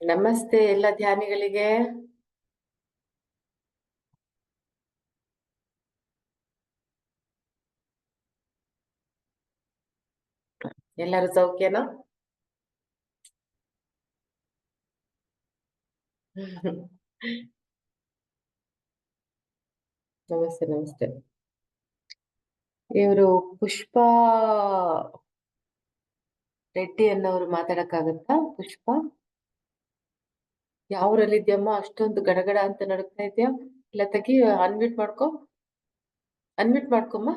ನಮಸ್ತೆ ಎಲ್ಲ ಧ್ಯಾನಿಗಳಿಗೆ. ಎಲ್ಲರೂ ಸೌಖ್ಯನಾ? ನಮಸ್ತೆ ನಮಸ್ತೆ. ಇವರು ಪುಷ್ಪಾ ರೆಡ್ಡಿ ಅನ್ನೋರು ಮಾತಾಡಕ್ಕಾಗತ್ತಾ? ಪುಷ್ಪಾ ಯಾವ್ರಲ್ಲಿದ್ಯಮ್ಮ? ಅಷ್ಟೊಂದು ಗಡಗಡ ಅಂತ ನಡುಕ್ತಾ ಇದ್ಯಾ? ಇಲ್ಲ ತೆಗಿ, ಅನ್ಮ್ಯೂಟ್ ಮಾಡ್ಕೊಮ್ಮ.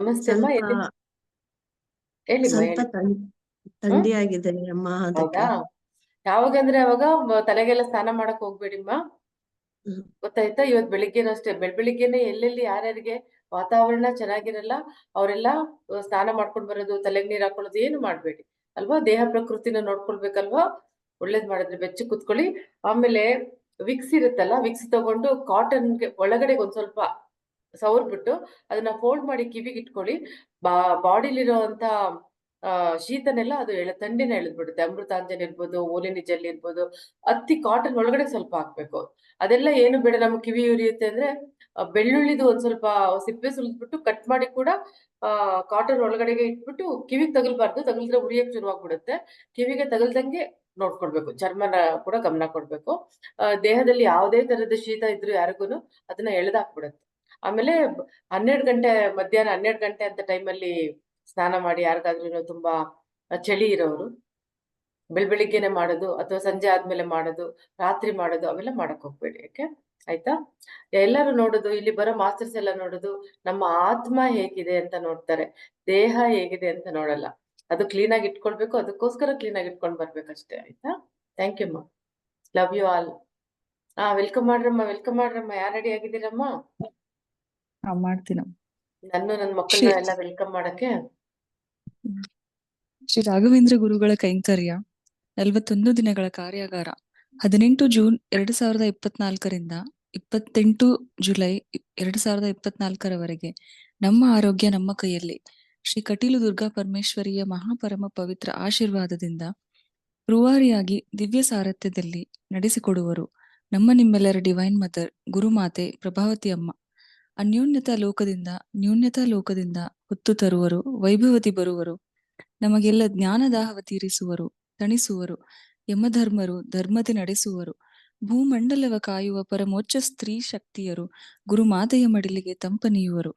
ನಮಸ್ತೆ ಅಮ್ಮ. ಸ್ವಲ್ಪ ಹೇಳಿಮ್ಮ ಸ್ವಲ್ಪ ಹೇಳಿ. ಥಂಡಿ ಆಗಿದೆ ಅಮ್ಮ, ಅದಕ್ಕೆ. ಹೌದಾ? ಯಾವಾಗಂದ್ರೆ ಅವಾಗ ತಲೆಗೆಲ್ಲ ಸ್ನಾನ ಮಾಡಕ್ ಹೋಗ್ಬೇಡಿಮ್ಮ, ಗೊತ್ತಾಯ್ತಾ? ಇವತ್ ಬೆಳಿಗ್ಗೆನೂ ಅಷ್ಟೇ, ಬೆಳಿಗ್ಗೆನೆ ಎಲ್ಲೆಲ್ಲಿ ಯಾರ್ಯಾರಿಗೆ ವಾತಾವರಣ ಚೆನ್ನಾಗಿರಲ್ಲ ಅವರೆಲ್ಲ ಸ್ನಾನ ಮಾಡ್ಕೊಂಡ್ ಬರೋದು, ತಲೆಗೆ ನೀರ್ ಹಾಕೊಳ್ಳೋದು ಏನು ಮಾಡ್ಬೇಡಿ ಅಲ್ವಾ. ದೇಹ ಪ್ರಕೃತಿನ ನೋಡ್ಕೊಳ್ಬೇಕಲ್ವಾ. ಒಳ್ಳೇದ್ ಮಾಡಿದ್ರೆ ಬೆಚ್ಚ ಕುತ್ಕೊಳ್ಳಿ. ಆಮೇಲೆ ವಿಕ್ಸ್ ಇರುತ್ತಲ್ಲ, ವಿಕ್ಸ್ ತಗೊಂಡು ಕಾಟನ್ಗೆ ಒಳಗಡೆ ಒಂದ್ ಸ್ವಲ್ಪ ಸವರ್ಬಿಟ್ಟು ಅದನ್ನ ಫೋಲ್ಡ್ ಮಾಡಿ ಕಿವಿಗೆ ಇಟ್ಕೊಳ್ಳಿ. ಬಾಡಿಲಿರೋ ಅಂತ ಶೀತನೆಲ್ಲ ಅದು ಥಂಡಿನ ಎಳೆದ್ಬಿಡುತ್ತೆ. ಅಮೃತಾಂಜನ್ ಇರ್ಬೋದು, ಓಲಿನಿ ಜೆಲ್ ಇರ್ಬೋದು, ಅತ್ತಿ ಕಾಟನ್ ಒಳಗಡೆ ಸ್ವಲ್ಪ ಹಾಕ್ಬೇಕು. ಅದೆಲ್ಲ ಏನು ಬೇಡ. ನಮ್ಗೆ ಕಿವಿ ಉರಿಯುತ್ತೆ ಅಂದ್ರೆ ಬೆಳ್ಳುಳ್ಳಿದು ಒಂದ್ ಸ್ವಲ್ಪ ಸಿಪ್ಪೆ ಸುಲಿದ್ಬಿಟ್ಟು ಕಟ್ ಮಾಡಿ ಕೂಡ ಕಾಟನ್ ಒಳಗಡೆಗೆ ಇಟ್ಬಿಟ್ಟು ಕಿವಿಗೆ ತಗಲ್ಬಾರ್ದು, ತಗಲ್ದ್ರೆ ಉರಿಯಕ್ ಶುರುವಾಗ್ಬಿಡುತ್ತೆ. ಕಿವಿಗೆ ತಗಲ್ದಂಗೆ ನೋಡ್ಕೊಳ್ಬೇಕು. ಚರ್ಮನ ಕೂಡ ಗಮನ ಕೊಡ್ಬೇಕು. ದೇಹದಲ್ಲಿ ಯಾವುದೇ ತರದ ಶೀತ ಇದ್ರು ಯಾರಿಗೂನು ಅದನ್ನ ಎಳೆದಾಕ್ಬಿಡುತ್ತೆ. ಆಮೇಲೆ 12 ಗಂಟೆ, ಮಧ್ಯಾಹ್ನ 12 ಗಂಟೆ ಅಂತ ಟೈಮಲ್ಲಿ ಸ್ನಾನ ಮಾಡಿ. ಯಾರಿಗಾದ್ರೂ ತುಂಬಾ ಚಳಿ ಇರೋರು ಬೆಳಿಗ್ಗೆನೆ ಮಾಡೋದು ಅಥವಾ ಸಂಜೆ ಆದ್ಮೇಲೆ ಮಾಡೋದು, ರಾತ್ರಿ ಮಾಡೋದು ಅವೆಲ್ಲ ಮಾಡಕ್ ಹೋಗ್ಬೇಡಿ. ಯಾಕೆ ಆಯ್ತಾ? ಎಲ್ಲರೂ ನೋಡೋದು, ಇಲ್ಲಿ ಬರೋ ಮಾಸ್ಟರ್ಸ್ ಎಲ್ಲ ನೋಡೋದು ನಮ್ಮ ಆತ್ಮ ಹೇಗಿದೆ ಅಂತ ನೋಡ್ತಾರೆ, ದೇಹ ಹೇಗಿದೆ ಅಂತ ನೋಡಲ್ಲ. ಅದು ಕ್ಲೀನ್ ಆಗಿ ಇಟ್ಕೊಳ್ಬೇಕು, ಅದಕ್ಕೋಸ್ಕರ ಕ್ಲೀನ್ ಆಗಿ ಇಟ್ಕೊಂಡ್ ಬರ್ಬೇಕಷ್ಟೇ. ಆಯ್ತಾ? ಥ್ಯಾಂಕ್ ಯು ಅಮ್ಮ. Love you all. ವೆಲ್ಕಮ್ ಮಾಡ್ರಮ್ಮ. ಯಾರು ರೆಡಿ ಆಗಿದ್ದೀರಮ್ಮ? ಮಾಡ್ತೀನ. ನನ್ನ ಮಕ್ಕಳನ್ನ ಎಲ್ಲ ವೆಲ್ಕಮ್ ಮಾಡಕ್ಕೆ. ಶ್ರೀ ರಾಘವೇಂದ್ರ ಗುರುಗಳ ಕೈಂಕರ್ಯ 41 ದಿನಗಳ ಕಾರ್ಯಾಗಾರ 18 ಜೂನ್ 2024ರಿಂದ 28 ಜುಲೈ 2024ರವರೆಗೆ ನಮ್ಮ ಆರೋಗ್ಯ ನಮ್ಮ ಕೈಯಲ್ಲಿ ಶ್ರೀ ಕಟೀಲು ದುರ್ಗಾ ಪರಮೇಶ್ವರಿಯ ಮಹಾಪರಮ ಪವಿತ್ರ ಆಶೀರ್ವಾದದಿಂದ ರೂವಾರಿಯಾಗಿ ದಿವ್ಯ ಸಾರಥ್ಯದಲ್ಲಿ ನಡೆಸಿಕೊಡುವರು ನಮ್ಮ ನಿಮ್ಮೆಲ್ಲರ ಡಿವೈನ್ ಮದರ್ ಗುರುಮಾತೆ ಪ್ರಭಾವತಿ ಅಮ್ಮ. ಅನ್ಯೋನ್ಯತಾ ಲೋಕದಿಂದ ಹೊತ್ತು ತರುವರು, ವೈಭವತಿ ಬರುವರು, ನಮಗೆಲ್ಲ ಜ್ಞಾನದಾಹವ ತೀರಿಸುವರು, ತಣಿಸುವರು, ಯಮಧರ್ಮರು ಧರ್ಮತೆ ನಡೆಸುವರು, ಭೂಮಂಡಲವ ಕಾಯುವ ಪರಮೋಚ್ಚ ಸ್ತ್ರೀ ಶಕ್ತಿಯರು ಗುರುಮಾತೆಯ ಮಡಿಲಿಗೆ ತಂಪನೀಯುವರು.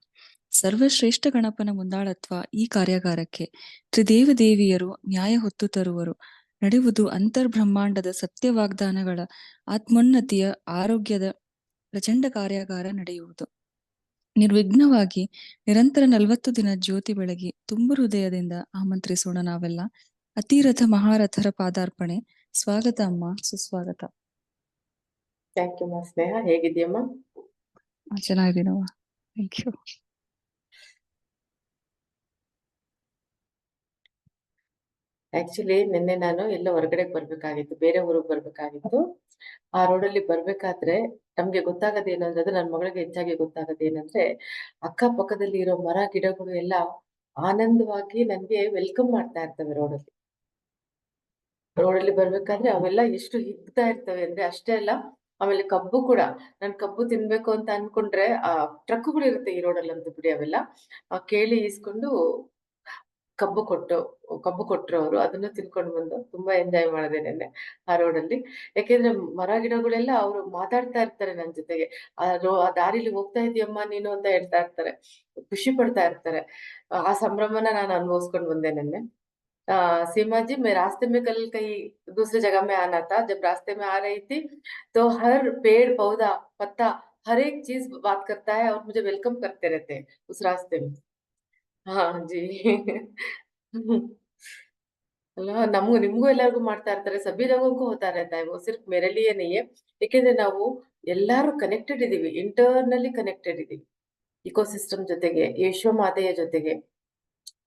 ಸರ್ವಶ್ರೇಷ್ಠ ಗಣಪನ ಮುಂದಾಳತ್ವ ಈ ಕಾರ್ಯಾಗಾರಕ್ಕೆ ತ್ರಿದೇವದೇವಿಯರು ನ್ಯಾಯ ಹೊತ್ತು ತರುವರು. ನಡೆಯುವುದು ಅಂತರ್ಬ್ರಹ್ಮಾಂಡದ ಸತ್ಯ ವಾಗ್ದಾನಗಳ ಆತ್ಮೋನ್ನತಿಯ ಆರೋಗ್ಯದ ಪ್ರಚಂಡ ಕಾರ್ಯಾಗಾರ ನಡೆಯುವುದು. ನಿರ್ವಿಘ್ನವಾಗಿ ನಿರಂತರ 40 ದಿನ ಜ್ಯೋತಿ ಬೆಳಗಿ ತುಂಬು ಹೃದಯದಿಂದ ಆಮಂತ್ರಿಸೋಣ ನಾವೆಲ್ಲ. ಅತಿರಥ ಮಹಾರಥರ ಪಾದಾರ್ಪಣೆ. ಸ್ವಾಗತ ಅಮ್ಮ, ಸುಸ್ವಾಗತ. ಥ್ಯಾಂಕ್ ಯು ಮಾ ಸ್ನೇಹ. ಹೇಗಿದ್ಯಮ್ಮ? ಚೆನ್ನಾಗಿದ್ದೀನವ್ವ, ಥ್ಯಾಂಕ್ ಯು. ಆಕ್ಚುಲಿ ನಿನ್ನೆ ನಾನು ಎಲ್ಲ ಹೊರಗಡೆ ಬರ್ಬೇಕಾಗಿತ್ತು, ಬೇರೆ ಊರಿಗೆ ಬರ್ಬೇಕಾಗಿತ್ತು. ಆ ರೋಡಲ್ಲಿ ಬರ್ಬೇಕಾದ್ರೆ ನಮ್ಗೆ ಗೊತ್ತಾಗದೇನಂದ್ರೆ, ಅದು ನನ್ನ ಮಗಳಿಗೆ ಹೆಚ್ಚಾಗಿ ಗೊತ್ತಾಗದೇನಂದ್ರೆ, ಅಕ್ಕಪಕ್ಕದಲ್ಲಿ ಇರೋ ಮರ ಗಿಡಗಳು ಎಲ್ಲ ಆನಂದವಾಗಿ ನನ್ಗೆ ವೆಲ್ಕಮ್ ಮಾಡ್ತಾ ಇರ್ತವೆ. ರೋಡಲ್ಲಿ ಬರ್ಬೇಕಾದ್ರೆ ಅವೆಲ್ಲ ಎಷ್ಟು ಹಿಗ್ತಾ ಇರ್ತವೆ ಅಂದ್ರೆ ಅಷ್ಟೇ ಅಲ್ಲ. ಆಮೇಲೆ ಕಬ್ಬು ಕೂಡ, ನನ್ ಕಬ್ಬು ತಿನ್ಬೇಕು ಅಂತ ಅನ್ಕೊಂಡ್ರೆ ಟ್ರಕ್ಗಳು ಇರುತ್ತೆ ಈ ರೋಡಲ್ಲಿ ಅಂತ ಬಿಡಿ. ಅವೆಲ್ಲ ಕೇಳಿ ಈಸ್ಕೊಂಡು ಕಬ್ಬು ಕೊಟ್ರು ಅವರು. ಅದನ್ನು ತಿನ್ಕೊಂಡು ಬಂದು ತುಂಬಾ ಎಂಜಾಯ್ ಮಾಡಿದೆ ನೆನ್ನೆ ಆ ರೋಡಲ್ಲಿ. ಯಾಕೆಂದ್ರೆ ಮರ ಗಿಡಗಳೆಲ್ಲ ಅವರು ಮಾತಾಡ್ತಾ ಇರ್ತಾರೆ ನನ್ ಜೊತೆಗೆ. ಆ ದಾರಿಲಿ ಹೋಗ್ತಾ ಇದೀಯಮ್ಮ ನೀನು ಅಂತ ಹೇಳ್ತಾ ಇರ್ತಾರೆ, ಖುಷಿ ಪಡ್ತಾ ಇರ್ತಾರೆ. ಆ ಸಂಭ್ರಮನ ನಾನು ಅನುಭವಿಸ್ಕೊಂಡು ಬಂದೆ ನೆನ್ನೆ. सीमा जी, मैं रास्ते में कल कहीं दूसरी जगह में आना था। जब रास्ते में आ रही थी तो हर पेड़ पौधा पत्ता हर एक चीज बात करता है और मुझे वेलकम करते रहते हैं उस रास्ते में. हाँ जी. ಅಲ್ವಾ, ನಿಮ್ಗೂ ಎಲ್ಲರಿಗೂ ಮಾಡ್ತಾ ಇರ್ತಾರೆ. ಸಭಿ ಲೋಗೋಂಗೂ ಹೋತಾ रहता है, वो सिर्फ मेरे लिए नहीं है. ಏಕೆಂದ್ರೆ ನಾವು ಎಲ್ಲಾರು ಕನೆಕ್ಟೆಡ್ ಇದೀವಿ, ಇಂಟರ್ನಲಿ ಕನೆಕ್ಟೆಡ್ ಇದೀವಿ ಇಕೋಸಿಸ್ಟಮ್ ಜೊತೆಗೆ, ಯಶೋ ಮಾತೆಯ ಜೊತೆಗೆ.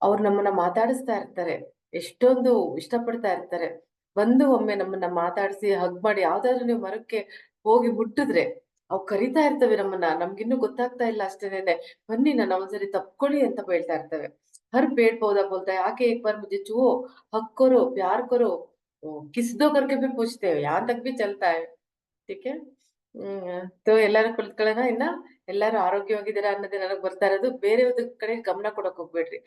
ಅವ್ರು ನಮ್ಮನ್ನ ಮಾತಾಡಿಸ್ತಾ ಇರ್ತಾರೆ, ಎಷ್ಟೊಂದು ಇಷ್ಟಪಡ್ತಾ ಇರ್ತಾರೆ. ಬಂದು ಒಮ್ಮೆ ನಮ್ಮನ್ನ ಮಾತಾಡಿಸಿ ಹಗ್ ಮಾಡಿ, ಯಾವ್ದಾದ್ರು ನೀವು ಮರಕ್ಕೆ ಹೋಗಿ ಮುಟ್ಟಿದ್ರೆ ಅವು ಕರಿತಾ ಇರ್ತವೆ ನಮ್ಮನ್ನ. ನಮ್ಗಿನ್ನೂ ಗೊತ್ತಾಗ್ತಾ ಇಲ್ಲ ಅಷ್ಟೇನೆ, ಬನ್ನಿ ನಾನು ಒಂದ್ಸರಿ ತಪ್ಕೊಳ್ಳಿ ಅಂತ ಹೇಳ್ತಾ ಇರ್ತವೆ. हर पेड़ पौधा बोलता है आके एक बार मुझे छुओ, हक करो, प्यार करो, किस दो करके भी पूछते हो, यहाँ तक भी चलता है. ठीक है. तो ಎಲ್ಲಾರು ಕುಳಿತ್ಕೊಳ್ಳೋಣ. ಇನ್ನ ಎಲ್ಲಾರು ಆರೋಗ್ಯವಾಗಿದ್ದೀರಾ ಅನ್ನೋದೇ ನನಗ್ ಬರ್ತಾ ಇರೋದು. ಬೇರೆಯವ್ರ ಕಡೆ ಗಮನ ಕೊಡಕ್ ಹೋಗ್ಬೇಡ್ರಿ.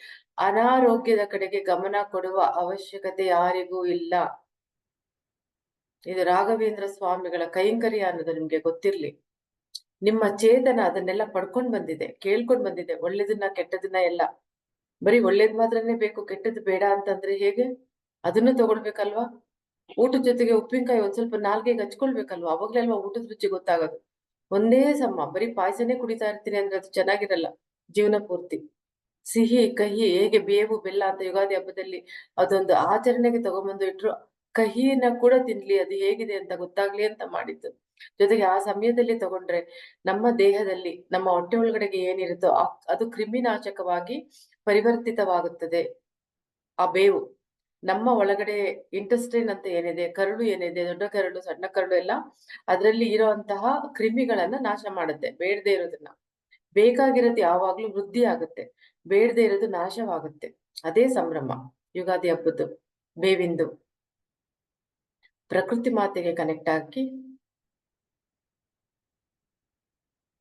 ಅನಾರೋಗ್ಯದ ಕಡೆಗೆ ಗಮನ ಕೊಡುವ ಅವಶ್ಯಕತೆ ಯಾರಿಗೂ ಇಲ್ಲ. ಇದು ರಾಘವೇಂದ್ರ ಸ್ವಾಮಿಗಳ ಕೈಂಕರ್ಯ ಅನ್ನೋದು ನಿಮ್ಗೆ ಗೊತ್ತಿರ್ಲಿ. ನಿಮ್ಮ ಚೇತನ ಅದನ್ನೆಲ್ಲ ಪಡ್ಕೊಂಡ್ ಬಂದಿದೆ, ಕೇಳ್ಕೊಂಡ್ ಬಂದಿದೆ, ಒಳ್ಳೇದನ್ನ ಕೆಟ್ಟದನ್ನ ಎಲ್ಲ. ಬರೀ ಒಳ್ಳೇದ್ ಮಾತ್ರನೇ ಬೇಕು, ಕೆಟ್ಟದ್ದು ಬೇಡ ಅಂತಂದ್ರೆ ಹೇಗೆ? ಅದನ್ನು ತಗೊಳ್ಬೇಕಲ್ವಾ? ಊಟದ ಜೊತೆಗೆ ಉಪ್ಪಿನಕಾಯಿ ಒಂದ್ ಸ್ವಲ್ಪ ನಾಲ್ಗೆಗೆ ಹಚ್ಕೊಳ್ಬೇಕಲ್ವಾ? ಅವಾಗ್ಲೇ ಅಲ್ವಾ ಊಟದ ರುಚಿ ಗೊತ್ತಾಗೋದು. ಒಂದೇ ಸಮ ಬರೀ ಪಾಯಸನೇ ಕುಡಿತಾ ಇರ್ತೀನಿ ಅಂದ್ರೆ ಅದು ಚೆನ್ನಾಗಿರಲ್ಲ ಜೀವನ ಪೂರ್ತಿ. ಸಿಹಿ ಕಹಿ ಹೇಗೆ ಬೇವು ಬೆಲ್ಲ ಅಂತ ಯುಗಾದಿ ಹಬ್ಬದಲ್ಲಿ ಅದೊಂದು ಆಚರಣೆಗೆ ತಗೊಂಬಂದು ಇಟ್ರು, ಕಹಿಯನ್ನ ಕೂಡ ತಿನ್ಲಿ, ಅದು ಹೇಗಿದೆ ಅಂತ ಗೊತ್ತಾಗ್ಲಿ ಅಂತ ಮಾಡಿದ್ದು. ಜೊತೆಗೆ ಆ ಸಮಯದಲ್ಲಿ ತಗೊಂಡ್ರೆ ನಮ್ಮ ದೇಹದಲ್ಲಿ ನಮ್ಮ ಹೊಟ್ಟೆ ಒಳಗಡೆಗೆ ಏನಿರುತ್ತೋ ಅದು ಕ್ರಿಮಿನಾಶಕವಾಗಿ ಪರಿವರ್ತಿತವಾಗುತ್ತದೆ. ಆ ಬೇವು ನಮ್ಮ ಒಳಗಡೆ ಇಂಟೆಸ್ಟೈನ್ ಅಂತ ಏನಿದೆ, ಕರಳು ಏನಿದೆ, ದೊಡ್ಡ ಕರಳು ಸಣ್ಣ ಕರಳು ಎಲ್ಲ, ಅದರಲ್ಲಿ ಇರುವಂತಹ ಕ್ರಿಮಿಗಳನ್ನ ನಾಶ ಮಾಡುತ್ತೆ. ಬೇಡದೇ ಇರೋದನ್ನ. ಬೇಕಾಗಿರೋದು ಯಾವಾಗ್ಲೂ ವೃದ್ಧಿ ಆಗುತ್ತೆ, ಬೇಡದೇ ಇರೋದು ನಾಶವಾಗುತ್ತೆ. ಅದೇ ಸಂಭ್ರಮ ಯುಗಾದಿ ಹಬ್ಬದ್ದು, ಬೇವಿಂದು. ಪ್ರಕೃತಿ ಮಾತೆಗೆ ಕನೆಕ್ಟ್ ಆಗಿ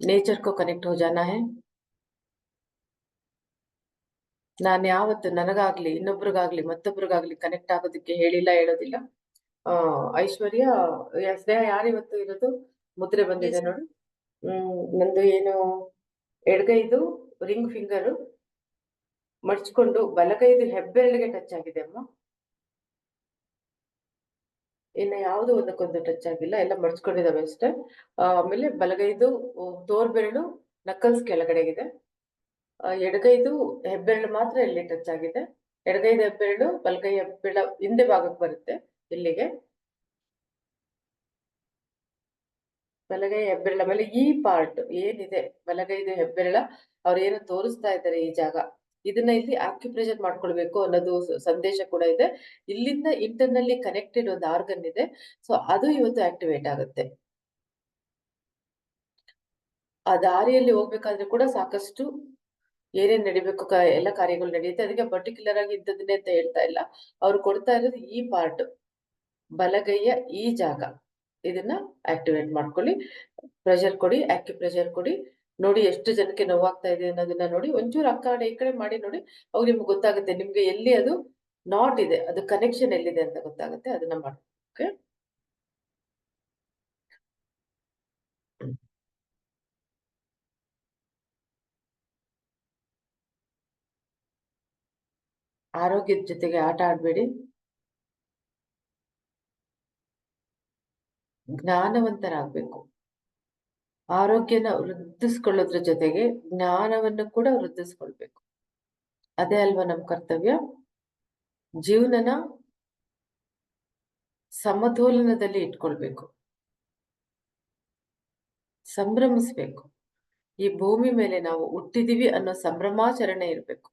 ನೇಚರ್ ಕೋ ಕನೆಕ್ಟ್ ಹೋ ಜಾನಾ ಹೈ. ನಾನು ಯಾವತ್ತು ನನಗಾಗ್ಲಿ ಇನ್ನೊಬ್ರಿಗಾಗ್ಲಿ ಮತ್ತೊಬ್ರಿಗಾಗ್ಲಿ ಕನೆಕ್ಟ್ ಆಗೋದಕ್ಕೆ ಹೇಳಿಲ್ಲ, ಹೇಳೋದಿಲ್ಲ. ಐಶ್ವರ್ಯ ಸ್ನೇಹ ಯಾರಿವತ್ತು ಇರೋದು? ಮುದ್ರೆ ಬಂದಿದೆ ನೋಡಿ. ನಂದು ಏನು ಎಡಗೈದು ರಿಂಗ್ ಫಿಂಗರ್ ಮಡ್ಚ್ಕೊಂಡು ಬಲಗೈದು ಹೆಬ್ಬೆರಳಿಗೆ ಟಚ್ ಆಗಿದೆ ಅಮ್ಮ. ಇನ್ನು ಯಾವುದು ಒಂದಕ್ಕೊಂದು ಟಚ್ ಆಗಿಲ್ಲ, ಎಲ್ಲ ಮಡ್ಚ್ಕೊಂಡಿದಾವೆ ಅಷ್ಟೇ. ಆಮೇಲೆ ಬಲಗೈದು ತೋರ್ಬೆರಳು ನಕಲ್ಸ್ ಕೆಳಗಡೆಗಿದೆ. ಎಡಗೈದು ಹೆಬ್ಬೆರಳು ಮಾತ್ರ ಇಲ್ಲಿ ಟಚ್ ಆಗಿದೆ. ಎಡಗೈದು ಹೆಬ್ಬೆರಳು ಬಲಗೈ ಹೆಬ್ಬೆರಳ ಹಿಂದೆ ಭಾಗಕ್ಕೆ ಬರುತ್ತೆ, ಇಲ್ಲಿಗೆ. ಬಲಗೈ ಹೆಬ್ಬೆರಳ ಮೇಲೆ ಈ ಪಾರ್ಟ್ ಏನಿದೆ, ಬಲಗೈದು ಹೆಬ್ಬೆರಳ ಅವ್ರೇನು ತೋರಿಸ್ತಾ ಇದ್ದಾರೆ ಈ ಜಾಗ, ಇದನ್ನ ಇಲ್ಲಿ ಆಕ್ಯುಪ್ರೆಷರ್ ಮಾಡ್ಕೊಳ್ಬೇಕು ಅನ್ನೋದು ಸಂದೇಶ ಕೂಡ ಇದೆ. ಇಲ್ಲಿಂದ ಇಂಟರ್ನಲ್ಲಿ ಕನೆಕ್ಟೆಡ್ ಒಂದು ಆರ್ಗನ್ ಇದೆ, ಸೊ ಅದು ಇವತ್ತು ಆಕ್ಟಿವೇಟ್ ಆಗುತ್ತೆ. ಆ ದಾರಿಯಲ್ಲಿ ಹೋಗ್ಬೇಕಾದ್ರೆ ಕೂಡ ಸಾಕಷ್ಟು ಏನೇನ್ ನಡಿಬೇಕು ಎಲ್ಲ ಕಾರ್ಯಗಳು ನಡೆಯುತ್ತೆ. ಅದಕ್ಕೆ ಪರ್ಟಿಕ್ಯುಲರ್ ಆಗಿ ಇಂಥದನ್ನೇ ಅಂತ ಹೇಳ್ತಾ ಇಲ್ಲ. ಅವ್ರು ಕೊಡ್ತಾ ಇರೋದು ಈ ಪಾರ್ಟ್, ಬಲಗೈಯ ಈ ಜಾಗ, ಇದನ್ನ ಆಕ್ಟಿವೇಟ್ ಮಾಡ್ಕೊಳ್ಳಿ. ಪ್ರೆಷರ್ ಕೊಡಿ, ಆಕ್ಯುಪ್ರೆಷರ್ ಕೊಡಿ. ನೋಡಿ ಎಷ್ಟು ಜನಕ್ಕೆ ನೋವಾಗ್ತಾ ಇದೆ ಅನ್ನೋದನ್ನ ನೋಡಿ. ಒಂಚೂರು ಆ ಕಡೆ ಈ ಕಡೆ ಮಾಡಿ ನೋಡಿ, ಅವಾಗ ನಿಮ್ಗೆ ಗೊತ್ತಾಗುತ್ತೆ ನಿಮ್ಗೆ ಎಲ್ಲಿ ಅದು ನಾಟ್ ಇದೆ, ಅದು ಕನೆಕ್ಷನ್ ಎಲ್ಲಿದೆ ಅಂತ ಗೊತ್ತಾಗುತ್ತೆ. ಅದನ್ನ ಮಾಡಿ. ಓಕೆ, ಆರೋಗ್ಯದ ಜೊತೆಗೆ ಆಟ ಆಡ್ಬೇಡಿ. ಜ್ಞಾನವಂತರಾಗ್ಬೇಕು. ಆರೋಗ್ಯನ ವೃದ್ಧಿಸ್ಕೊಳ್ಳೋದ್ರ ಜೊತೆಗೆ ಜ್ಞಾನವನ್ನು ಕೂಡ ವೃದ್ಧಿಸ್ಕೊಳ್ಬೇಕು. ಅದೇ ಅಲ್ವಾ ನಮ್ ಕರ್ತವ್ಯ. ಜೀವನನ ಸಮತೋಲನದಲ್ಲಿ ಇಟ್ಕೊಳ್ಬೇಕು, ಸಂಭ್ರಮಿಸ್ಬೇಕು. ಈ ಭೂಮಿ ಮೇಲೆ ನಾವು ಹುಟ್ಟಿದೀವಿ ಅನ್ನೋ ಸಂಭ್ರಮಾಚರಣೆ ಇರ್ಬೇಕು.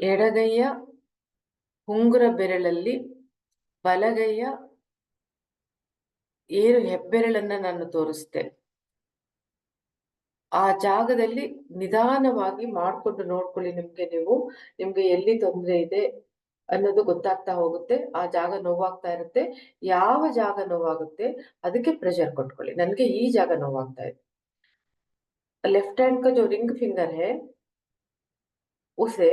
ಎಡಗೈಯ ಉಂಗುರ ಬೆರಳಲ್ಲಿ ಬಲಗೈಯ ಏನು ಹೆಬ್ಬೆರಳನ್ನ ನಾನು ತೋರಿಸ್ತೆ, ಆ ಜಾಗದಲ್ಲಿ ನಿಧಾನವಾಗಿ ಮಾಡ್ಕೊಂಡು ನೋಡ್ಕೊಳ್ಳಿ. ನಿಮ್ಗೆ ಎಲ್ಲಿ ತೊಂದರೆ ಇದೆ ಅನ್ನೋದು ಗೊತ್ತಾಗ್ತಾ ಹೋಗುತ್ತೆ. ಆ ಜಾಗ ನೋವಾಗ್ತಾ ಇರುತ್ತೆ. ಯಾವ ಜಾಗ ನೋವಾಗುತ್ತೆ ಅದಕ್ಕೆ ಪ್ರೆಷರ್ ಕೊಟ್ಕೊಳ್ಳಿ. ನನ್ಗೆ ಈ ಜಾಗ ನೋವಾಗ್ತಾ ಇದೆ. लेफ्ट हैंड का जो रिंग फिंगर है उसे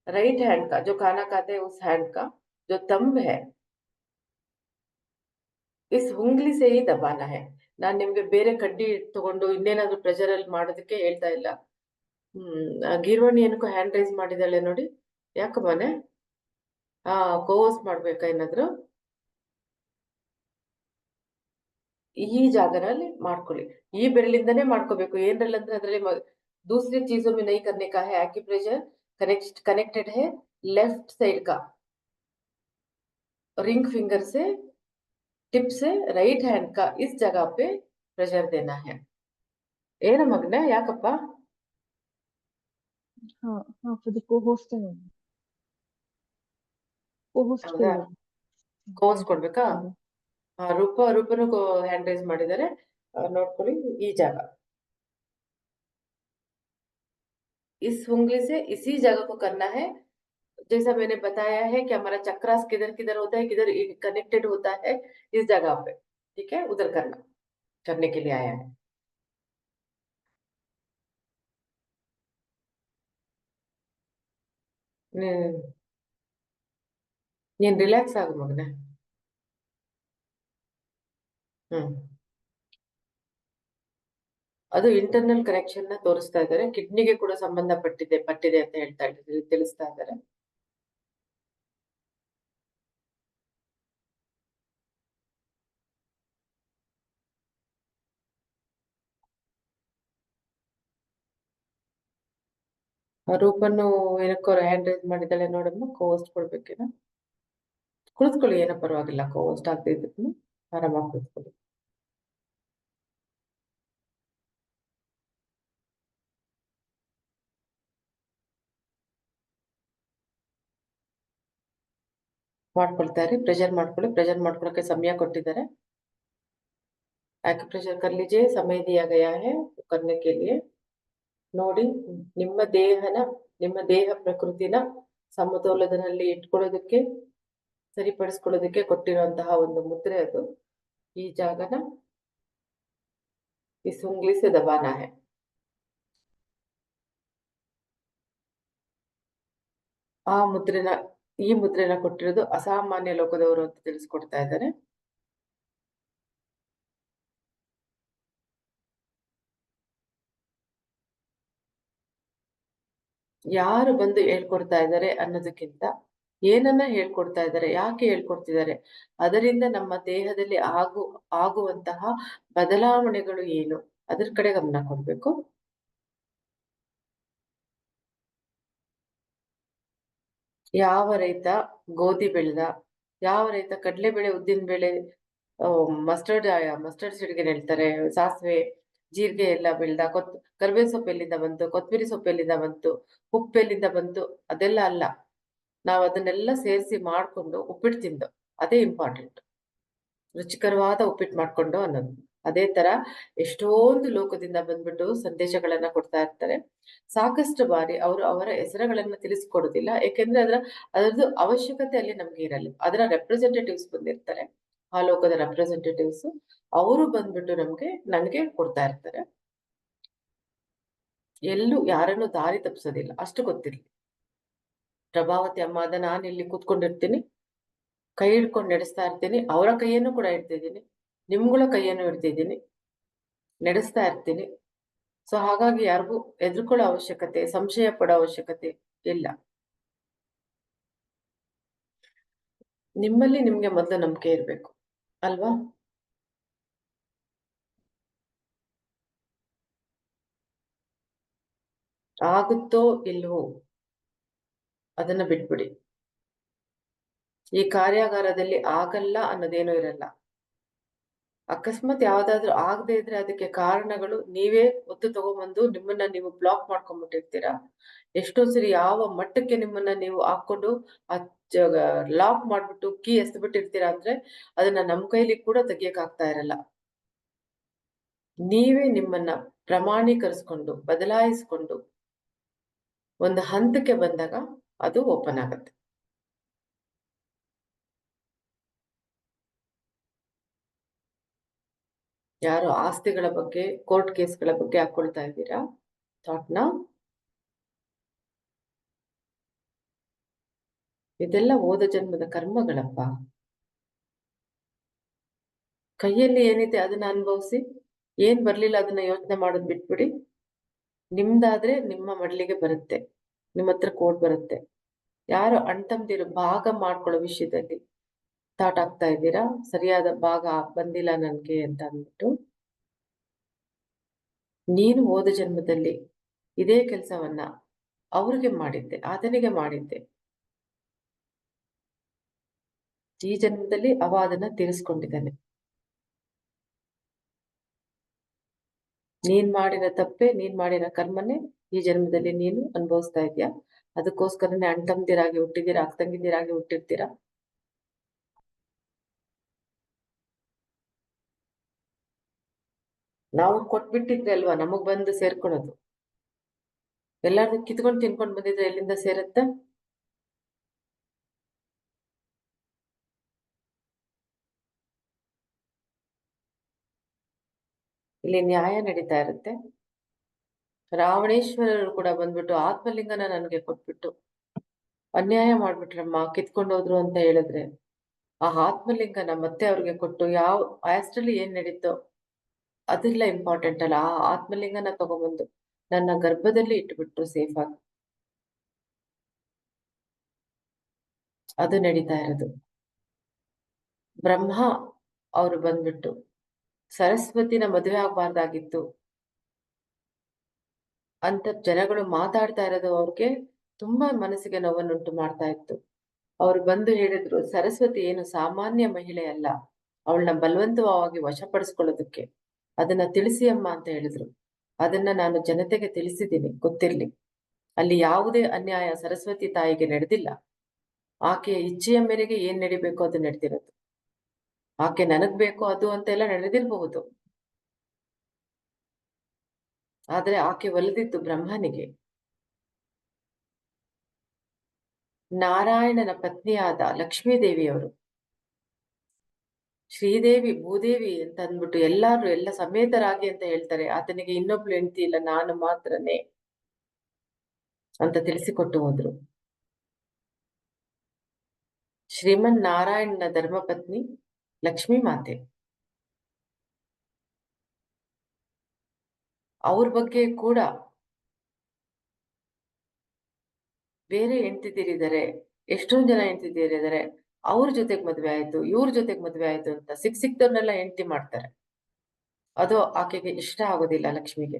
राइट हैंड का जो खाना खाते हैं उस हैंड का जो थंब है इस उंगली से ही दबाना है. ನಾನ್ ನಿಮ್ಗೆ ಬೇರೆ ಕಡ್ಡಿ ತಗೊಂಡು ಇನ್ನೇನಾದ್ರೂ ಪ್ರೆಷರ್ ಅಲ್ಲಿ ಮಾಡೋದಕ್ಕೆ ಹೇಳ್ತಾ ಇಲ್ಲ. ಗೀರ್ವಾಣಿ ಏನಕ್ಕೂ ಹ್ಯಾಂಡ್ ರೈಸ್ ಮಾಡಿದಾಳೆ ನೋಡಿ, ಯಾಕ ಮನೆ ಕೋವಸ್ ಮಾಡ್ಬೇಕಾ ಏನಾದ್ರು? ಈ ಜಾಗದಲ್ಲಿ ಮಾಡ್ಕೊಳ್ಳಿ. ಈ ಬೆರಳಿಂದನೇ ಮಾಡ್ಕೋಬೇಕು. ಏನ್ರಲ್ಲಿ ಅಂದ್ರೆ ಅದರಲ್ಲಿ दूसरी चीजों में नहीं करने का है. एक्यूप्रेशर कनेक्टेड है लेफ्ट साइड का रिंग फिंगर से टिप से राइट हैंड का इस जगह पे प्रेशर देना है. ಏನ ಮಗನೇ ಯಾಕಪ್ಪ? ಕೋವಸ್ ಕೊಡ್ಬೇಕಾ? ರೂಪನು ಹ್ಯಾಂಡ್ ರೈಸ್ ಮಾಡಿದ್ದಾರೆ, ನೋಡ್ಕೊಳ್ಳಿ ಈ ಜಾಗ. इस उंगली से इसी जगह को करना है। जैसा मैंने बताया है कि हमारा चक्रास किधर किधर होता है, किधर कनेक्टेड होता है, इस जगह पे, ठीक है, उधर करने के लिए आया है. ನೀನ್ ರಿಲ್ಯಾಕ್ಸ್ ಆಗು ಮಗನೆ. ಅದು ಇಂಟರ್ನಲ್ ಕನೆಕ್ಷನ್ ನ ತೋರಿಸ್ತಾ ಇದ್ದಾರೆ, ಕಿಡ್ನಿಗೆ ಕೂಡ ಪಟ್ಟಿದೆ ಅಂತ ಹೇಳ್ತಾ ಇದ್ದಾರೆ, ತಿಳಿಸ್ತಾ ಇದ್ದಾರೆ. ರೂಪನ್ನು ಏನಕ್ಕೋ ಹ್ಯಾಂಡ್ ರೈಸ್ ಮಾಡಿದ್ದಾಳೆ ನೋಡಮ್ಮ, ಕೋಸ್ಟ್ ಕೊಡ್ಬೇಕೇನ? ಕುಳಿತುಕೊಳ್ಳಿ, ಏನೋ ಪರವಾಗಿಲ್ಲ, ಕೋಸ್ಟ್ ಆಗದೆ ಇದ್ದನ್ನು ಆರಾಮಾಗಿ ಕುಳಿತುಕೊಳ್ಳಿ. ಮಾಡ್ಕೊಳ್ತಾ ಇರಿ, ಪ್ರೆಷರ್ ಮಾಡ್ಕೊಳ್ಳಿ. ಪ್ರೆಷರ್ ಮಾಡ್ಕೊಳಕ್ಕೆ ಸಮಯ ಕೊಟ್ಟಿದ್ದಾರೆ. एक्यूप्रेशर कर लीजिए, समय दिया गया है करने के लिए. ನೋಡಿ, ನಿಮ್ಮ ದೇಹ ಪ್ರಕೃತಿನ ಸಮತೋಲನದಲ್ಲಿ ಇಟ್ಕೊಳ್ಳೋದಕ್ಕೆ, ಸರಿಪಡಿಸ್ಕೊಳ್ಳೋದಕ್ಕೆ ಕೊಟ್ಟಿರುವಂತಹ ಒಂದು ಮುದ್ರೆ ಅದು. ಈ ಜಾಗನ इस उंगली से दबाना है. ಈ ಮುದ್ರೆನ ಕೊಟ್ಟಿರೋದು ಅಸಾಮಾನ್ಯ ಲೋಕದವರು ಅಂತ ತಿಳಿಸ್ಕೊಡ್ತಾ ಇದ್ದಾರೆ. ಯಾರು ಬಂದು ಹೇಳ್ಕೊಡ್ತಾ ಇದ್ದಾರೆ ಅನ್ನೋದಕ್ಕಿಂತ ಏನನ್ನ ಹೇಳ್ಕೊಡ್ತಾ ಇದ್ದಾರೆ, ಯಾಕೆ ಹೇಳ್ಕೊಡ್ತಿದ್ದಾರೆ, ಅದರಿಂದ ನಮ್ಮ ದೇಹದಲ್ಲಿ ಆಗುವಂತಹ ಬದಲಾವಣೆಗಳು ಏನು, ಅದ್ರ ಕಡೆ ಗಮನ ಕೊಡ್ಬೇಕು. ಯಾವ ರೈತ ಗೋಧಿ ಬೆಳೆದ, ಯಾವ ರೈತ ಕಡಲೆಬೇಳೆ, ಉದ್ದಿನ ಬೇಳೆ, ಮಸ್ಟರ್ಡ್ ಸೀಡ್ಗೆ ಹೇಳ್ತಾರೆ, ಸಾಸಿವೆ, ಜೀರಿಗೆ ಎಲ್ಲ ಬೆಳೆದ, ಕರಿಬೇವು ಸೊಪ್ಪು ಎಲ್ಲಿಂದ ಬಂತು, ಕೊತ್ತಂಬರಿ ಸೊಪ್ಪು ಎಲ್ಲಿಂದ ಬಂತು, ಉಪ್ಪು ಎಲ್ಲಿಂದ ಬಂತು, ಅದೆಲ್ಲ ಅಲ್ಲ. ನಾವು ಅದನ್ನೆಲ್ಲ ಸೇರಿಸಿ ಮಾಡ್ಕೊಂಡು ಉಪ್ಪಿಟ್ಟು ತಿಂದು, ಅದೇ ಇಂಪಾರ್ಟೆಂಟ್. ರುಚಿಕರವಾದ ಉಪ್ಪಿಟ್ಟು ಮಾಡ್ಕೊಂಡು ಅನ್ನೋದು. ಅದೇ ತರ ಎಷ್ಟೊಂದು ಲೋಕದಿಂದ ಬಂದ್ಬಿಟ್ಟು ಸಂದೇಶಗಳನ್ನ ಕೊಡ್ತಾ ಇರ್ತಾರೆ. ಸಾಕಷ್ಟು ಬಾರಿ ಅವರು ಅವರ ಹೆಸರುಗಳನ್ನ ತಿಳಿಸ್ಕೊಡೋದಿಲ್ಲ, ಯಾಕೆಂದ್ರೆ ಅದರದ್ದು ಅವಶ್ಯಕತೆ ಅಲ್ಲಿ ನಮ್ಗೆ ಇರಲ್ಲ. ಅದರ ರೆಪ್ರೆಸೆಂಟೇಟಿವ್ಸ್ ಬಂದಿರ್ತಾರೆ, ಆ ಲೋಕದ ರೆಪ್ರೆಸೆಂಟೇಟಿವ್ಸ್, ಅವರು ಬಂದ್ಬಿಟ್ಟು ನನಗೆ ಕೊಡ್ತಾ ಇರ್ತಾರೆ. ಎಲ್ಲೂ ಯಾರನ್ನು ದಾರಿ ತಪ್ಪಿಸೋದಿಲ್ಲ, ಅಷ್ಟು ಗೊತ್ತಿರ್ಲಿ. ಪ್ರಭಾವತಿ ಅಮ್ಮಾದ ನಾನು ಇಲ್ಲಿ ಕೂತ್ಕೊಂಡಿರ್ತೀನಿ, ಕೈ ಹಿಡ್ಕೊಂಡು ನಡೆಸ್ತಾ ಇರ್ತೀನಿ, ಅವರ ಕೈಯನ್ನು ಕೂಡ ಇಡ್ತಿದ್ದೀನಿ, ನಿಮ್ಗಳ ಕೈಯನ್ನು ಹಿಡ್ತಿದ್ದೀನಿ, ನಡೆಸ್ತಾ ಇರ್ತೀನಿ. ಸೊ ಹಾಗಾಗಿ ಯಾರಿಗೂ ಹೆದರ್ಕೊಳ್ಳೋ ಅವಶ್ಯಕತೆ, ಸಂಶಯ ಪಡೋ ಅವಶ್ಯಕತೆ ಇಲ್ಲ. ನಿಮ್ಮಲ್ಲಿ ನಿಮ್ಗೆ ಮೊದಲು ನಂಬಿಕೆ ಇರ್ಬೇಕು ಅಲ್ವಾ? ಆಗುತ್ತೋ ಇಲ್ವೋ ಅದನ್ನ ಬಿಟ್ಬಿಡಿ. ಈ ಕಾರ್ಯಾಗಾರದಲ್ಲಿ ಆಗಲ್ಲ ಅನ್ನೋದೇನೂ ಇರಲ್ಲ. ಅಕಸ್ಮಾತ್ ಯಾವ್ದಾದ್ರು ಆಗದೆ ಇದ್ರೆ ಅದಕ್ಕೆ ಕಾರಣಗಳು ನೀವೇ ಒತ್ತು ತಗೊಂಡ್ಬಂದು ನಿಮ್ಮನ್ನ ನೀವು ಬ್ಲಾಕ್ ಮಾಡ್ಕೊಂಡ್ಬಿಟ್ಟಿರ್ತೀರಾ. ಎಷ್ಟೋ ಸರಿ ಯಾವ ಮಟ್ಟಕ್ಕೆ ನಿಮ್ಮನ್ನ ನೀವು ಹಾಕೊಂಡು ಲಾಕ್ ಮಾಡ್ಬಿಟ್ಟು ಕೀ ಎಸ್ಬಿಟ್ಟಿರ್ತೀರಾ ಅಂದ್ರೆ ಅದನ್ನ ನಮ್ ಕೈಲಿ ಕೂಡ ತೆಗಿಯಕ್ ಆಗ್ತಾ ಇರಲ್ಲ. ನೀವೇ ನಿಮ್ಮನ್ನ ಪ್ರಮಾಣೀಕರಿಸ್ಕೊಂಡು ಬದಲಾಯಿಸ್ಕೊಂಡು ಒಂದು ಹಂತಕ್ಕೆ ಬಂದಾಗ ಅದು ಓಪನ್ ಆಗತ್ತೆ. ಯಾರು ಆಸ್ತಿಗಳ ಬಗ್ಗೆ, ಕೋರ್ಟ್ ಕೇಸ್ಗಳ ಬಗ್ಗೆ ಹಾಕೊಳ್ತಾ ಇದ್ದೀರಾ ಥಾಟ್ನ, ಇದೆಲ್ಲ ಹೋದ ಜನ್ಮದ ಕರ್ಮಗಳಪ್ಪ. ಕೈಯಲ್ಲಿ ಏನಿದೆ ಅದನ್ನ ಅನುಭವಿಸಿ, ಏನ್ ಬರ್ಲಿಲ್ಲ ಅದನ್ನ ಯೋಚನೆ ಮಾಡೋದ್ ಬಿಟ್ಬಿಡಿ. ನಿಮ್ದಾದ್ರೆ ನಿಮ್ಮ ಮಡ್ಲಿಗೆ ಬರುತ್ತೆ, ನಿಮ್ಮ ಹತ್ರ ಕೋರ್ಟ್ ಬರುತ್ತೆ. ಯಾರು ಅಣ್ತಂದಿರು ಭಾಗ ಮಾಡ್ಕೊಳ್ಳೋ ವಿಷಯದಲ್ಲಿ ಥಾಟ್ ಆಗ್ತಾ ಇದ್ದೀರಾ, ಸರಿಯಾದ ಭಾಗ ಬಂದಿಲ್ಲ ನನ್ಗೆ ಅಂತ ಅಂದ್ಬಿಟ್ಟು, ನೀನು ಹೋದ ಜನ್ಮದಲ್ಲಿ ಇದೇ ಕೆಲಸವನ್ನ ಅವ್ರಿಗೆ ಮಾಡಿದ್ದೆ, ಆತನಿಗೆ ಮಾಡಿದ್ದೆ. ಈ ಜನ್ಮದಲ್ಲಿ ಅವ ಅದನ್ನ ತೀರಿಸ್ಕೊಂಡಿದ್ದಾನೆ. ನೀನ್ ಮಾಡಿರೋ ತಪ್ಪೆ, ನೀನ್ ಮಾಡಿರೋ ಕರ್ಮನೆ ಈ ಜನ್ಮದಲ್ಲಿ ನೀನು ಅನುಭವಿಸ್ತಾ ಇದೀಯ. ಅದಕ್ಕೋಸ್ಕರನೇ ಅಣ್ತಂದಿರಾಗಿ ಹುಟ್ಟಿದ್ದೀರಾ, ಅಕ್ಕಂಗಿದ್ದೀರಾಗಿ ಹುಟ್ಟಿರ್ತೀರಾ. ನಾವು ಕೊಟ್ಬಿಟ್ಟಿದ್ರೆ ಅಲ್ವಾ ನಮಗ್ ಬಂದು ಸೇರ್ಕೊಳೋದು. ಎಲ್ಲಾರು ಕಿತ್ಕೊಂಡು ತಿನ್ಕೊಂಡ್ ಬಂದಿದ್ರೆ ಎಲ್ಲಿಂದ ಸೇರತ್ತ? ಇಲ್ಲಿ ನ್ಯಾಯ ನಡೀತಾ ಇರುತ್ತೆ. ರಾವಣೇಶ್ವರರು ಕೂಡ ಬಂದ್ಬಿಟ್ಟು ಆತ್ಮಲಿಂಗನ ನನಗೆ ಕೊಟ್ಬಿಟ್ಟು ಅನ್ಯಾಯ ಮಾಡ್ಬಿಟ್ರಮ್ಮ, ಕಿತ್ಕೊಂಡು ಹೋದ್ರು ಅಂತ ಹೇಳಿದ್ರೆ ಆ ಆತ್ಮಲಿಂಗನ ಮತ್ತೆ ಅವ್ರಿಗೆ ಕೊಟ್ಟು ಯಾವ ಅಷ್ಟರಲ್ಲಿ ಏನ್ ನಡೀತೋ ಅದೆಲ್ಲ ಇಂಪಾರ್ಟೆಂಟ್ ಅಲ್ಲ. ಆ ಆತ್ಮಲಿಂಗನ ತಗೊಂಡ್ಬಂದು ನನ್ನ ಗರ್ಭದಲ್ಲಿ ಇಟ್ಬಿಟ್ರು ಸೇಫ್ ಆಗಿ. ಅದು ನಡೀತಾ ಇರೋದು. ಬ್ರಹ್ಮ ಅವರು ಬಂದ್ಬಿಟ್ಟು ಸರಸ್ವತಿನ ಮದುವೆ ಆಗ್ಬಾರ್ದಾಗಿತ್ತು ಅಂತ ಜನಗಳು ಮಾತಾಡ್ತಾ ಇರೋದು ಅವ್ರಿಗೆ ತುಂಬಾ ಮನಸ್ಸಿಗೆ ನೋವನ್ನುಂಟು ಮಾಡ್ತಾ ಇತ್ತು. ಅವ್ರು ಬಂದು ಹೇಳಿದ್ರು, ಸರಸ್ವತಿ ಏನು ಸಾಮಾನ್ಯ ಮಹಿಳೆ ಅಲ್ಲ, ಅವಳನ್ನ ಬಲವಂತವಾಗಿ ವಶಪಡಿಸ್ಕೊಳ್ಳೋದಕ್ಕೆ ಅದನ್ನ ತಿಳಿಸಿ ಅಮ್ಮ ಅಂತ ಹೇಳಿದ್ರು. ಅದನ್ನ ನಾನು ಜನತೆಗೆ ತಿಳಿಸಿದ್ದೀನಿ, ಗೊತ್ತಿರ್ಲಿ. ಅಲ್ಲಿ ಯಾವುದೇ ಅನ್ಯಾಯ ಸರಸ್ವತಿ ತಾಯಿಗೆ ನಡೆದಿಲ್ಲ. ಆಕೆಯ ಇಚ್ಛೆಯ ಮೇರೆಗೆ ಏನ್ ನಡಿಬೇಕು ಅದು ನಡೆದಿರೋದು. ಆಕೆ ನನಗ್ ಬೇಕು ಅದು ಅಂತೆಲ್ಲ ನಡೆದಿರಬಹುದು, ಆದ್ರೆ ಆಕೆ ಒಲಿದಿದ್ದು ಬ್ರಹ್ಮನಿಗೆ. ನಾರಾಯಣನ ಪತ್ನಿಯಾದ ಲಕ್ಷ್ಮೀದೇವಿಯವರು ಶ್ರೀದೇವಿ ಭೂದೇವಿ ಅಂತ ಅಂದ್ಬಿಟ್ಟು ಎಲ್ಲಾರು ಎಲ್ಲ ಸಮೇತರಾಗಿ ಅಂತ ಹೇಳ್ತಾರೆ. ಆತನಿಗೆ ಇನ್ನೊಬ್ಳು ಹೆಂಡತಿ ಇಲ್ಲ, ನಾನು ಮಾತ್ರನೇ ಅಂತ ತಿಳಿಸಿಕೊಟ್ಟು ಹೋದ್ರು. ಶ್ರೀಮನ್ ನಾರಾಯಣನ ಧರ್ಮಪತ್ನಿ ಲಕ್ಷ್ಮೀ ಮಾತೆ. ಅವ್ರ ಬಗ್ಗೆ ಕೂಡ ಬೇರೆ ಹೆಂಡತಿದಿರಿದ್ದಾರೆ, ಎಷ್ಟೊಂದ್ ಜನ ಹೆಂಡತಿದಿರಿದ್ದಾರೆ, ಅವ್ರ ಜೊತೆಗ್ ಮದ್ವೆ ಆಯ್ತು, ಇವ್ರ ಜೊತೆಗ್ ಮದ್ವೆ ಆಯ್ತು ಅಂತ ಸಿಕ್ದವ್ರನ್ನೆಲ್ಲ ಹೆಂಡತಿ ಮಾಡ್ತಾರೆ. ಅದು ಆಕೆಗೆ ಇಷ್ಟ ಆಗೋದಿಲ್ಲ. ಲಕ್ಷ್ಮಿಗೆ,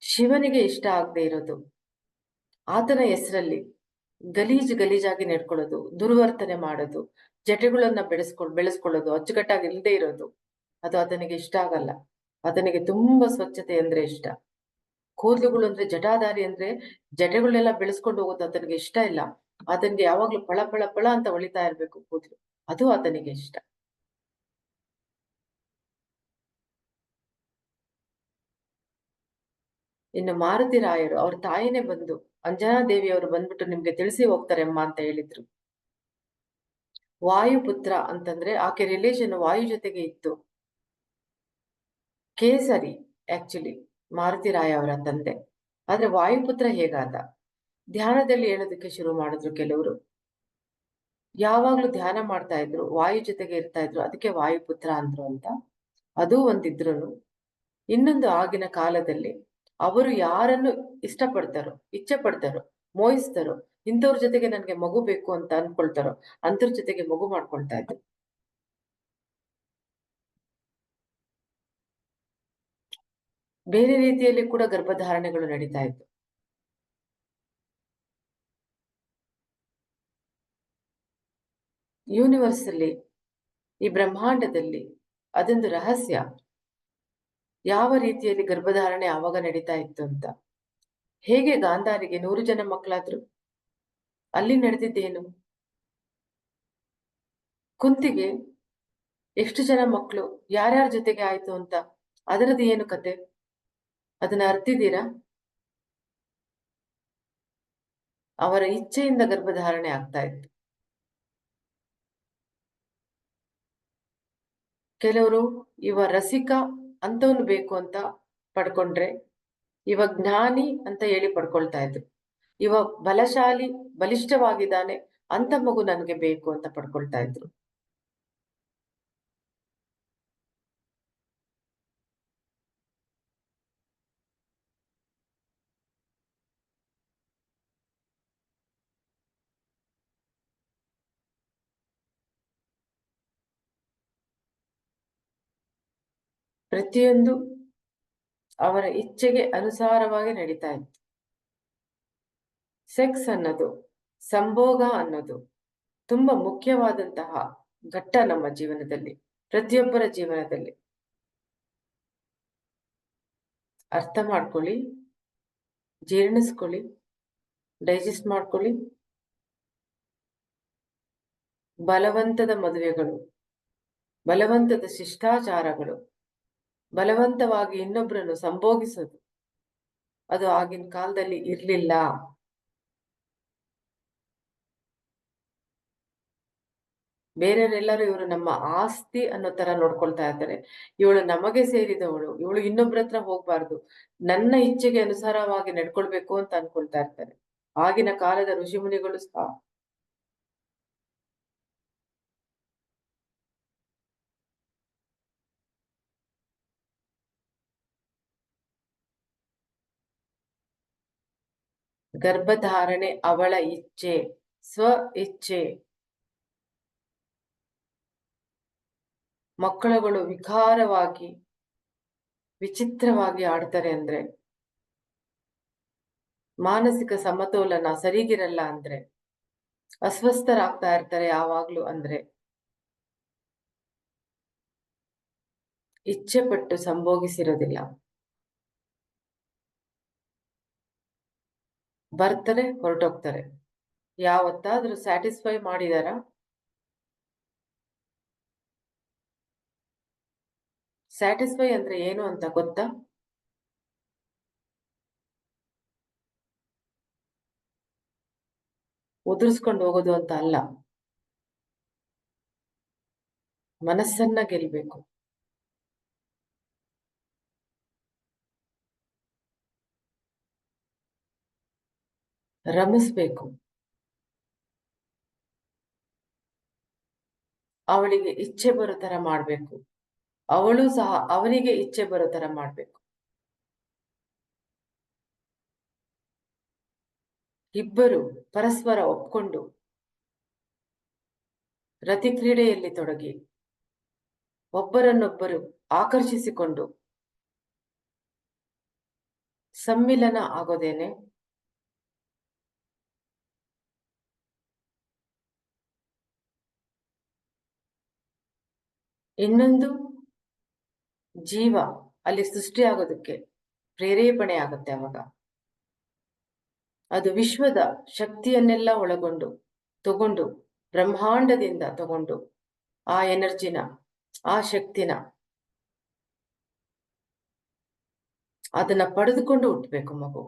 ಶಿವನಿಗೆ ಇಷ್ಟ ಆಗದೆ ಇರೋದು, ಆತನ ಹೆಸರಲ್ಲಿ ಗಲೀಜಾಗಿ ನಡ್ಕೊಳ್ಳೋದು, ದುರ್ವರ್ತನೆ ಮಾಡೋದು, ಜಟೆಗಳನ್ನ ಬೆಳೆಸ್ಕೊಳ್ಳೋದು, ಅಚ್ಚುಕಟ್ಟಾಗಿ ಇಲ್ಲದೆ ಇರೋದು, ಅದು ಆತನಿಗೆ ಇಷ್ಟ ಆಗಲ್ಲ. ಆತನಿಗೆ ತುಂಬಾ ಸ್ವಚ್ಛತೆ ಅಂದ್ರೆ ಇಷ್ಟ. ಕೂದಲುಗಳು ಅಂದ್ರೆ ಜಟಾಧಾರಿ ಅಂದ್ರೆ ಜಟೆಗಳನ್ನೆಲ್ಲ ಬೆಳೆಸ್ಕೊಂಡು ಹೋಗೋದು ಆತನಿಗೆ ಇಷ್ಟ ಇಲ್ಲ. ಆತನಿಗೆ ಯಾವಾಗ್ಲೂ ಪಳ ಪಳ ಪಳ ಅಂತ ಹೊಳಿತಾ ಇರ್ಬೇಕು ಕೂದಲು, ಅದು ಆತನಿಗೆ ಇಷ್ಟ. ಇನ್ನು ಮಾರುತಿ ರಾಯರು, ಅವ್ರ ತಾಯಿನೇ ಬಂದು ಅಂಜನಾದೇವಿಯವರು ಬಂದ್ಬಿಟ್ಟು ನಿಮ್ಗೆ ತಿಳಿಸಿ ಹೋಗ್ತಾರೆ ಅಮ್ಮ ಅಂತ ಹೇಳಿದ್ರು. ವಾಯುಪುತ್ರ ಅಂತಂದ್ರೆ ಆಕೆ ರಿಲೇಷನ್ ವಾಯು ಜೊತೆಗೆ ಇತ್ತು. ಕೇಸರಿ ಆಕ್ಚುಲಿ ಮಾರುತಿ ರಾಯ ಅವರ ತಂದೆ. ಆದ್ರೆ ವಾಯುಪುತ್ರ ಹೇಗಾದ? ಧ್ಯಾನದಲ್ಲಿ ಹೇಳೋದಕ್ಕೆ ಶುರು ಮಾಡಿದ್ರು ಕೆಲವರು. ಯಾವಾಗ್ಲೂ ಧ್ಯಾನ ಮಾಡ್ತಾ ಇದ್ರು, ವಾಯು ಜೊತೆಗೆ ಇರ್ತಾ ಇದ್ರು, ಅದಕ್ಕೆ ವಾಯುಪುತ್ರ ಅಂದ್ರು ಅಂತ. ಅದು ಒಂದಿದ್ರು. ಇನ್ನೊಂದು, ಆಗಿನ ಕಾಲದಲ್ಲಿ ಅವರು ಯಾರನ್ನು ಇಷ್ಟಪಡ್ತಾರೋ, ಇಚ್ಛೆ ಪಡ್ತಾರೋ, ಮೋಹಿಸ್ತಾರೋ, ಇಂಥವ್ರ ಜೊತೆಗೆ ನನ್ಗೆ ಮಗು ಬೇಕು ಅಂತ ಅನ್ಕೊಳ್ತಾರೋ ಅಂಥವ್ರ ಜೊತೆಗೆ ಮಗು ಮಾಡ್ಕೊಳ್ತಾ ಇದ್ರು. ಬೇರೆ ರೀತಿಯಲ್ಲಿ ಕೂಡ ಗರ್ಭಧಾರಣೆಗಳು ನಡೀತಾ ಇತ್ತು. ಯೂನಿವರ್ಸ್ ಅಲ್ಲಿ, ಈ ಬ್ರಹ್ಮಾಂಡದಲ್ಲಿ ಅದೊಂದು ರಹಸ್ಯ, ಯಾವ ರೀತಿಯಲ್ಲಿ ಗರ್ಭಧಾರಣೆ ಆವಾಗ ನಡೀತಾ ಇತ್ತು ಅಂತ. ಹೇಗೆ ಗಾಂಧಾರಿಗೆ 100 ಜನ ಮಕ್ಕಳಾದ್ರು, ಅಲ್ಲಿ ನಡೆದಿದ್ದೇನು? ಕುಂತಿಗೆ ಎಷ್ಟು ಜನ ಮಕ್ಕಳು, ಯಾರ್ಯಾರ ಜೊತೆಗೆ ಆಯ್ತು ಅಂತ, ಅದರದ್ದು ಏನು ಕತೆ? ಅದನ್ನ ಅರ್ತಿದ್ದೀರಾ? ಅವರ ಇಚ್ಛೆಯಿಂದ ಗರ್ಭಧಾರಣೆ ಆಗ್ತಾ ಇತ್ತು. ಕೆಲವರು ಇವ ರಸಿಕ ಅಂತವನು ಬೇಕು ಅಂತ ಪಡ್ಕೊಂಡ್ರೆ, ಇವ ಜ್ಞಾನಿ ಅಂತ ಹೇಳಿ ಪಡ್ಕೊಳ್ತಾ ಇದ್ರು. ಇವ ಬಲಶಾಲಿ ಬಲಿಷ್ಠವಾಗಿದ್ದಾನೆ ಅಂತ ಮಗು ನನ್ಗೆ ಬೇಕು ಅಂತ ಪಡ್ಕೊಳ್ತಾ ಇದ್ರು. ಪ್ರತಿಯೊಂದು ಅವರ ಇಚ್ಛೆಗೆ ಅನುಸಾರವಾಗಿ ನಡೀತಾ ಇತ್ತು. ಸೆಕ್ಸ್ ಅನ್ನೋದು, ಸಂಭೋಗ ಅನ್ನೋದು ತುಂಬಾ ಮುಖ್ಯವಾದಂತಹ ಘಟ್ಟ ನಮ್ಮ ಜೀವನದಲ್ಲಿ, ಪ್ರತಿಯೊಬ್ಬರ ಜೀವನದಲ್ಲಿ. ಅರ್ಥ ಮಾಡ್ಕೊಳ್ಳಿ, ಜೀರ್ಣಿಸ್ಕೊಳ್ಳಿ, ಡೈಜೆಸ್ಟ್ ಮಾಡ್ಕೊಳ್ಳಿ. ಬಲವಂತದ ಮದುವೆಗಳು, ಬಲವಂತದ ಶಿಷ್ಟಾಚಾರಗಳು, ಬಲವಂತವಾಗಿ ಇನ್ನೊಬ್ಬರನ್ನು ಸಂಭೋಗಿಸೋದು, ಅದು ಆಗಿನ ಕಾಲದಲ್ಲಿ ಇರ್ಲಿಲ್ಲ. ಬೇರೆಯವರೆಲ್ಲರೂ ಇವರು ನಮ್ಮ ಆಸ್ತಿ ಅನ್ನೋ ತರ ನೋಡ್ಕೊಳ್ತಾ ಇರ್ತಾರೆ. ಇವಳು ನಮಗೆ ಸೇರಿದವಳು, ಇವಳು ಇನ್ನೊಬ್ರ ಹತ್ರ ಹೋಗ್ಬಾರ್ದು, ನನ್ನ ಇಚ್ಛೆಗೆ ಅನುಸಾರವಾಗಿ ನಡ್ಕೊಳ್ಬೇಕು ಅಂತ ಅನ್ಕೊಳ್ತಾ ಇರ್ತಾರೆ. ಆಗಿನ ಕಾಲದ ಋಷಿಮುನಿಗಳು ಸಹ ಗರ್ಭಧಾರಣೆ ಅವಳ ಇಚ್ಛೆ, ಸ್ವ ಇಚ್ಛೆ. ಮಕ್ಕಳುಗಳು ವಿಕಾರವಾಗಿ ವಿಚಿತ್ರವಾಗಿ ಆಡ್ತಾರೆ ಅಂದ್ರೆ, ಮಾನಸಿಕ ಸಮತೋಲನ ಸರಿಗಿರಲ್ಲ ಅಂದ್ರೆ, ಅಸ್ವಸ್ಥರಾಗ್ತಾ ಇರ್ತಾರೆ ಯಾವಾಗ್ಲೂ ಅಂದ್ರೆ, ಇಚ್ಛೆ ಪಟ್ಟು ಸಂಭೋಗಿಸಿರೋದಿಲ್ಲ. ಬರ್ತಾರೆ, ಹೊರಟೋಗ್ತಾರೆ. ಯಾವತ್ತಾದ್ರೂ ಸ್ಯಾಟಿಸ್ಫೈ ಮಾಡಿದಾರ? ಸ್ಯಾಟಿಸ್ಫೈ ಅಂದ್ರೆ ಏನು ಅಂತ ಗೊತ್ತಾ? ಉದುರಿಸ್ಕೊಂಡು ಹೋಗೋದು ಅಂತ ಅಲ್ಲ, ಮನಸ್ಸನ್ನ ಗೆಲ್ಬೇಕು. ರಮಿಸ್ಬೇಕು. ಅವಳಿಗೆ ಇಚ್ಛೆ ಬರೋ ತರ ಮಾಡ್ಬೇಕು, ಅವಳು ಸಹ ಅವನಿಗೆ ಇಚ್ಛೆ ಬರೋ ತರ ಮಾಡ್ಬೇಕು. ಇಬ್ಬರು ಪರಸ್ಪರ ಒಪ್ಕೊಂಡು ರತಿ ಕ್ರೀಡೆಯಲ್ಲಿ ತೊಡಗಿ ಒಬ್ಬರನ್ನೊಬ್ಬರು ಆಕರ್ಷಿಸಿಕೊಂಡು ಸಮ್ಮಿಲನ ಆಗೋದೇನೆ ಇನ್ನೊಂದು ಜೀವ ಅಲ್ಲಿ ಸೃಷ್ಟಿಯಾಗೋದಕ್ಕೆ ಪ್ರೇರೇಪಣೆ ಆಗುತ್ತೆ. ಅವಾಗ ಅದು ವಿಶ್ವದ ಶಕ್ತಿಯನ್ನೆಲ್ಲ ಒಳಗೊಂಡು ತಗೊಂಡು, ಬ್ರಹ್ಮಾಂಡದಿಂದ ತಗೊಂಡು ಆ ಎನರ್ಜಿನ, ಆ ಶಕ್ತಿನ ಅದನ್ನ ಪಡೆದುಕೊಂಡು ಹುಟ್ಟಬೇಕು ಮಗು.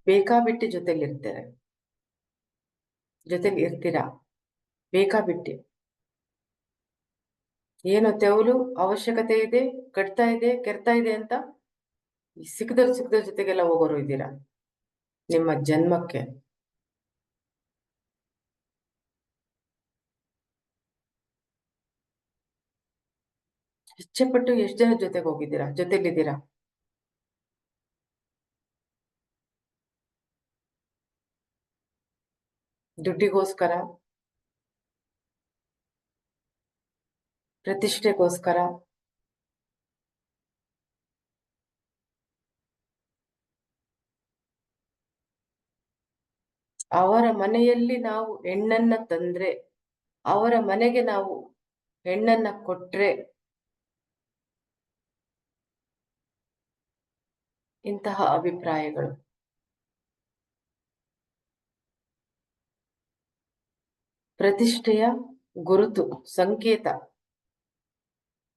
ಬೇಕಾಬಿಟ್ಟಿ ಜೊತೆಲಿ ಇರ್ತೀರಾ, ಬೇಕಾಬಿಟ್ಟಿ. ಏನೋ ತೆವಲು ಅವಶ್ಯಕತೆ ಇದೆ, ಕಟ್ತಾ ಇದೆ, ಕೆರ್ತಾ ಇದೆ ಅಂತ ಸಿಕ್ಕದ್ರ ಜೊತೆಗೆಲ್ಲ ಹೋಗೋರು ಇದ್ದೀರಾ ನಿಮ್ಮ ಜನ್ಮಕ್ಕೆ. ಇಚ್ಛೆಪಟ್ಟು ಎಷ್ಟು ಜನ ಜೊತೆಗೆ ಹೋಗಿದ್ದೀರಾ, ಜೊತೆಲಿದ್ದೀರಾ? ದುಡ್ಡಿಗೋಸ್ಕರ, ಪ್ರತಿಷ್ಠೆಗೋಸ್ಕರ, ಅವರ ಮನೆಯಲ್ಲಿ ನಾವು ಹೆಣ್ಣನ್ನ ತಂದ್ರೆ, ಅವರ ಮನೆಗೆ ನಾವು ಹೆಣ್ಣನ್ನ ಕೊಟ್ರೆ, ಇಂತಹ ಅಭಿಪ್ರಾಯಗಳು. ಪ್ರತಿಷ್ಠೆಯ ಗುರುತು, ಸಂಕೇತ.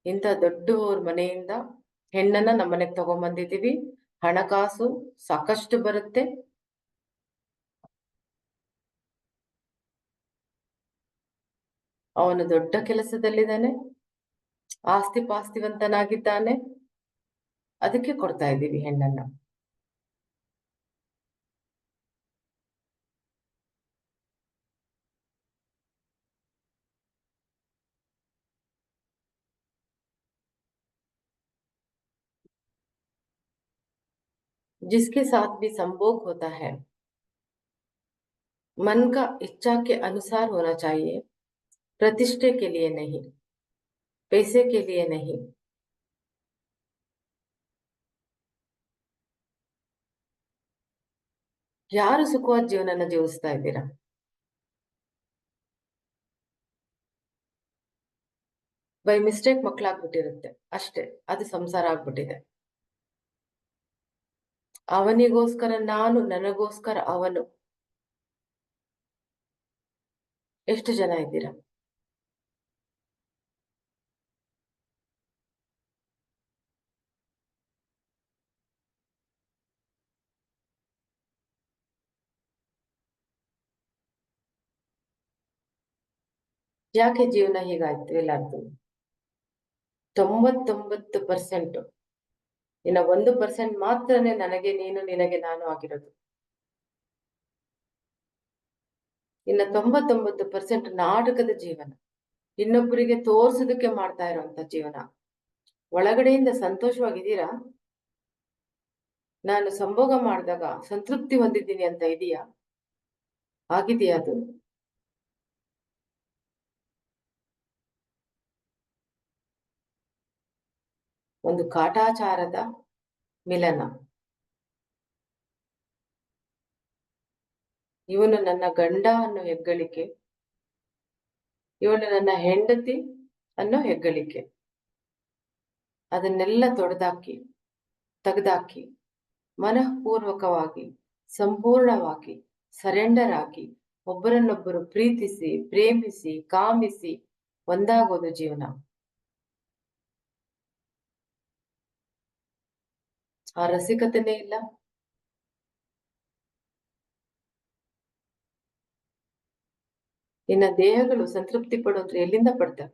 ಇಂಥ ದೊಡ್ಡವ್ರ ಮನೆಯಿಂದ ಹೆಣ್ಣನ್ನ ನಮ್ಮನೆಗೆ ತಗೊಂಡ್ಬಂದಿದ್ದೀವಿ, ಹಣಕಾಸು ಸಾಕಷ್ಟು ಬರುತ್ತೆ, ಅವನು ದೊಡ್ಡ ಕೆಲಸದಲ್ಲಿದ್ದಾನೆ, ಆಸ್ತಿ ಪಾಸ್ತಿವಂತನಾಗಿದ್ದಾನೆ, ಅದಕ್ಕೆ ಕೊಡ್ತಾ ಇದ್ದೀವಿ ಹೆಣ್ಣನ್ನ. जिसके साथ भी संभोग होता है, मन का इच्छा के अनुसार होना चाहिए, प्रतिष्ठे के लिए नहीं, पैसे के लिए नहीं. ಯಾರು ಸುಖವಾದ ಜೀವನನ ಜೀವಿಸ್ತಾ ಇದ್ದೀರಾ? ಬೈ ಮಿಸ್ಟೇಕ್ ಮಕ್ಕಳಾಗ್ಬಿಟ್ಟಿರುತ್ತೆ ಅಷ್ಟೇ, ಅದು ಸಂಸಾರ ಆಗ್ಬಿಟ್ಟಿದೆ. ಅವನಿಗೋಸ್ಕರ ನಾನು, ನನಗೋಸ್ಕರ ಅವನು. ಎಷ್ಟು ಜನ ಇದ್ದೀರಾ? ಯಾಕೆ ಜೀವನ ಹೀಗಾಯ್ತು ಎಲ್ಲಾರ್ದು? 99%. ಇನ್ನ 1% ಮಾತ್ರನೇ ನನಗೆ ನೀನು, ನಿನಗೆ ನಾನು ಆಗಿರೋದು. ಇನ್ನ 99% ನಾಟಕದ ಜೀವನ, ಇನ್ನೊಬ್ಬರಿಗೆ ತೋರ್ಸೋದಕ್ಕೆ ಮಾಡ್ತಾ ಇರೋಂತ ಜೀವನ. ಒಳಗಡೆಯಿಂದ ಸಂತೋಷವಾಗಿದ್ದೀರಾ? ನಾನು ಸಂಭೋಗ ಮಾಡಿದಾಗ ಸಂತೃಪ್ತಿ ಹೊಂದಿದ್ದೀನಿ ಅಂತ ಇದೆಯಾ? ಆಗಿದೆಯಾ ಅದು? ಒಂದು ಕಾಟಾಚಾರದ ಮಿಲನ. ಇವನು ನನ್ನ ಗಂಡ ಅನ್ನೋ ಹೆಗ್ಗಳಿಕೆ, ಇವಳು ನನ್ನ ಹೆಂಡತಿ ಅನ್ನೋ ಹೆಗ್ಗಳಿಕೆ. ಅದನ್ನೆಲ್ಲ ತೆಗೆದಾಕಿ ಮನಃಪೂರ್ವಕವಾಗಿ, ಸಂಪೂರ್ಣವಾಗಿ ಸರೆಂಡರ್ ಆಗಿ ಒಬ್ಬರನ್ನೊಬ್ಬರು ಪ್ರೀತಿಸಿ, ಪ್ರೇಮಿಸಿ, ಕಾಮಿಸಿ ಒಂದಾಗೋದು ಜೀವನ. ಆ ರಸಿಕತೆನೇ ಇಲ್ಲ. ಇನ್ನ ದೇಹಗಳು ಸಂತೃಪ್ತಿ ಪಡೋದ್ರೆ ಎಲ್ಲಿಂದ ಪಡ್ತವೆ?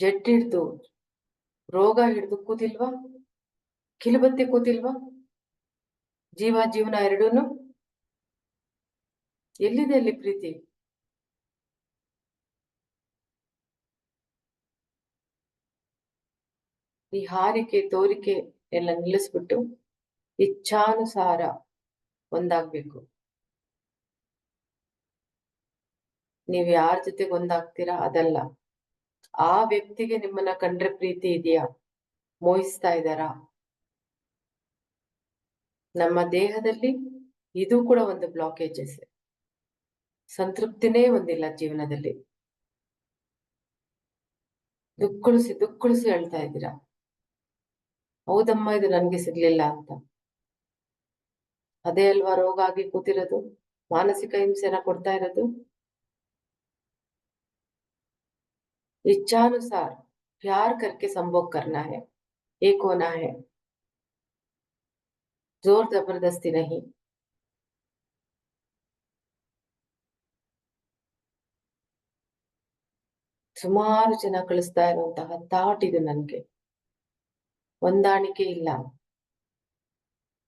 ಜಡ್ ಹಿಡ್ದು, ರೋಗ ಹಿಡ್ದು ಕೂತಿಲ್ವಾ? ಕಿಲುಬತ್ತಿ ಕೂತಿಲ್ವಾ? ಜೀವನ ಎರಡೂನು ಎಲ್ಲಿದೆ ಅಲ್ಲಿ ಪ್ರೀತಿ? ಈ ಹಾರಿಕೆ ತೋರಿಕೆ ಎಲ್ಲ ನಿಲ್ಲಿಸ್ಬಿಟ್ಟು ಇಚ್ಛಾನುಸಾರ ಒಂದಾಗ್ಬೇಕು. ನೀವ್ ಯಾರ ಜೊತೆಗೆ ಒಂದಾಗ್ತೀರಾ ಅದಲ್ಲ, ಆ ವ್ಯಕ್ತಿಗೆ ನಿಮ್ಮನ್ನ ಕಂಡ್ರೆ ಪ್ರೀತಿ ಇದೆಯಾ, ಮೋಹಿಸ್ತಾ ಇದ್ದಾರಾ? ನಮ್ಮ ದೇಹದಲ್ಲಿ ಇದು ಕೂಡ ಒಂದು ಬ್ಲಾಕೇಜಸ್. ಸಂತೃಪ್ತಿನೇ ಒಂದಿಲ್ಲ ಜೀವನದಲ್ಲಿ. ದುಕ್ಕಳಿಸಿ ಹೇಳ್ತಾ ಇದ್ದೀರಾ, ಹೌದಮ್ಮ ಇದು ನನ್ಗೆ ಸಿಗ್ಲಿಲ್ಲ ಅಂತ. ಅದೇ ಅಲ್ವಾ ರೋಗ ಆಗಿ ಕೂತಿರೋದು, ಮಾನಸಿಕ ಹಿಂಸೆನ ಕೊಡ್ತಾ ಇರೋದು. इच्छानुसार प्यार करके संभोग करना है, एक होना है, जोर जबरदस्ती नहीं. ಸುಮಾರು ಜನ ಕಳಿಸ್ತಾ ಇರುವಂತಹ ಥಾಟ್ ಇದು. ನನ್ಗೆ ಹೊಂದಾಣಿಕೆ ಇಲ್ಲ,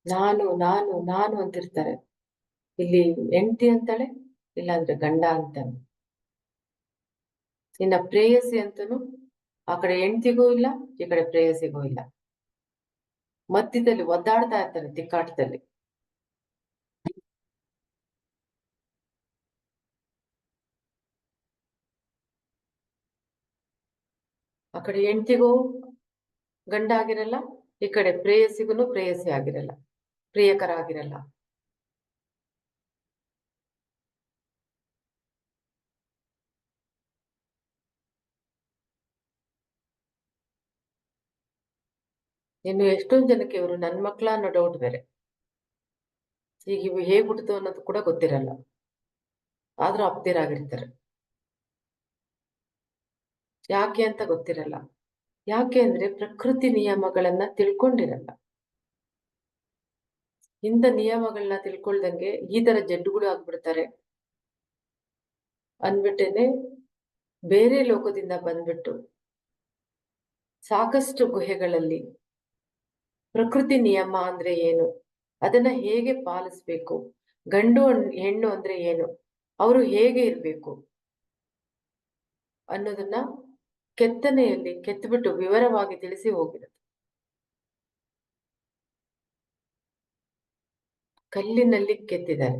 ನಾನು ನಾನು ನಾನು ಅಂತಿರ್ತಾರೆ. ಇಲ್ಲಿ ಹೆಂಡತಿ ಅಂತಾಳೆ, ಇಲ್ಲಾಂದ್ರೆ ಗಂಡ ಅಂತಾನೆ. ಇನ್ನ ಪ್ರೇಯಸಿ ಅಂತನು ಆ ಕಡೆ ಹೆಂಡತಿಗೂ ಇಲ್ಲ, ಈ ಕಡೆ ಪ್ರೇಯಸಿಗೂ ಇಲ್ಲ. ಮಧ್ಯದಲ್ಲಿ ಒದ್ದಾಡ್ತಾ ಇರ್ತಾರೆ ತಿಕ್ಕಾಟದಲ್ಲಿ. ಆ ಕಡೆ ಹೆಂಡತಿಗೂ ಗಂಡ ಆಗಿರಲ್ಲ, ಈ ಕಡೆ ಪ್ರೇಯಸಿಗೂ ಪ್ರೇಯಸಿ ಆಗಿರಲ್ಲ, ಪ್ರಿಯಕರ ಆಗಿರಲ್ಲ. ಇನ್ನು ಎಷ್ಟೊಂದು ಜನಕ್ಕೆ ಇವರು ನನ್ ಮಕ್ಳ ಅನ್ನೋ ಡೌಟ್ ಬೇರೆ. ಈಗ ಇವು ಹೇಗ್ ಹುಟ್ಟಿತು ಅನ್ನೋದು ಕೂಡ ಗೊತ್ತಿರಲ್ಲ, ಆದ್ರೂ ಅಪ್ತಿರಾಗಿರ್ತಾರೆ. ಯಾಕೆ ಅಂತ ಗೊತ್ತಿರಲ್ಲ. ಯಾಕೆ ಅಂದ್ರೆ ಪ್ರಕೃತಿ ನಿಯಮಗಳನ್ನ ತಿಳ್ಕೊಂಡಿರಲ್ಲ. ಇಂಥ ನಿಯಮಗಳನ್ನ ತಿಳ್ಕೊಳ್ದಂಗೆ ಈ ತರ ಜಡ್ಡುಗಳು ಆಗ್ಬಿಡ್ತಾರೆ ಅಂದ್ಬಿಟ್ಟೇನೆ ಬೇರೆ ಲೋಕದಿಂದ ಬಂದ್ಬಿಟ್ಟು ಸಾಕಷ್ಟು ಗುಹೆಗಳಲ್ಲಿ ಪ್ರಕೃತಿ ನಿಯಮ ಅಂದ್ರೆ ಏನು, ಅದನ್ನ ಹೇಗೆ ಪಾಲಿಸ್ಬೇಕು, ಗಂಡು ಹೆಣ್ಣು ಅಂದ್ರೆ ಏನು, ಅವರು ಹೇಗೆ ಇರ್ಬೇಕು ಅನ್ನೋದನ್ನ ಕೆತ್ತನೆಯಲ್ಲಿ ಕೆತ್ತಬಿಟ್ಟು ವಿವರವಾಗಿ ತಿಳಿಸಿ ಹೋಗಿರುತ್ತೆ. ಕಲ್ಲಿನಲ್ಲಿ ಕೆತ್ತಿದ್ದಾರೆ.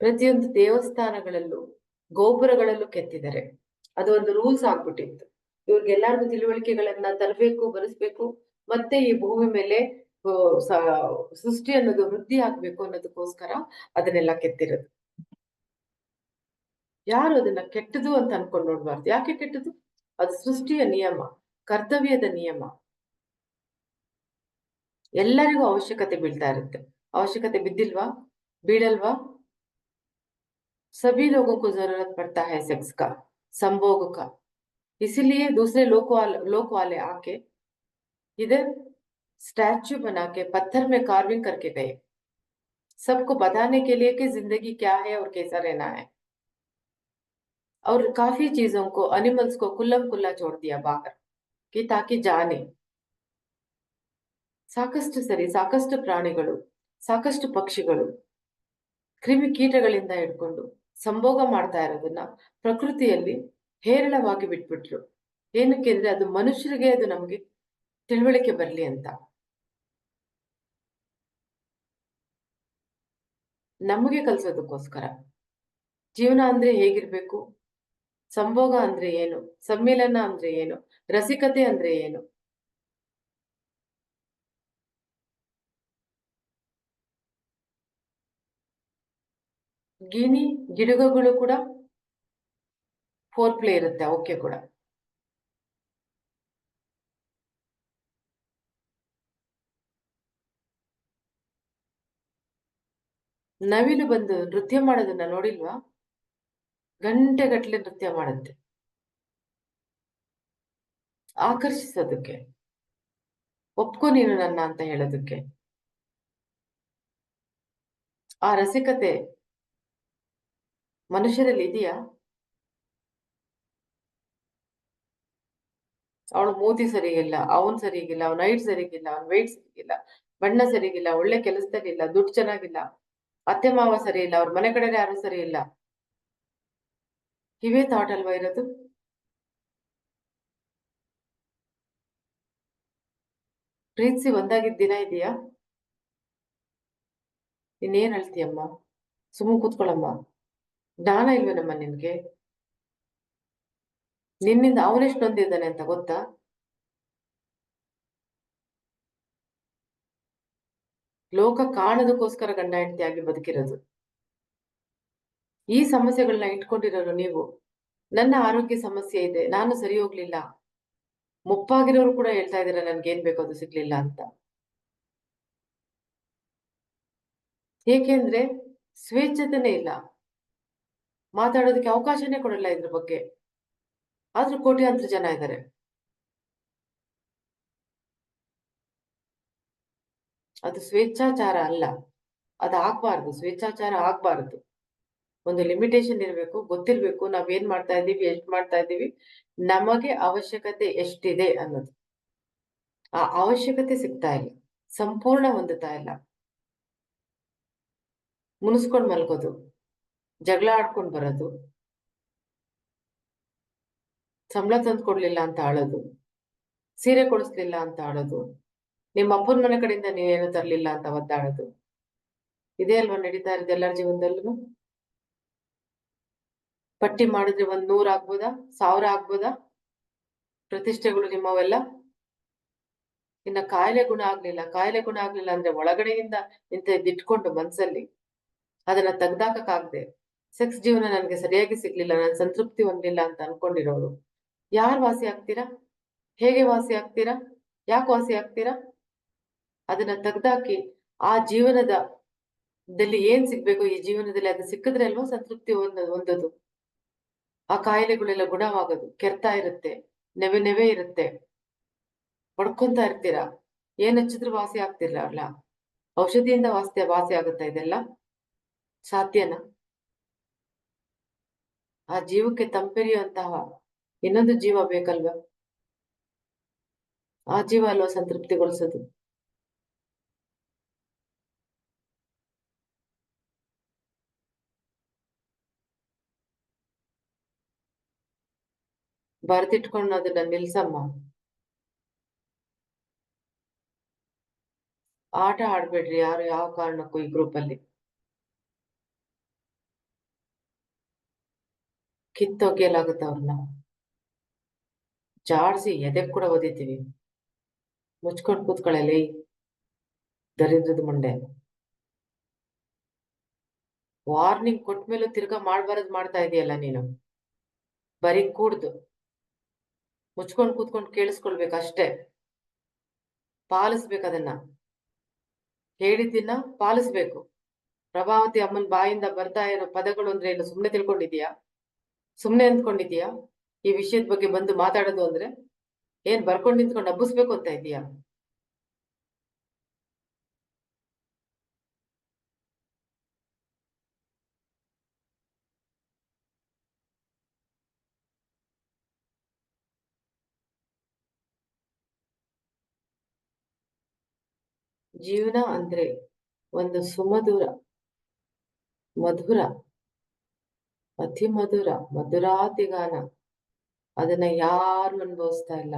ಪ್ರತಿಯೊಂದು ದೇವಸ್ಥಾನಗಳಲ್ಲೂ ಗೋಪುರಗಳಲ್ಲೂ ಕೆತ್ತಿದ್ದಾರೆ. ಅದು ಒಂದು ರೂಲ್ಸ್ ಆಗ್ಬಿಟ್ಟಿತ್ತು. ಇವ್ರಿಗೆಲ್ಲಾರ್ಗು ತಿಳುವಳಿಕೆಗಳನ್ನ ತರಬೇಕು, ಬರೆಸ್ಬೇಕು, ಮತ್ತೆ ಈ ಭೂಮಿ ಮೇಲೆ ಸೃಷ್ಟಿ ಅನ್ನೋದು ವೃದ್ಧಿ ಆಗ್ಬೇಕು ಅನ್ನೋದಕ್ಕೋಸ್ಕರ ಅದನ್ನೆಲ್ಲ ಕೆತ್ತಿರೋದು. ಯಾರು ಅದನ್ನ ಕೆಟ್ಟದು ಅಂತ ಅನ್ಕೊಂಡು ನೋಡ್ಬಾರ್ದು. ಯಾಕೆ ಕೆಟ್ಟದು? ಅದು ಸೃಷ್ಟಿಯ ನಿಯಮ, ಕರ್ತವ್ಯದ ನಿಯಮ. ಎಲ್ಲರಿಗೂ ಅವಶ್ಯಕತೆ ಬೀಳ್ತಾ ಇರುತ್ತೆ. ಅವಶ್ಯಕತೆ ಬಿದ್ದಿಲ್ವಾ? ಬೀಳಲ್ವಾ? सभी लोगों को जरूरत पड़ता है सेक्स का, संभोग का। इसीलिए दूसरे लोक वाले आके इधर स्टैच्यू बना के पत्थर में कार्विंग करके गए, सबको बताने के लिए कि जिंदगी क्या है और कैसा रहना है। और काफी चीजों को, एनिमल्स को कुल्लम कुल्ला छोड़ दिया बाहर कि ताकि जाने। ಸಾಕಷ್ಟು ಸರಿ, ಸಾಕಷ್ಟು ಪ್ರಾಣಿಗಳು, ಸಾಕಷ್ಟು ಪಕ್ಷಿಗಳು, ಕ್ರಿಮಿ ಕೀಟಗಳಿಂದ ಹಿಡ್ಕೊಂಡು ಸಂಭೋಗ ಮಾಡ್ತಾ ಇರೋದನ್ನ ಪ್ರಕೃತಿಯಲ್ಲಿ ಹೇರಳವಾಗಿ ಬಿಟ್ಬಿಟ್ರು. ಏನಕ್ಕೆ ಅಂದ್ರೆ ಅದು ಮನುಷ್ಯರಿಗೆ, ಅದು ನಮ್ಗೆ ತಿಳುವಳಿಕೆ ಬರ್ಲಿ ಅಂತ. ನಮಗೆ ಕಲ್ಸೋದಕ್ಕೋಸ್ಕರ. ಜೀವನ ಅಂದ್ರೆ ಹೇಗಿರ್ಬೇಕು, ಸಂಭೋಗ ಅಂದ್ರೆ ಏನು, ಸಮ್ಮಿಲನ ಅಂದ್ರೆ ಏನು, ರಸಿಕತೆ ಅಂದ್ರೆ ಏನು. ಗಿಡಗಳು ಕೂಡ ಫೋರ್ ಪ್ಲೇ ಇರುತ್ತೆ, ಅವಕ್ಕೆ ಕೂಡ. ನವಿಲು ಬಂದು ನೃತ್ಯ ಮಾಡೋದನ್ನ ನೋಡಿಲ್ವಾ? ಗಂಟೆಗಟ್ಟಲೆ ನೃತ್ಯ ಮಾಡುತ್ತೆ, ಆಕರ್ಷಿಸೋದಕ್ಕೆ, ಒಪ್ಕೊ ನೀನು ನನ್ನ ಅಂತ ಹೇಳೋದಕ್ಕೆ. ಆ ರಸಿಕತೆ ಮನುಷ್ಯರಲ್ಲಿ ಇದೆಯಾ? ಅವಳು ಮೂತಿ ಸರಿಗಿಲ್ಲ, ಅವನ್ ಸರಿಗಿಲ್ಲ, ಅವನ ಹೈಟ್ ಸರಿಗಿಲ್ಲ, ಅವನ್ ವೆಯ್ಟ್ ಸರಿಗಿಲ್ಲ, ಬಣ್ಣ ಸರಿಗಿಲ್ಲ, ಒಳ್ಳೆ ಕೆಲಸದಲ್ಲಿಲ್ಲ, ದುಡ್ಡು ಚೆನ್ನಾಗಿಲ್ಲ, ಅತ್ತೆ ಮಾವ ಸರಿ ಇಲ್ಲ, ಅವ್ರ ಮನೆ ಕಡೆ ಯಾರು ಸರಿ ಇಲ್ಲ. ಇವೇ ಥಾಟ್ ಅಲ್ವಾ ಇರೋದು? ಪ್ರೀತಿಸಿ ಒಂದಾಗಿದ್ದ ದಿನ ಇದೆಯಾ? ಇನ್ನೇನ್ ಹೇಳ್ತೀಯಮ್ಮ? ಸುಮ್ಮನೆ ಕೂತ್ಕೊಳ್ಳಮ್ಮ. ಜ್ಞಾನ ಇಲ್ವೇನಮ್ಮ ನಿನ್ಗೆ? ನಿನ್ನಿಂದ ಅವನೆಷ್ಟು ನೊಂದಿದ್ದಾನೆ ಅಂತ ಗೊತ್ತಾ? ಲೋಕ ಕಾಣೋದಕ್ಕೋಸ್ಕರ ಗಂಡ ಹೆಂಡತಿಯಾಗಿ ಬದುಕಿರೋದು. ಈ ಸಮಸ್ಯೆಗಳನ್ನ ಇಟ್ಕೊಂಡಿರೋರು ನೀವು. ನನ್ನ ಆರೋಗ್ಯ ಸಮಸ್ಯೆ ಇದೆ, ನಾನು ಸರಿ ಹೋಗ್ಲಿಲ್ಲ. ಮುಪ್ಪಾಗಿರೋರು ಕೂಡ ಹೇಳ್ತಾ ಇದ್ದೀರಾ ನನ್ಗೇನ್ ಬೇಕೋ ಅದು ಸಿಗ್ಲಿಲ್ಲ ಅಂತ. ಏಕೆಂದ್ರೆ ಸ್ವೇಚ್ಛತೆನೇ ಇಲ್ಲ, ಮಾತಾಡೋದಕ್ಕೆ ಅವಕಾಶನೇ ಕೊಡಲ್ಲ ಇದ್ರ ಬಗ್ಗೆ. ಆದ್ರೂ ಕೋಟ್ಯಾಂತರ ಜನ ಇದ್ದಾರೆ. ಅದು ಸ್ವೇಚ್ಛಾಚಾರ ಅಲ್ಲ, ಅದು ಆಗ್ಬಾರ್ದು. ಸ್ವೇಚ್ಛಾಚಾರ ಆಗ್ಬಾರ್ದು. ಒಂದು ಲಿಮಿಟೇಷನ್ ಇರಬೇಕು, ಗೊತ್ತಿರ್ಬೇಕು ನಾವೇನ್ ಮಾಡ್ತಾ ಇದ್ದೀವಿ, ಎಷ್ಟು ಮಾಡ್ತಾ ಇದ್ದೀವಿ, ನಮಗೆ ಅವಶ್ಯಕತೆ ಎಷ್ಟಿದೆ ಅನ್ನೋದು. ಆ ಅವಶ್ಯಕತೆ ಸಿಗ್ತಾ ಇಲ್ಲ, ಸಂಪೂರ್ಣ ಹೊಂದುತ್ತಾ ಇಲ್ಲ. ಮುನಿಸ್ಕೊಂಡ್ ಮಲ್ಗೋದು, ಜಗಳ ಆಡ್ಕೊಂಡ್ ಬರೋದು, ಸಂಬಳ ತಂದು ಕೊಡ್ಲಿಲ್ಲ ಅಂತ ಆಳೋದು, ಸೀರೆ ಕೊಡಿಸ್ಲಿಲ್ಲ ಅಂತ ಆಳೋದು, ನಿಮ್ಮ ಅಪ್ಪನ ಮನೆ ಕಡೆಯಿಂದ ನೀವೇನು ತರ್ಲಿಲ್ಲ ಅಂತ ಒದ್ದಾಡೋದು. ಇದೇ ಅಲ್ವಾ ನಡೀತಾ ಇರೋದು ಎಲ್ಲರ ಜೀವನದಲ್ಲೂ? ಪಟ್ಟಿ ಮಾಡಿದ್ರೆ 100 ಆಗ್ಬೋದಾ, 1000 ಆಗ್ಬೋದಾ ಪ್ರತಿಷ್ಠೆಗಳು ನಿಮ್ಮವೆಲ್ಲ? ಇನ್ನ ಕಾಯಿಲೆ ಗುಣ ಆಗ್ಲಿಲ್ಲ. ಕಾಯಿಲೆ ಗುಣ ಆಗ್ಲಿಲ್ಲ ಅಂದ್ರೆ ಒಳಗಡೆಯಿಂದ ಇಂಥದ್ದಿಟ್ಕೊಂಡು ಮನ್ಸಲ್ಲಿ ಅದನ್ನ ತೆಗ್ದಾಕಕ್ಕಾಗ್ದೆ, ಸೆಕ್ಸ್ ಜೀವನ ನನ್ಗೆ ಸರಿಯಾಗಿ ಸಿಗ್ಲಿಲ್ಲ, ನಾನು ಸಂತೃಪ್ತಿ ಹೊಂದಿಲ್ಲ ಅಂತ ಅನ್ಕೊಂಡಿರೋರು ಯಾರು ವಾಸಿ ಆಗ್ತೀರಾ? ಹೇಗೆ ವಾಸಿ ಆಗ್ತೀರಾ? ಯಾಕೆ ವಾಸಿ ಆಗ್ತೀರಾ? ಅದನ್ನ ತೆಗ್ದಾಕಿ ಆ ಜೀವನದಲ್ಲಿ ಏನ್ ಸಿಗ್ಬೇಕು ಈ ಜೀವನದಲ್ಲಿ ಅದು ಸಿಕ್ಕಿದ್ರೆ ಅಲ್ವಾ ಸಂತೃಪ್ತಿ ಹೊಂದೋದು. ಆ ಕಾಯಿಲೆಗಳೆಲ್ಲ ಗುಣವಾಗೋದು. ಕೆರ್ತಾ ಇರುತ್ತೆ, ನೆವೆ ಇರುತ್ತೆ, ಹೊಡ್ಕೊಂತ ಇರ್ತೀರಾ, ಏನ್ ಹಚ್ಚಿದ್ರು ವಾಸಿ ಆಗ್ತಿರ್ಲ. ಔಷಧಿಯಿಂದ ವಾಸಿ ಆಗುತ್ತಾ ಇದೆಲ್ಲ? ಸಾಧ್ಯನಾ? ಆ ಜೀವಕ್ಕೆ ತಂಪೆರೆಯುವಂತಹ ಇನ್ನೊಂದು ಜೀವ ಬೇಕಲ್ವಾ? ಆ ಜೀವ ಅಲ್ವಾ ಸಂತೃಪ್ತಿಗೊಳಿಸೋದು. ಬರ್ದಿಟ್ಕೊಂಡು ಅದನ್ನ ನಿಲ್ಸಮ್ಮ. ಆಟ ಆಡ್ಬೇಡ್ರಿ ಯಾರು ಯಾವ ಕಾರಣಕ್ಕೂ ಈ ಗ್ರೂಪ್ ಅಲ್ಲಿ. ಕಿತ್ತೊಗೆಯಲಾಗುತ್ತೆ ಅವ್ರನ್ನ, ಜಾಡ್ಸಿ ಎದೆಗ್ ಕೂಡ ಓದಿತೀವಿ. ಮುಚ್ಕೊಂಡು ಕೂತ್ಕೊಳ್ಳಲಿ ದರಿದ್ರದ ಮುಂಡೆ. ವಾರ್ನಿಂಗ್ ಕೊಟ್ಮೇಲೂ ತಿರ್ಗಾ ಮಾಡ್ಬಾರದ್ ಮಾಡ್ತಾ ಇದೆಯಲ್ಲ ನೀನು. ಬರೀ ಕೂಡ್ದು ಮುಚ್ಕೊಂಡ್ ಕೂತ್ಕೊಂಡು ಕೇಳಿಸ್ಕೊಳ್ಬೇಕಷ್ಟೇ. ಪಾಲಿಸ್ಬೇಕು ಅದನ್ನ. ಹೇಳಿದ್ದನ್ನ ಪಾಲಿಸ್ಬೇಕು. ಪ್ರಭಾವತಿ ಅಮ್ಮನ್ ಬಾಯಿಂದ ಬರ್ತಾ ಇರೋ ಪದಗಳು ಅಂದ್ರೆ ಏನು ಸುಮ್ನೆ ತಿಳ್ಕೊಂಡಿದ್ಯಾ? ಸುಮ್ನೆ ಅಂದ್ಕೊಂಡಿದ್ಯಾ? ಈ ವಿಷಯದ ಬಗ್ಗೆ ಬಂದು ಮಾತಾಡೋದು ಅಂದ್ರೆ ಏನ್ ಬರ್ಕೊಂಡ್ ನಿಂತ್ಕೊಂಡು ಹಬ್ಬಿಸ್ಬೇಕು ಅಂತ ಇದೀಯಾ? ಜೀವನ ಅಂದ್ರೆ ಒಂದು ಸುಮಧುರ, ಮಧುರ, ಅತಿ ಮಧುರ, ಮಧುರಾತಿಗಾನ. ಅದನ್ನ ಯಾರು ಅನುಭವಿಸ್ತಾ ಇಲ್ಲ.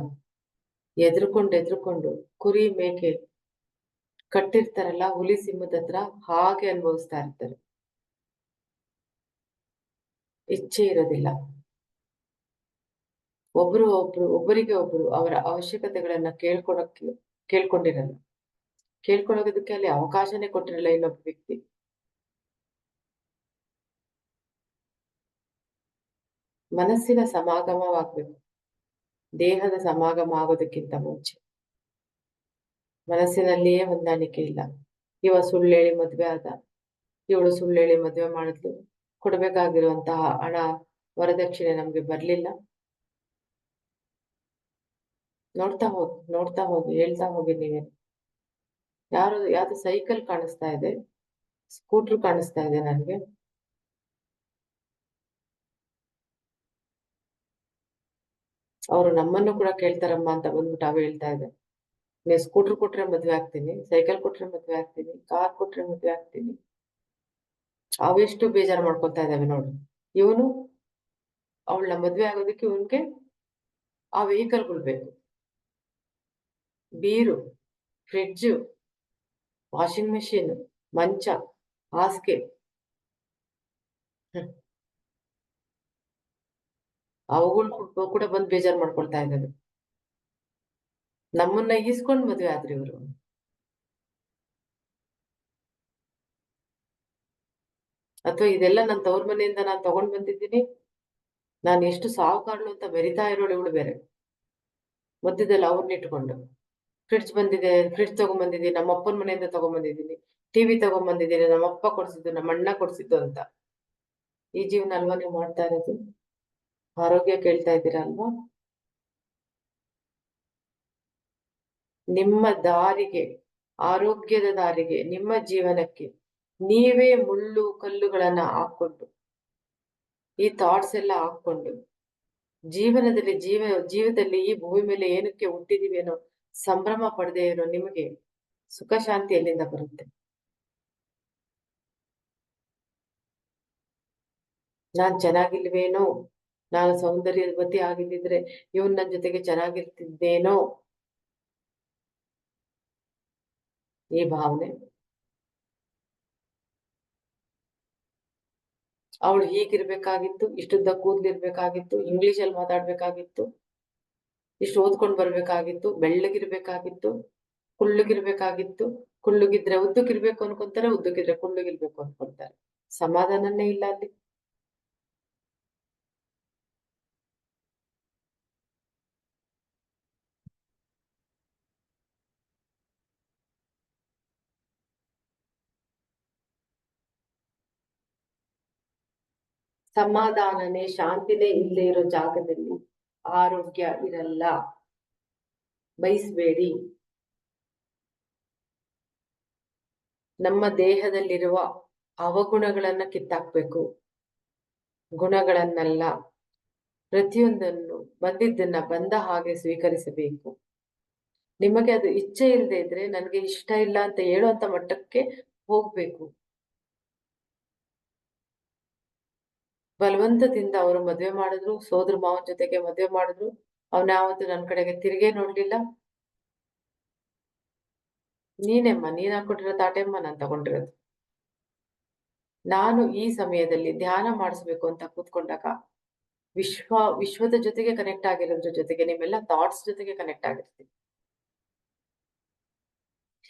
ಎದ್ರುಕೊಂಡು ಕುರಿ ಮೇಕೆ ಕಟ್ಟಿರ್ತಾರಲ್ಲ ಹುಲಿ ಸಿಂಹದ ಹತ್ರ, ಹಾಗೆ ಅನುಭವಿಸ್ತಾ ಇರ್ತಾರೆ. ಇಚ್ಛೆ ಇರೋದಿಲ್ಲ. ಒಬ್ಬರಿಗೆ ಒಬ್ರು ಅವರ ಅವಶ್ಯಕತೆಗಳನ್ನ ಕೇಳ್ಕೊಂಡಿರಲ್ಲ. ಕೇಳ್ಕೊಳ್ಳೋದಕ್ಕೆ ಅಲ್ಲಿ ಅವಕಾಶನೇ ಕೊಟ್ಟಿರಲ್ಲ ಇನ್ನೊಬ್ಬ ವ್ಯಕ್ತಿ. ಮನಸ್ಸಿನ ಸಮಾಗಮವಾಗ್ಬೇಕು, ದೇಹದ ಸಮಾಗಮ ಆಗೋದಕ್ಕಿಂತ ಮುಂಚೆ. ಮನಸ್ಸಿನಲ್ಲಿಯೇ ಹೊಂದಾಣಿಕೆ ಇಲ್ಲ. ಇವ ಸುಳ್ಳೇಳಿ ಮದ್ವೆ ಆದ, ಇವಳು ಸುಳ್ಳೇಳಿ ಮದ್ವೆ ಮಾಡಿದ್ಲು, ಕೊಡ್ಬೇಕಾಗಿರುವಂತಹ ಹಣ ವರದಕ್ಷಿಣೆ ನಮ್ಗೆ ಬರ್ಲಿಲ್ಲ. ನೋಡ್ತಾ ಹೋಗಿ ಹೇಳ್ತಾ ಹೋಗಿ ನೀವೇ. ಯಾವ್ದು ಸೈಕಲ್ ಕಾಣಿಸ್ತಾ ಇದೆ, ಸ್ಕೂಟರ್ ಕಾಣಿಸ್ತಾ ಇದೆ ನನ್ಗೆ. ಅವರು ನಮ್ಮನ್ನು ಕೂಡ ಕೇಳ್ತಾರಮ್ಮ ಅಂತ ಬಂದ್ಬಿಟ್ಟು ಅವ ಹೇಳ್ತಾ ಇದೆ. ನೀವು ಸ್ಕೂಟರ್ ಕೊಟ್ರೆ ಮದ್ವೆ ಆಗ್ತೀನಿ, ಸೈಕಲ್ ಕೊಟ್ರೆ ಮದ್ವೆ ಆಗ್ತೀನಿ, ಕಾರ್ ಕೊಟ್ರೆ ಮದ್ವೆ ಆಗ್ತೀನಿ. ಅವೆಷ್ಟು ಬೇಜಾರು ಮಾಡ್ಕೊತಾ ಇದ್ದಾವೆ ನೋಡು. ಇವನು ಅವಳನ್ನ ಮದ್ವೆ ಆಗೋದಕ್ಕೆ ಇವನ್ಗೆ ಆ ವೆಹಿಕಲ್ಗಳು ಬೇಕು. ಬೀರು, ಫ್ರಿಡ್ಜ್, ವಾಷಿಂಗ್ ಮೆಷಿನ್, ಮಂಚ, ಹಾಸಿಗೆ. ಅವುಗಳು ಕೂಡ ಬಂದು ಬೇಜಾರು ಮಾಡ್ಕೊಳ್ತಾ ಇದ್ದಾವೆ. ನಮ್ಮನ್ನ ಈಸ್ಕೊಂಡ್ ಮದ್ವೆ ಆದ್ರಿ ಇವರು. ಅಥವಾ ಇದೆಲ್ಲ ನನ್ನ ತವ್ರ ಮನೆಯಿಂದ ನಾನು ತಗೊಂಡ್ ಬಂದಿದ್ದೀನಿ, ನಾನು ಎಷ್ಟು ಸಾವುಕಾರಳು ಅಂತ ಬೆರಿತಾ ಇರೋಳು ಇವಳು ಬೇರೆ. ಮಧ್ಯದಲ್ಲಿ ಅವ್ರನ್ನ ಇಟ್ಕೊಂಡು ಫ್ರಿಡ್ಜ್ ಬಂದಿದೆ, ಫ್ರಿಡ್ಜ್ ತಗೊಂಡ್ಬಂದಿದ್ದೀನಿ, ನಮ್ಮ ಅಪ್ಪನ ಮನೆಯಿಂದ ತಗೊಂಡ್ಬಂದಿದ್ದೀನಿ, ಟಿವಿ ತಗೊಂಡ್ಬಂದಿದ್ದೀನಿ, ನಮ್ಮಪ್ಪ ಕೊಡ್ಸಿದ್ದು, ನಮ್ಮ ಅಣ್ಣ ಕೊಡ್ಸಿದ್ದು ಅಂತ. ಈ ಜೀವನ ಅಲ್ವಾ ನೀವು ಮಾಡ್ತಾ ಇರೋದು? ಆರೋಗ್ಯ ಕೇಳ್ತಾ ಇದ್ದೀರಾ ಅಲ್ವಾ? ನಿಮ್ಮ ದಾರಿಗೆ, ಆರೋಗ್ಯದ ದಾರಿಗೆ, ನಿಮ್ಮ ಜೀವನಕ್ಕೆ ನೀವೇ ಮುಳ್ಳು ಕಲ್ಲುಗಳನ್ನ ಹಾಕೊಂಡು, ಈ ಥಾಟ್ಸ್ ಎಲ್ಲ ಹಾಕೊಂಡು ಜೀವದಲ್ಲಿ ಈ ಭೂಮಿ ಮೇಲೆ ಏನಕ್ಕೆ ಹುಟ್ಟಿದೀವಿ ಅನ್ನೋ ಸಂಭ್ರಮ ಪಡದೆ ಇರೋ ನಿಮಗೆ ಸುಖ ಶಾಂತಿ ಎಲ್ಲಿಂದ ಬರುತ್ತೆ? ನಾನ್ ಚೆನ್ನಾಗಿಲ್ವೇನೋ, ನಾನು ಸೌಂದರ್ಯವತಿ ಆಗಿದ್ದಿದ್ರೆ ಇವನ್ ನನ್ನ ಜೊತೆಗೆ ಚೆನ್ನಾಗಿರ್ತಿದ್ದೇನೋ, ಈ ಭಾವನೆ. ಅವಳು ಹೀಗಿರ್ಬೇಕಾಗಿತ್ತು, ಇಷ್ಟುದ್ದ ಕೂದ್ಲಿರ್ಬೇಕಾಗಿತ್ತು, ಇಂಗ್ಲಿಷಲ್ಲಿ ಮಾತಾಡ್ಬೇಕಾಗಿತ್ತು, ಇಷ್ಟು ಓದ್ಕೊಂಡ್ ಬರ್ಬೇಕಾಗಿತ್ತು, ಬೆಳ್ಳಗಿರ್ಬೇಕಾಗಿತ್ತು, ಕುಳ್ಳಗಿರ್ಬೇಕಾಗಿತ್ತು. ಕುಳ್ಳಗಿದ್ರೆ ಉದ್ದಕ್ಕಿರ್ಬೇಕು ಅನ್ಕೊಂತಾರೆ, ಉದ್ದಕ್ಕಿದ್ರೆ ಕುಳ್ಳಗಿರ್ಬೇಕು ಅನ್ಕೊಂತಾರೆ. ಸಮಾಧಾನನೇ ಇಲ್ಲ ಅಲ್ಲಿ. ಸಮಾಧಾನನೇ, ಶಾಂತಿನೇ ಇಲ್ಲದೆ ಇರೋ ಜಾಗದಲ್ಲಿ ಆರೋಗ್ಯ ಇರಲ್ಲ. ಬಯಸ್ಬೇಡಿ. ನಮ್ಮ ದೇಹದಲ್ಲಿರುವ ಅವಗುಣಗಳನ್ನ ಕಿತ್ತಾಕ್ಬೇಕು, ಗುಣಗಳನ್ನಲ್ಲ. ಪ್ರತಿಯೊಂದನ್ನು ಬಂದಿದ್ದನ್ನ ಬಂದ ಹಾಗೆ ಸ್ವೀಕರಿಸಬೇಕು. ನಿಮಗೆ ಅದು ಇಚ್ಛೆ ಇಲ್ಲದೆ ಇದ್ರೆ ನನಗೆ ಇಷ್ಟ ಇಲ್ಲ ಅಂತ ಹೇಳುವಂತ ಮಟ್ಟಕ್ಕೆ ಹೋಗ್ಬೇಕು. ಬಲವಂತದಿಂದ ಅವರು ಮದ್ವೆ ಮಾಡಿದ್ರು, ಸೋದರ ಮಾವನ ಜೊತೆಗೆ ಮದ್ವೆ ಮಾಡಿದ್ರು. ಅವ್ನ ಯಾವತ್ತು ನನ್ನ ಕಡೆಗೆ ತಿರುಗೇ ನೋಡ್ಲಿಲ್ಲ. ನೀನ್ ಹಾಕೊಟ್ಟಿರೋ ತಾಟೆಮ್ಮ ನಾನು ತಗೊಂಡಿರೋದು. ನಾನು ಈ ಸಮಯದಲ್ಲಿ ಧ್ಯಾನ ಮಾಡಿಸ್ಬೇಕು ಅಂತ ಕೂತ್ಕೊಂಡಾಗ ವಿಶ್ವದ ಜೊತೆಗೆ ಕನೆಕ್ಟ್ ಆಗಿರೋದ್ರ ಜೊತೆಗೆ ನಿಮ್ಮೆಲ್ಲ ಥಾಟ್ಸ್ ಜೊತೆಗೆ ಕನೆಕ್ಟ್ ಆಗಿರ್ತೀನಿ.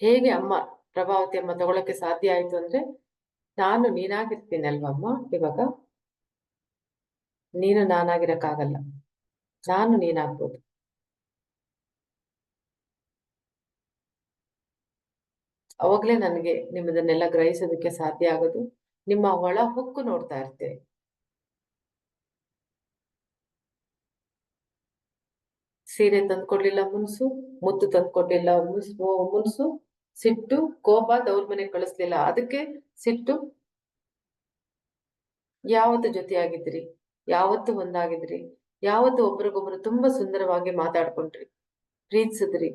ಹೇಗೆ ಅಮ್ಮ ಪ್ರಭಾವತಿ ಅಮ್ಮ ತಗೊಳಕ್ಕೆ ಸಾಧ್ಯ ಆಯ್ತು ಅಂದ್ರೆ ನಾನು ನೀನಾಗಿರ್ತೀನಲ್ವಮ್ಮ ಇವಾಗ. ನೀನು ನಾನಾಗಿರಕ್ಕಾಗಲ್ಲ, ನಾನು ನೀನಾಗ್ಬೋದು. ಅವಾಗ್ಲೇ ನನಗೆ ನಿಮ್ಮದನ್ನೆಲ್ಲ ಗ್ರಹಿಸೋದಕ್ಕೆ ಸಾಧ್ಯ ಆಗೋದು. ನಿಮ್ಮ ಒಳ ಹೊಕ್ಕು ನೋಡ್ತಾ ಇರ್ತೇವೆ. ಸೀರೆ ತಂದ್ಕೊಡ್ಲಿಲ್ಲ ಮುನ್ಸು, ಮುತ್ತು ತಂದ್ಕೊಡ್ಲಿಲ್ಲ ಮುನ್ಸು, ಸಿಟ್ಟು, ಕೋಪ, ತವ್ರ ಮನೆಗೆ ಕಳಿಸ್ಲಿಲ್ಲ ಅದಕ್ಕೆ ಸಿಟ್ಟು. ಯಾವತ್ತು ಜೊತೆಯಾಗಿದ್ರಿ, ಯಾವತ್ತು ಒಂದಾಗಿದ್ರಿ, ಯಾವತ್ತು ಒಬ್ರಿಗೊಬ್ರು ತುಂಬಾ ಸುಂದರವಾಗಿ ಮಾತಾಡ್ಕೊಂಡ್ರಿ, ಪ್ರೀತಿಸಿದ್ರಿ,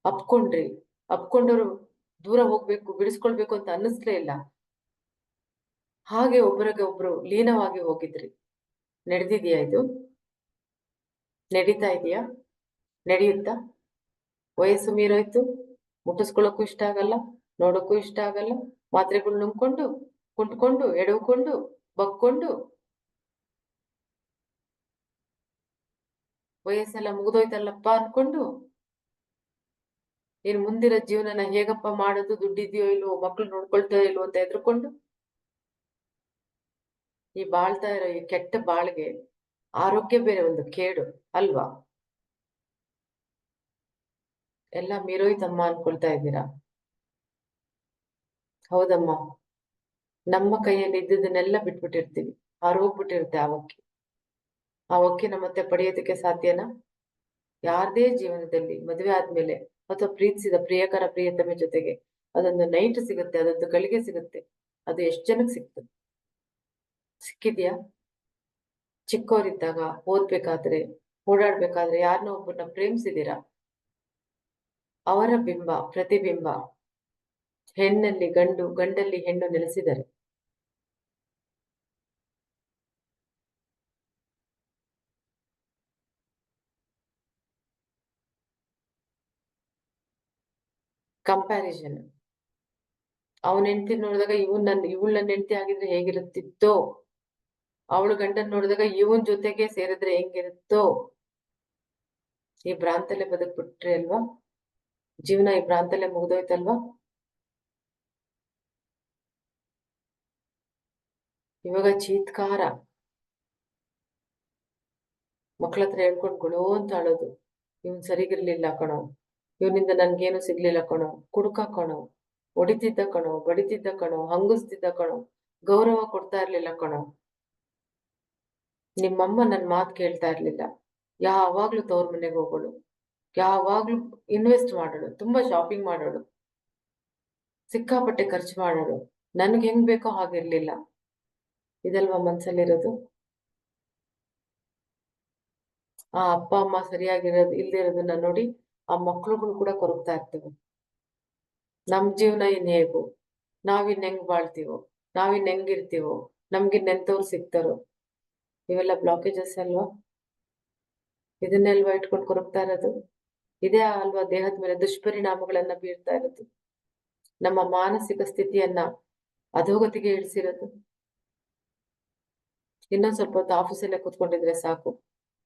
ಅಪ್ಕೊಂಡ್ರಿ. ಅಪ್ಕೊಂಡವ್ರು ದೂರ ಹೋಗ್ಬೇಕು, ಬಿಡಿಸ್ಕೊಳ್ಬೇಕು ಅಂತ ಅನ್ನಿಸ್ಲೇ ಇಲ್ಲ. ಹಾಗೆ ಒಬ್ಬರಿಗೆ ಒಬ್ರು ಲೀನವಾಗಿ ಹೋಗಿದ್ರಿ. ನಡೆದಿದ್ಯಾ ಇದು? ನಡೀತಾ ಇದೆಯಾ? ನಡೆಯುತ್ತಾ? ವಯಸ್ಸು ಮೀರೋಯ್ತು, ಮುಟ್ಟಿಸ್ಕೊಳ್ಳೋಕ್ಕೂ ಇಷ್ಟ ಆಗಲ್ಲ, ನೋಡೋಕ್ಕೂ ಇಷ್ಟ ಆಗಲ್ಲ. ಮಾತ್ರೆಗಳು ನುಂಗ್ಕೊಂಡು, ಕುಂಟ್ಕೊಂಡು, ಎಡವ್ಕೊಂಡು, ಬಗ್ಕೊಂಡು, ವಯಸ್ಸೆಲ್ಲ ಮುಗಿದೋಯ್ತಲ್ಲಪ್ಪ ಅನ್ಕೊಂಡು, ಇನ್ ಮುಂದಿರೋ ಜೀವನನ ಹೇಗಪ್ಪ ಮಾಡೋದು, ದುಡ್ಡಿದ್ಯೋ ಇಲ್ವೋ, ಮಕ್ಳು ನೋಡ್ಕೊಳ್ತಾ ಇಲ್ವೋ ಅಂತ ಎದ್ರುಕೊಂಡು, ಈ ಬಾಳ್ತಾ ಇರೋ ಈ ಕೆಟ್ಟ ಬಾಳ್ಗೆ ಆರೋಗ್ಯ ಬೇರೆ ಒಂದು ಕೇಡು ಅಲ್ವಾ? ಎಲ್ಲ ಮೀರೋಯ್ತಮ್ಮ ಅನ್ಕೊಳ್ತಾ ಇದ್ದೀರಾ. ಹೌದಮ್ಮ, ನಮ್ಮ ಕೈಯಲ್ಲಿ ಇದ್ದುದನ್ನೆಲ್ಲ ಬಿಟ್ಬಿಟ್ಟಿರ್ತೀವಿ. ಹಾರೋಗ್ಬಿಟ್ಟಿರುತ್ತೆ ಆ ಒಕ್ಕಿನ ಮತ್ತೆ ಪಡೆಯೋದಕ್ಕೆ ಸಾಧ್ಯನಾ? ಯಾರದೇ ಜೀವನದಲ್ಲಿ ಮದುವೆ ಆದ್ಮೇಲೆ ಅಥವಾ ಪ್ರೀತಿಸಿದ ಪ್ರಿಯಕರ ಪ್ರಿಯತಮೆ ಜೊತೆಗೆ ಅದೊಂದು ನೈಟ್ ಸಿಗುತ್ತೆ, ಅದೊಂದು ಗಳಿಗೆ ಸಿಗುತ್ತೆ. ಅದು ಎಷ್ಟು ಜನಕ್ಕೆ ಸಿಗ್ತದೆ? ಸಿಕ್ಕಿದ್ಯಾ? ಚಿಕ್ಕವರಿದ್ದಾಗ ಓದ್ಬೇಕಾದ್ರೆ, ಓಡಾಡ್ಬೇಕಾದ್ರೆ ಯಾರನ್ನೋ ಒಬ್ಬರನ್ನ ಪ್ರೇಮಿಸಿದೀರಾ? ಅವರ ಬಿಂಬ, ಪ್ರತಿಬಿಂಬ ಹೆಣ್ಣಲ್ಲಿ ಗಂಡು, ಗಂಡಲ್ಲಿ ಹೆಣ್ಣು ನೆಲೆಸಿದರೆ ಕಂಪ್ಯಾರಿಸನ್. ಅವನ ಹೆಂಡತಿ ನೋಡಿದಾಗ ಇವಳು ನನ್ನ ಹೆಂಡತಿ ಆಗಿದ್ರೆ ಹೇಗಿರುತ್ತಿತ್ತೋ, ಅವಳು ಗಂಡನ್ ನೋಡಿದಾಗ ಇವನ್ ಜೊತೆಗೆ ಸೇರಿದ್ರೆ ಹೆಂಗಿರುತ್ತೋ. ಈ ಭ್ರಾಂತಲ್ಲೇ ಬದುಕ್ಬಿಟ್ರಿ ಅಲ್ವಾ? ಜೀವನ ಈ ಭ್ರಾಂತಲ್ಲೇ ಮುಗ್ದೋಯ್ತಲ್ವಾ? ಇವಾಗ ಚೀತ್ಕಾರ, ಮಕ್ಳ ಹತ್ರ ಹೇಳ್ಕೊಂಡು ಗುಳೋ ಅಂತ ಅಳೋದು. ಇವನ್ ಸರಿಗಿರ್ಲಿಲ್ಲ ಕಣೋ, ಇವನಿಂದ ನನ್ಗೇನು ಸಿಗ್ಲಿಲ್ಲ ಕಣೋ, ಕುಡ್ಕ ಕಣೋ, ಹೊಡಿತಿದ್ದ ಕಣೋ, ಬಡಿತಿದ್ದ ಕಣೋ, ಹಂಗಿಸ್ತಿದ್ದ ಕಣೋ, ಗೌರವ ಕೊಡ್ತಾ ಇರ್ಲಿಲ್ಲ ಕಣೋ. ನಿಮ್ಮಮ್ಮ ನನ್ ಮಾತು ಕೇಳ್ತಾ ಇರ್ಲಿಲ್ಲ. ಯಾವಾಗ್ಲೂ ತವ್ರ ಮನೆಗೆ ಹೋಗೋಳು, ಯಾವಾಗ್ಲೂ ಇನ್ವೆಸ್ಟ್ ಮಾಡೋಳು, ತುಂಬಾ ಶಾಪಿಂಗ್ ಮಾಡೋಳು, ಸಿಕ್ಕಾಪಟ್ಟೆ ಖರ್ಚು ಮಾಡೋಳು, ನನ್ಗೆ ಹೆಂಗ್ ಬೇಕೋ ಹಾಗಿರ್ಲಿಲ್ಲ. ಇದಲ್ವಾ ಮನ್ಸಲ್ಲಿರೋದು? ಆ ಅಪ್ಪ ಅಮ್ಮ ಇಲ್ದೇ ಇರೋದನ್ನ ನೋಡಿ ಆ ಮಕ್ಳುಗಳು ಕೂಡ ಕೊರಗ್ತಾ ಇರ್ತವೆ. ನಮ್ ಜೀವನ ಇನ್ ಹೇಗೋ, ನಾವಿನ್ ಹೆಂಗ್ ಬಾಳ್ತೀವೋ, ನಾವಿನ್ ಹೆಂಗಿರ್ತೀವೋ, ನಮ್ಗಿನ್ನೆಂತವ್ರು ಸಿಗ್ತಾರೋ. ಇವೆಲ್ಲ ಬ್ಲಾಕೇಜಸ್ ಅಲ್ವಾ? ಇದನ್ನೆಲ್ವಾ ಇಟ್ಕೊಂಡು ಕೊರಗ್ತಾ ಇರೋದು? ಇದೇ ಅಲ್ವಾ ದೇಹದ ಮೇಲೆ ದುಷ್ಪರಿಣಾಮಗಳನ್ನ ಬೀರ್ತಾ ಇರೋದು? ನಮ್ಮ ಮಾನಸಿಕ ಸ್ಥಿತಿಯನ್ನ ಅಧೋಗತಿಗೆ ಇಳಿಸಿರೋದು. ಇನ್ನೊಂದ್ ಸ್ವಲ್ಪ ಹೊತ್ತು ಆಫೀಸಲ್ಲೇ ಕೂತ್ಕೊಂಡಿದ್ರೆ ಸಾಕು,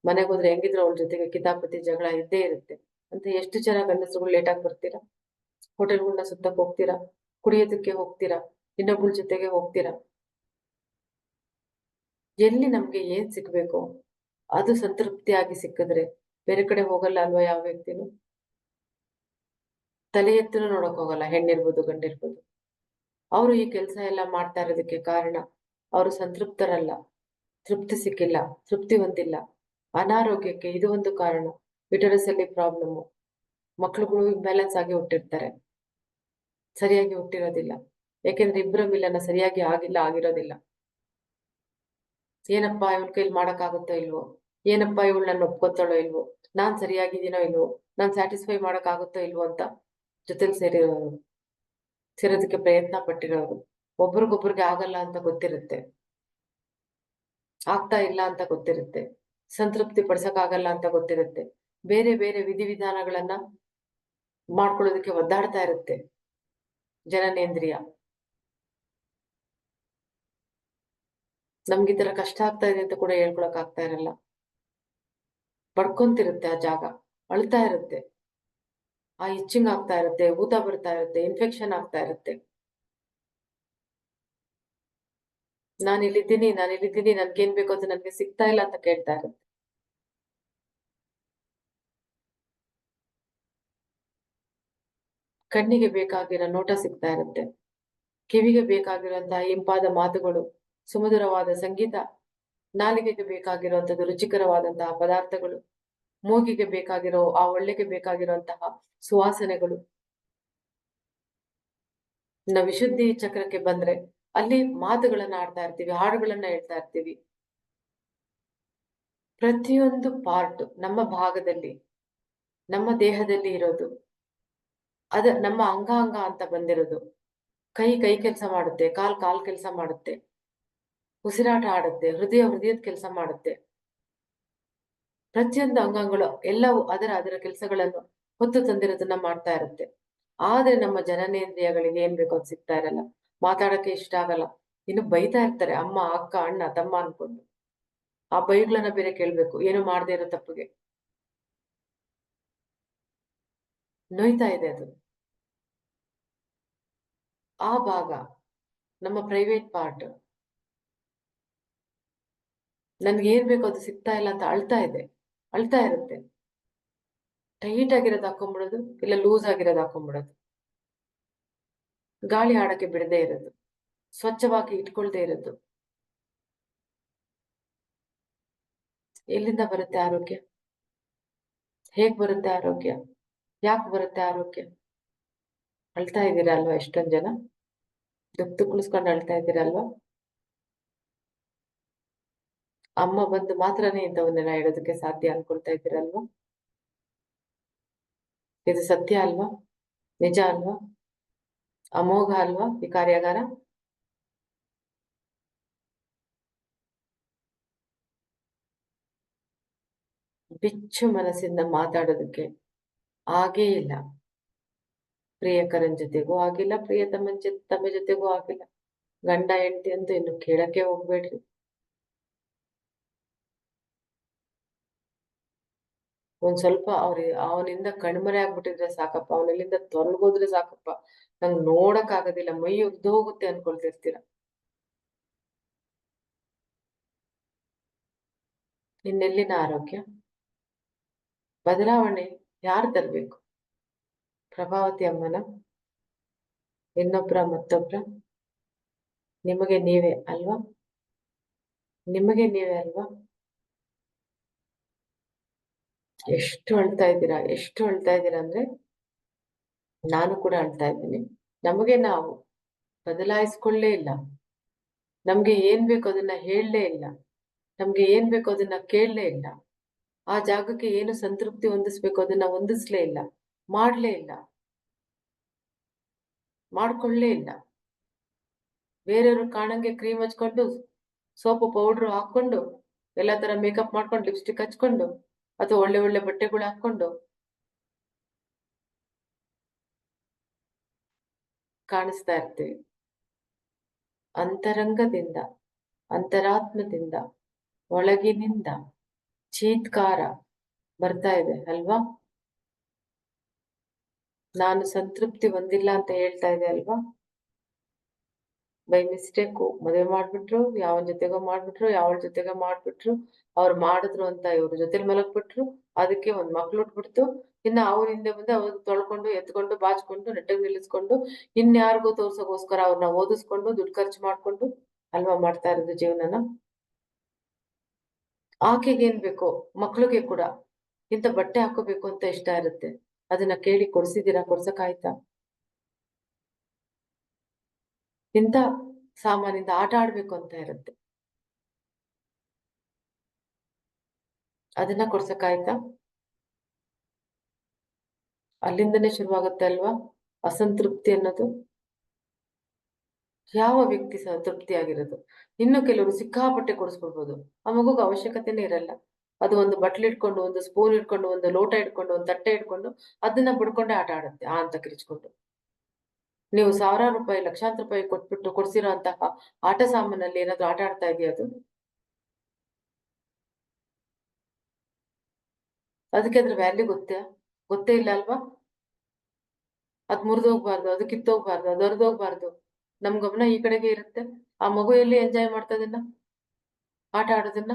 ಮನೆಗೆ ಹೋದ್ರೆ ಹೆಂಗಿದ್ರು ಅವಳ ಜೊತೆಗೆ ಕಿತಾಪತಿ ಜಗಳ ಇದ್ದೇ ಇರುತ್ತೆ ಅಂತ ಎಷ್ಟು ಜನ ಗಂಡಸರುಗಳು ಲೇಟಾಗಿ ಬರ್ತೀರಾ? ಹೋಟೆಲ್ಗಳನ್ನ ಸುತ್ತಕ್ ಹೋಗ್ತೀರಾ, ಕುಡಿಯೋದಕ್ಕೆ ಹೋಗ್ತೀರಾ, ಇನ್ನೊಬ್ಬಳ ಜೊತೆಗೆ ಹೋಗ್ತೀರಾ. ಎಲ್ಲಿ ನಮ್ಗೆ ಏನ್ ಸಿಗ್ಬೇಕು ಅದು ಸಂತೃಪ್ತಿಯಾಗಿ ಸಿಕ್ಕಿದ್ರೆ ಬೇರೆ ಕಡೆ ಹೋಗಲ್ಲ ಅಲ್ವಾ ಯಾವ ವ್ಯಕ್ತಿನೂ? ತಲೆ ಎತ್ತೂ ನೋಡಕ್ ಹೋಗಲ್ಲ, ಹೆಣ್ಣಿರ್ಬೋದು ಗಂಡಿರ್ಬೋದು. ಅವರು ಈ ಕೆಲಸ ಎಲ್ಲ ಮಾಡ್ತಾ ಇರೋದಕ್ಕೆ ಕಾರಣ ಅವರು ಸಂತೃಪ್ತರಲ್ಲ, ತೃಪ್ತಿ ಸಿಕ್ಕಿಲ್ಲ, ತೃಪ್ತಿ ಹೊಂದಿಲ್ಲ. ಅನಾರೋಗ್ಯಕ್ಕೆ ಇದು ಒಂದು ಕಾರಣ. ಯುಟರಸ್ ಅಲ್ಲಿ ಪ್ರಾಬ್ಲಮ್, ಮಕ್ಳುಗಳು ಇಂಬ್ಯಾಲೆನ್ಸ್ ಆಗಿ ಹುಟ್ಟಿರ್ತಾರೆ, ಸರಿಯಾಗಿ ಹುಟ್ಟಿರೋದಿಲ್ಲ. ಯಾಕೆಂದ್ರೆ ಇಬ್ಬರ ಮಿಲನ ಸರಿಯಾಗಿ ಆಗಿರೋದಿಲ್ಲ. ಏನಪ್ಪಾ ಇವನ್ ಕೈಲಿ ಮಾಡಕ್ಕಾಗುತ್ತೋ ಇಲ್ವೋ, ಏನಪ್ಪಾ ಇವಳು ನನ್ನ ಒಪ್ಕೊತಾಳೋ ಇಲ್ವೋ, ನಾನ್ ಸರಿಯಾಗಿದ್ದೀನೋ ಇಲ್ವೋ, ನಾನ್ ಸ್ಯಾಟಿಸ್ಫೈ ಮಾಡಕ್ಕಾಗುತ್ತೋ ಇಲ್ವೋ ಅಂತ ಜೊತೆಲಿ ಸೇರೋದಕ್ಕೆ ಪ್ರಯತ್ನ ಪಟ್ಟಿರೋರು. ಒಬ್ರಿಗೊಬ್ರಿಗೆ ಆಗಲ್ಲ ಅಂತ ಗೊತ್ತಿರುತ್ತೆ, ಆಗ್ತಾ ಇಲ್ಲ ಅಂತ ಗೊತ್ತಿರುತ್ತೆ, ಸಂತೃಪ್ತಿ ಪಡಿಸಕ್ಕಾಗಲ್ಲ ಅಂತ ಗೊತ್ತಿರುತ್ತೆ. ಬೇರೆ ಬೇರೆ ವಿಧಿವಿಧಾನಗಳನ್ನ ಮಾಡ್ಕೊಳ್ಳೋದಕ್ಕೆ ಒದ್ದಾಡ್ತಾ ಇರುತ್ತೆ ಜನನೇಂದ್ರಿಯ. ನಮ್ಗೆ ಈ ತರ ಕಷ್ಟ ಆಗ್ತಾ ಇದೆ ಅಂತ ಕೂಡ ಹೇಳ್ಕೊಳಕ್ ಆಗ್ತಾ ಇರಲ್ಲ. ಪಡ್ಕೊಂತಿರುತ್ತೆ ಆ ಜಾಗ, ಅಳ್ತಾ ಇರುತ್ತೆ, ಆ ಇಚ್ಚಿಂಗ್ ಆಗ್ತಾ ಇರುತ್ತೆ, ಊತ ಬರ್ತಾ ಇರುತ್ತೆ, ಇನ್ಫೆಕ್ಷನ್ ಆಗ್ತಾ ಇರುತ್ತೆ. ನಾನು ಇಲ್ಲಿದ್ದೀನಿ ನನ್ಗೇನ್ ಬೇಕೋ ಅದು ನನ್ಗೆ ಸಿಗ್ತಾ ಇಲ್ಲ ಅಂತ ಕೇಳ್ತಾ ಇರುತ್ತೆ. ಕಣ್ಣಿಗೆ ಬೇಕಾಗಿರೋ ನೋಟ ಸಿಗ್ತಾ ಇರುತ್ತೆ, ಕಿವಿಗೆ ಬೇಕಾಗಿರುವಂತಹ ಇಂಪಾದ ಮಾತುಗಳು, ಸುಮಧುರವಾದ ಸಂಗೀತ, ನಾಲಿಗೆಗೆ ಬೇಕಾಗಿರುವಂತದ್ದು ರುಚಿಕರವಾದಂತಹ ಪದಾರ್ಥಗಳು, ಮೂಗಿಗೆ ಬೇಕಾಗಿರೋ ಆ ಒಳ್ಳೆಗೆ ಬೇಕಾಗಿರುವಂತಹ ಸುವಾಸನೆಗಳು. ನಾವು ವಿಶುದ್ಧಿ ಚಕ್ರಕ್ಕೆ ಬಂದ್ರೆ ಅಲ್ಲಿ ಮಾತುಗಳನ್ನ ಆಡ್ತಾ ಇರ್ತೀವಿ, ಹಾಡುಗಳನ್ನ ಹೇಳ್ತಾ ಇರ್ತೀವಿ. ಪ್ರತಿಯೊಂದು ಪಾರ್ಟ್ ನಮ್ಮ ಭಾಗದಲ್ಲಿ, ನಮ್ಮ ದೇಹದಲ್ಲಿ ಇರೋದು ನಮ್ಮ ಅಂಗಾಂಗ ಅಂತ ಬಂದಿರೋದು. ಕೈ ಕೆಲಸ ಮಾಡುತ್ತೆ, ಕಾಲ್ ಕೆಲಸ ಮಾಡುತ್ತೆ, ಉಸಿರಾಟ ಆಡುತ್ತೆ, ಹೃದಯದ ಕೆಲಸ ಮಾಡುತ್ತೆ. ಪ್ರತಿಯೊಂದು ಅಂಗಾಂಗಗಳು ಎಲ್ಲವೂ ಅದರ ಕೆಲಸಗಳನ್ನು ಹೊತ್ತು ತಂದಿರೋದನ್ನ ಮಾಡ್ತಾ ಇರುತ್ತೆ. ಆದ್ರೆ ನಮ್ಮ ಜನನೇಂದ್ರಿಯಗಳಿಗೆ ಏನ್ ಬೇಕೋ ಅದು ಸಿಗ್ತಾ ಇರಲ್ಲ, ಮಾತಾಡಕ್ಕೆ ಇಷ್ಟ ಆಗಲ್ಲ, ಇನ್ನು ಬೈತಾ ಇರ್ತಾರೆ ಅಮ್ಮ, ಅಕ್ಕ, ಅಣ್ಣ, ತಮ್ಮ ಅನ್ಕೊಂಡು. ಆ ಬೈಗಳನ್ನ ಬೇರೆ ಕೇಳ್ಬೇಕು, ಏನು ಮಾಡದೇ ಇರೋ ತಪ್ಪಿಗೆ. ನೋಯ್ತಾ ಇದೆ ಅದು. ಆ ಭಾಗ ನಮ್ಮ ಪ್ರೈವೇಟ್ ಪಾರ್ಟ್. ನನ್ಗೆ ಏನ್ ಬೇಕೋ ಅದು ಸಿಗ್ತಾ ಇಲ್ಲ ಅಂತ ಅಳ್ತಾ ಇರುತ್ತೆ. ಟೈಟ್ ಆಗಿರೋದು ಹಾಕೊಂಡ್ಬಿಡೋದು, ಇಲ್ಲ ಲೂಸ್ ಆಗಿರೋದು ಹಾಕೊಂಡ್ಬಿಡೋದು, ಗಾಳಿ ಆಡಕ್ಕೆ ಬಿಡದೇ ಇರೋದು, ಸ್ವಚ್ಛವಾಗಿ ಇಟ್ಕೊಳ್ದೇ ಇರೋದು. ಎಲ್ಲಿಂದ ಬರುತ್ತೆ ಆರೋಗ್ಯ? ಹೇಗ್ ಬರುತ್ತೆ ಆರೋಗ್ಯ? ಯಾಕೆ ಬರುತ್ತೆ ಆರೋಗ್ಯ? ಅಳ್ತಾ ಇದ್ದೀರಾ ಅಲ್ವಾ ಎಷ್ಟೊಂದ್ ಜನ? ದುಃಖ ಕುಳಿಸ್ಕೊಂಡು ಅಳ್ತಾ ಇದ್ದೀರಾ ಅಲ್ವಾ? ಅಮ್ಮ ಬಂದು ಮಾತ್ರನೇ ಇಂಥವನ್ನೆಲ್ಲ ಹೇಳೋದಕ್ಕೆ ಸಾಧ್ಯ ಅನ್ಕೊಳ್ತಾ ಇದ್ದೀರಲ್ವಾ? ಇದು ಸತ್ಯ ಅಲ್ವಾ? ನಿಜ ಅಲ್ವಾ? ಅಮೋಘ ಅಲ್ವಾ ಈ ಕಾರ್ಯಾಗಾರ? ಬಿಚ್ಚು ಮನಸ್ಸಿಂದ ಮಾತಾಡೋದಕ್ಕೆ ಆಗೇ ಇಲ್ಲ. ಪ್ರಿಯಕರನ್ ಜೊತೆಗೂ ಆಗಿಲ್ಲ, ತಮ್ಮ ಜೊತೆಗೂ ಆಗಿಲ್ಲ. ಗಂಡ ಹೆಂಡತಿ ಅಂತೂ ಇನ್ನು ಕೇಳಕ್ಕೆ ಹೋಗ್ಬೇಡ್ರಿ. ಒಂದ್ ಸ್ವಲ್ಪ ಅವನಿಂದ ಕಣ್ಮರೆ ಆಗ್ಬಿಟ್ಟಿದ್ರೆ ಸಾಕಪ್ಪ, ಅವನಲ್ಲಿಂದ ತೊಲಗೋದ್ರೆ ಸಾಕಪ್ಪ, ನಂಗ್ ನೋಡಕ್ ಆಗೋದಿಲ್ಲ, ಮೈ ಉಗ್ದು ಹೋಗುತ್ತೆ ಅನ್ಕೊಳ್ತಿರ್ತೀರ. ಇನ್ನೆಲ್ಲಿನ ಆರೋಗ್ಯ? ಬದಲಾವಣೆ ಯಾರು ತರ್ಬೇಕು? ಪ್ರಭಾವತಿ ಅಮ್ಮನ? ಮತ್ತೊಬ್ರ? ನಿಮಗೆ ನೀವೇ ಅಲ್ವಾ? ನಿಮಗೆ ನೀವೇ ಅಲ್ವಾ? ಎಷ್ಟು ಅಳ್ತಾ ಇದ್ದೀರಾ ಅಂದ್ರೆ ನಾನು ಕೂಡ ಅಳ್ತಾ ಇದ್ದೀನಿ. ನಮಗೆ ನಾವು ಬದಲಾಯಿಸ್ಕೊಳ್ಳೇ ಇಲ್ಲ. ನಮ್ಗೆ ಏನ್ ಬೇಕು ಅದನ್ನ ಹೇಳಲೇ ಇಲ್ಲ. ನಮ್ಗೆ ಏನ್ ಬೇಕು ಅದನ್ನ ಕೇಳಲೇ ಇಲ್ಲ. ಆ ಜಾಗಕ್ಕೆ ಏನು ಸಂತೃಪ್ತಿ ಹೊಂದಿಸ್ಬೇಕು ಅದನ್ನ ಹೊಂದಿಸ್ಲೇ ಇಲ್ಲ, ಮಾಡ್ಲೇ ಇಲ್ಲ, ಮಾಡ್ಕೊಳ್ಳೇ ಇಲ್ಲ. ಬೇರೆಯವ್ರು ಕಾಣಂಗೆ ಕ್ರೀಮ್ ಹಚ್ಕೊಂಡು, ಸೋಪು ಪೌಡ್ರು ಹಾಕೊಂಡು, ಎಲ್ಲಾ ತರ ಮೇಕಪ್ ಮಾಡ್ಕೊಂಡು, ಲಿಪ್ಸ್ಟಿಕ್ ಹಚ್ಕೊಂಡು, ಅಥವಾ ಒಳ್ಳೆ ಒಳ್ಳೆ ಬಟ್ಟೆಗಳು ಹಾಕೊಂಡು ಕಾಣಿಸ್ತಾ ಇರ್ತೀವಿ. ಅಂತರಂಗದಿಂದ, ಅಂತರಾತ್ಮದಿಂದ, ಒಳಗಿನಿಂದ ಚೀತ್ಕಾರ ಬರ್ತಾ ಇದೆ ಅಲ್ವಾ? ನಾನು ಸಂತೃಪ್ತಿ ಹೊಂದಿಲ್ಲ ಅಂತ ಹೇಳ್ತಾ ಇದೆ ಅಲ್ವಾ? ಬೈ ಮಿಸ್ಟೇಕು ಮದುವೆ ಮಾಡ್ಬಿಟ್ರು, ಯಾವನ ಜೊತೆಗೋ ಮಾಡ್ಬಿಟ್ರು, ಅವ್ರು ಮಾಡಿದ್ರು ಅಂತ ಇವ್ರ ಜೊತೆಲಿ ಮಲಗ್ಬಿಟ್ರು, ಅದಕ್ಕೆ ಒಂದ್ ಮಕ್ಳು ಹುಟ್ಬಿಡ್ತು. ಇನ್ನ ಅವ್ರ ಹಿಂದೆ ಮುಂದೆ ಅವ್ರು ತೊಳ್ಕೊಂಡು, ಎತ್ಕೊಂಡು, ಬಾಚ್ಕೊಂಡು, ನೆಟ್ಟಗ್ ನಿಲ್ಲಿಸ್ಕೊಂಡು, ಇನ್ಯಾರಿಗೂ ತೋರ್ಸೋಗೋಸ್ಕರ ಅವ್ರನ್ನ ಓದಿಸ್ಕೊಂಡು, ದುಡ್ಡು ಖರ್ಚು ಮಾಡ್ಕೊಂಡು ಅಲ್ವಾ ಮಾಡ್ತಾ ಇರೋದು ಜೀವನನ. ಆಕೆಗೆ ಏನ್ ಬೇಕೋ ಮಕ್ಳಿಗೆ ಕೂಡ ಇಂಥ ಬಟ್ಟೆ ಹಾಕೋಬೇಕು ಅಂತ ಇಷ್ಟ ಇರುತ್ತೆ. ಅದನ್ನ ಕೇಳಿ ಕೊಡ್ಸಿದೀರಾ? ಕೊಡ್ಸಕ್ಕಾಯ್ತಾ? ಇಂಥ ಸಾಮಾನಿಂದ ಆಟ ಆಡ್ಬೇಕು ಅಂತ ಇರುತ್ತೆ, ಅದನ್ನ ಕೊಡ್ಸಕ್ಕಾಯ್ತಾ? ಅಲ್ಲಿಂದನೇ ಶುರುವಾಗುತ್ತೆ ಅಲ್ವಾ ಅಸಂತೃಪ್ತಿ ಅನ್ನೋದು. ಯಾವ ವ್ಯಕ್ತಿ ತೃಪ್ತಿ ಆಗಿರೋದು? ಇನ್ನು ಕೆಲವರು ಸಿಕ್ಕಾಪಟ್ಟೆ ಕೊಡಿಸ್ಕೊಡ್ಬೋದು, ಆ ಮಗುಗೆ ಅವಶ್ಯಕತೆನೇ ಇರಲ್ಲ. ಅದು ಒಂದು ಬಟ್ಲು ಇಟ್ಕೊಂಡು, ಒಂದು ಸ್ಪೂನ್ ಇಟ್ಕೊಂಡು, ಒಂದು ಲೋಟ ಇಟ್ಕೊಂಡು, ಒಂದು ತಟ್ಟೆ ಇಟ್ಕೊಂಡು ಅದನ್ನ ಬಿಡ್ಕೊಂಡೆ ಆಟ ಆಡುತ್ತೆ ಆ ಅಂತ ಕಿರಿಚ್ಕೊಂಡು. ನೀವು ಸಾವಿರಾರು ರೂಪಾಯಿ, ಲಕ್ಷಾಂತರ ರೂಪಾಯಿ ಕೊಟ್ಬಿಟ್ಟು ಕೊಡ್ಸಿರೋ ಅಂತಹ ಆಟ ಸಾಮಾನಲ್ಲಿ ಏನಾದ್ರು ಆಟ ಆಡ್ತಾ ಇದೆಯಾ ಅದು? ಅದಕ್ಕೆ ಅದ್ರ ವ್ಯಾಲ್ಯೂ ಗೊತ್ತೇ ಇಲ್ಲ ಅಲ್ವಾ? ಅದ್ ಮುರಿದೋಗ್ಬಾರ್ದು, ಅದು ಕಿತ್ತೋಗ್ಬಾರ್ದು, ಅದು ಹರಿದೋಗ್ಬಾರ್ದು, ನಮ್ ಗಮನ ಈ ಕಡೆಗೆ ಇರುತ್ತೆ. ಆ ಮಗು ಎಲ್ಲಿ ಎಂಜಾಯ್ ಮಾಡ್ತದನ್ನ, ಆಟ ಆಡೋದನ್ನ?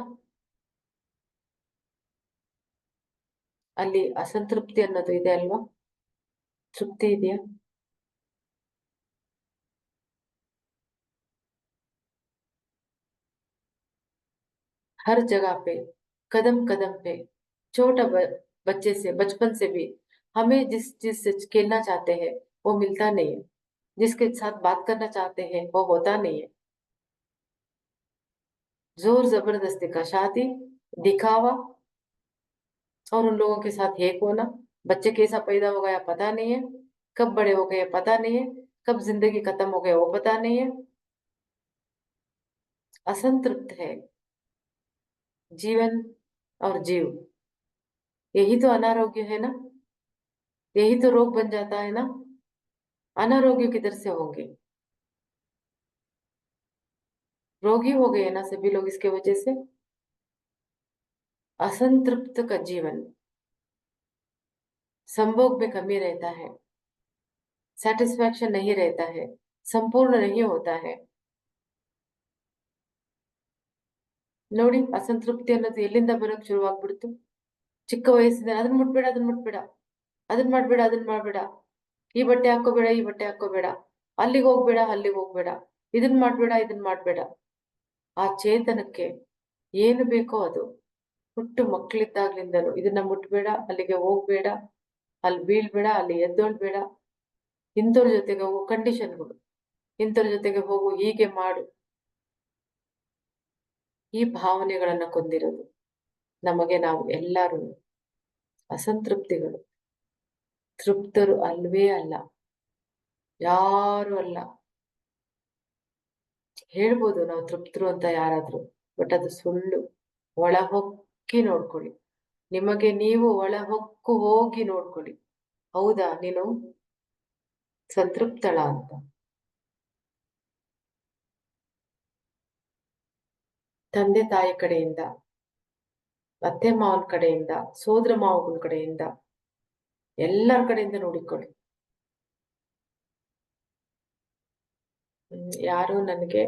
ಅಲ್ಲಿ ಅಸಂತೃಪ್ತಿ ಅನ್ನೋದು ಇದೆ ಅಲ್ವಾ? ತೃಪ್ತಿ ಇದೆಯಾ? हर जगह पे, कदम कदम पे, छोटा बच्चे से, बचपन से भी हमें जिस चीज से खेलना चाहते हैं वो मिलता नहीं है, जिसके साथ बात करना चाहते हैं वो होता नहीं है। जोर जबरदस्ती का शादी, दिखावा और उन लोगों के साथ एक होना। बच्चे कैसा पैदा हो गया पता नहीं है, कब बड़े हो गए पता नहीं है, कब जिंदगी खत्म हो गया वो पता नहीं है। असंतृप्त है जीवन और जीव, यही तो अनारोग्य है ना, यही तो रोग बन जाता है ना। अनारोग्य किधर से होंगे? रोगी हो गए ना सभी लोग इसके वजह से। असंतृप्त का जीवन, संभोग में कमी रहता है, स्याटिस्फैक्शन नहीं रहता है, संपूर्ण नहीं होता है। ನೋಡಿ, ಅಸಂತೃಪ್ತಿ ಅನ್ನೋದು ಎಲ್ಲಿಂದ ಬರೋಕ್ ಶುರುವಾಗ್ಬಿಡ್ತು? ಚಿಕ್ಕ ವಯಸ್ಸಿಂದ ಅದನ್ನ ಮುಟ್ಬೇಡ, ಅದನ್ನ ಮುಟ್ಬೇಡ, ಅದನ್ನ ಮಾಡ್ಬೇಡ, ಅದನ್ನ ಮಾಡ್ಬೇಡ, ಈ ಬಟ್ಟೆ ಹಾಕೋಬೇಡ, ಈ ಬಟ್ಟೆ ಹಾಕೋಬೇಡ, ಅಲ್ಲಿಗೆ ಹೋಗ್ಬೇಡ, ಅಲ್ಲಿಗೆ ಹೋಗ್ಬೇಡ, ಇದನ್ ಮಾಡ್ಬೇಡ, ಇದನ್ ಮಾಡ್ಬೇಡ. ಆ ಚೇತನಕ್ಕೆ ಏನು ಬೇಕೋ ಅದು ಹುಟ್ಟು ಮಕ್ಕಳಿದ್ದಾಗ್ಲಿಂದನು ಇದನ್ನ ಮುಟ್ಬೇಡ, ಅಲ್ಲಿಗೆ ಹೋಗ್ಬೇಡ, ಅಲ್ಲಿ ಬೀಳ್ಬೇಡ, ಅಲ್ಲಿ ಎದ್ದೋಳ್ಬೇಡ, ಇಂಥವ್ರ ಜೊತೆಗೆ ಹೋಗು, ಕಂಡೀಷನ್ಗಳು, ಇಂಥವ್ರ ಜೊತೆಗೆ ಹೋಗು, ಹೀಗೆ ಮಾಡು. ಈ ಭಾವನೆಗಳನ್ನ ಕೊಂದಿರೋದು ನಮಗೆ ನಾವು ಎಲ್ಲರೂ ಅಸಂತೃಪ್ತಿಗಳು, ತೃಪ್ತರು ಅಲ್ವೇ ಅಲ್ಲ, ಯಾರು ಅಲ್ಲ. ಹೇಳ್ಬೋದು ನಾವು ತೃಪ್ತರು ಅಂತ ಯಾರಾದ್ರೂ, ಬಟ್ ಅದು ಸುಳ್ಳು. ಒಳ ಹೊಕ್ಕಿ ನೋಡ್ಕೊಳ್ಳಿ, ನಿಮಗೆ ನೀವು ಒಳ ಹೊಕ್ಕು ಹೋಗಿ ನೋಡ್ಕೊಳ್ಳಿ, ಹೌದಾ ನೀನು ಸಂತೃಪ್ತಳ ಅಂತ. ತಂದೆ ತಾಯಿ ಕಡೆಯಿಂದ, ಅತ್ತೆ ಮಾವನ ಕಡೆಯಿಂದ, ಸೋದರ ಮಾವಗಳ ಕಡೆಯಿಂದ, ಎಲ್ಲರ ಕಡೆಯಿಂದ ನೋಡಿಕೊಳ್ಳಿ. ಯಾರು ನನಗೆ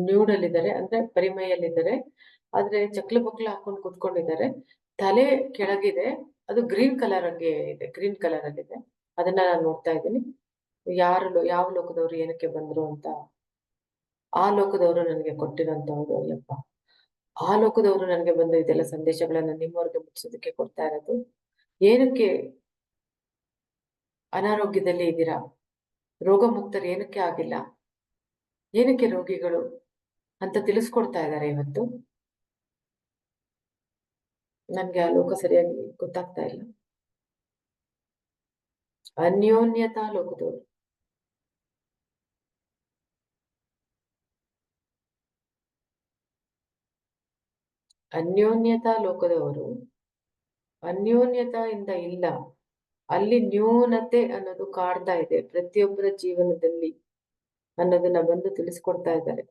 ನ್ಯೂಡಲ್ಲಿದ್ದಾರೆ, ಅಂದ್ರೆ ಪರಿಮೈಯಲ್ಲಿದ್ದಾರೆ, ಆದ್ರೆ ಚಕ್ಲು ಬಕ್ಲು ಹಾಕೊಂಡು ಕುತ್ಕೊಂಡಿದ್ದಾರೆ, ತಲೆ ಕೆಳಗಿದೆ, ಅದು ಗ್ರೀನ್ ಕಲರ್ ಆಗಿ ಇದೆ, ಗ್ರೀನ್ ಕಲರ್ ಅಲ್ಲಿದೆ. ಅದನ್ನ ನಾನು ನೋಡ್ತಾ ಇದ್ದೀನಿ. ಯಾವ ಲೋಕದವರು ಏನಕ್ಕೆ ಬಂದ್ರು ಅಂತ ಆ ಲೋಕದವರು ನನಗೆ ಕೊಟ್ಟಿರೋಂಥವ್ರು. ಅಯ್ಯಪ್ಪ, ಆ ಲೋಕದವರು ನನಗೆ ಬಂದು ಇದೆಲ್ಲ ಸಂದೇಶಗಳನ್ನ ನಿಮ್ಮವರೆಗೆ ಮುಟ್ಟಿಸೋದಕ್ಕೆ ಕೊಡ್ತಾ ಇರೋದು. ಏನಕ್ಕೆ ಅನಾರೋಗ್ಯದಲ್ಲಿ ಇದ್ದೀರಾ? ರೋಗ ಮುಕ್ತರು ಏನಕ್ಕೆ ಆಗಿಲ್ಲ? ಏನಕ್ಕೆ ರೋಗಿಗಳು ಅಂತ ತಿಳಿಸ್ಕೊಡ್ತಾ ಇದ್ದಾರೆ ಇವತ್ತು. ನನ್ಗೆ ಆ ಲೋಕ ಸರಿಯಾಗಿ ಗೊತ್ತಾಗ್ತಾ ಇಲ್ಲ. ಅನ್ಯೋನ್ಯತಾ ಲೋಕದವರು, ಅನ್ಯೋನ್ಯತಾ ಲೋಕದವರು ಅನ್ಯೋನ್ಯತೆಯಿಂದ ಇಲ್ಲ, ಅಲ್ಲಿ ನ್ಯೂನತೆ ಅನ್ನೋದು ಕಾಡ್ತಾ ಇದೆ ಪ್ರತಿಯೊಬ್ಬರ ಜೀವನದಲ್ಲಿ ಅನ್ನೋದನ್ನ ಬಂದು ತಿಳಿಸ್ಕೊಡ್ತಾ ಇದ್ದಾರೆ.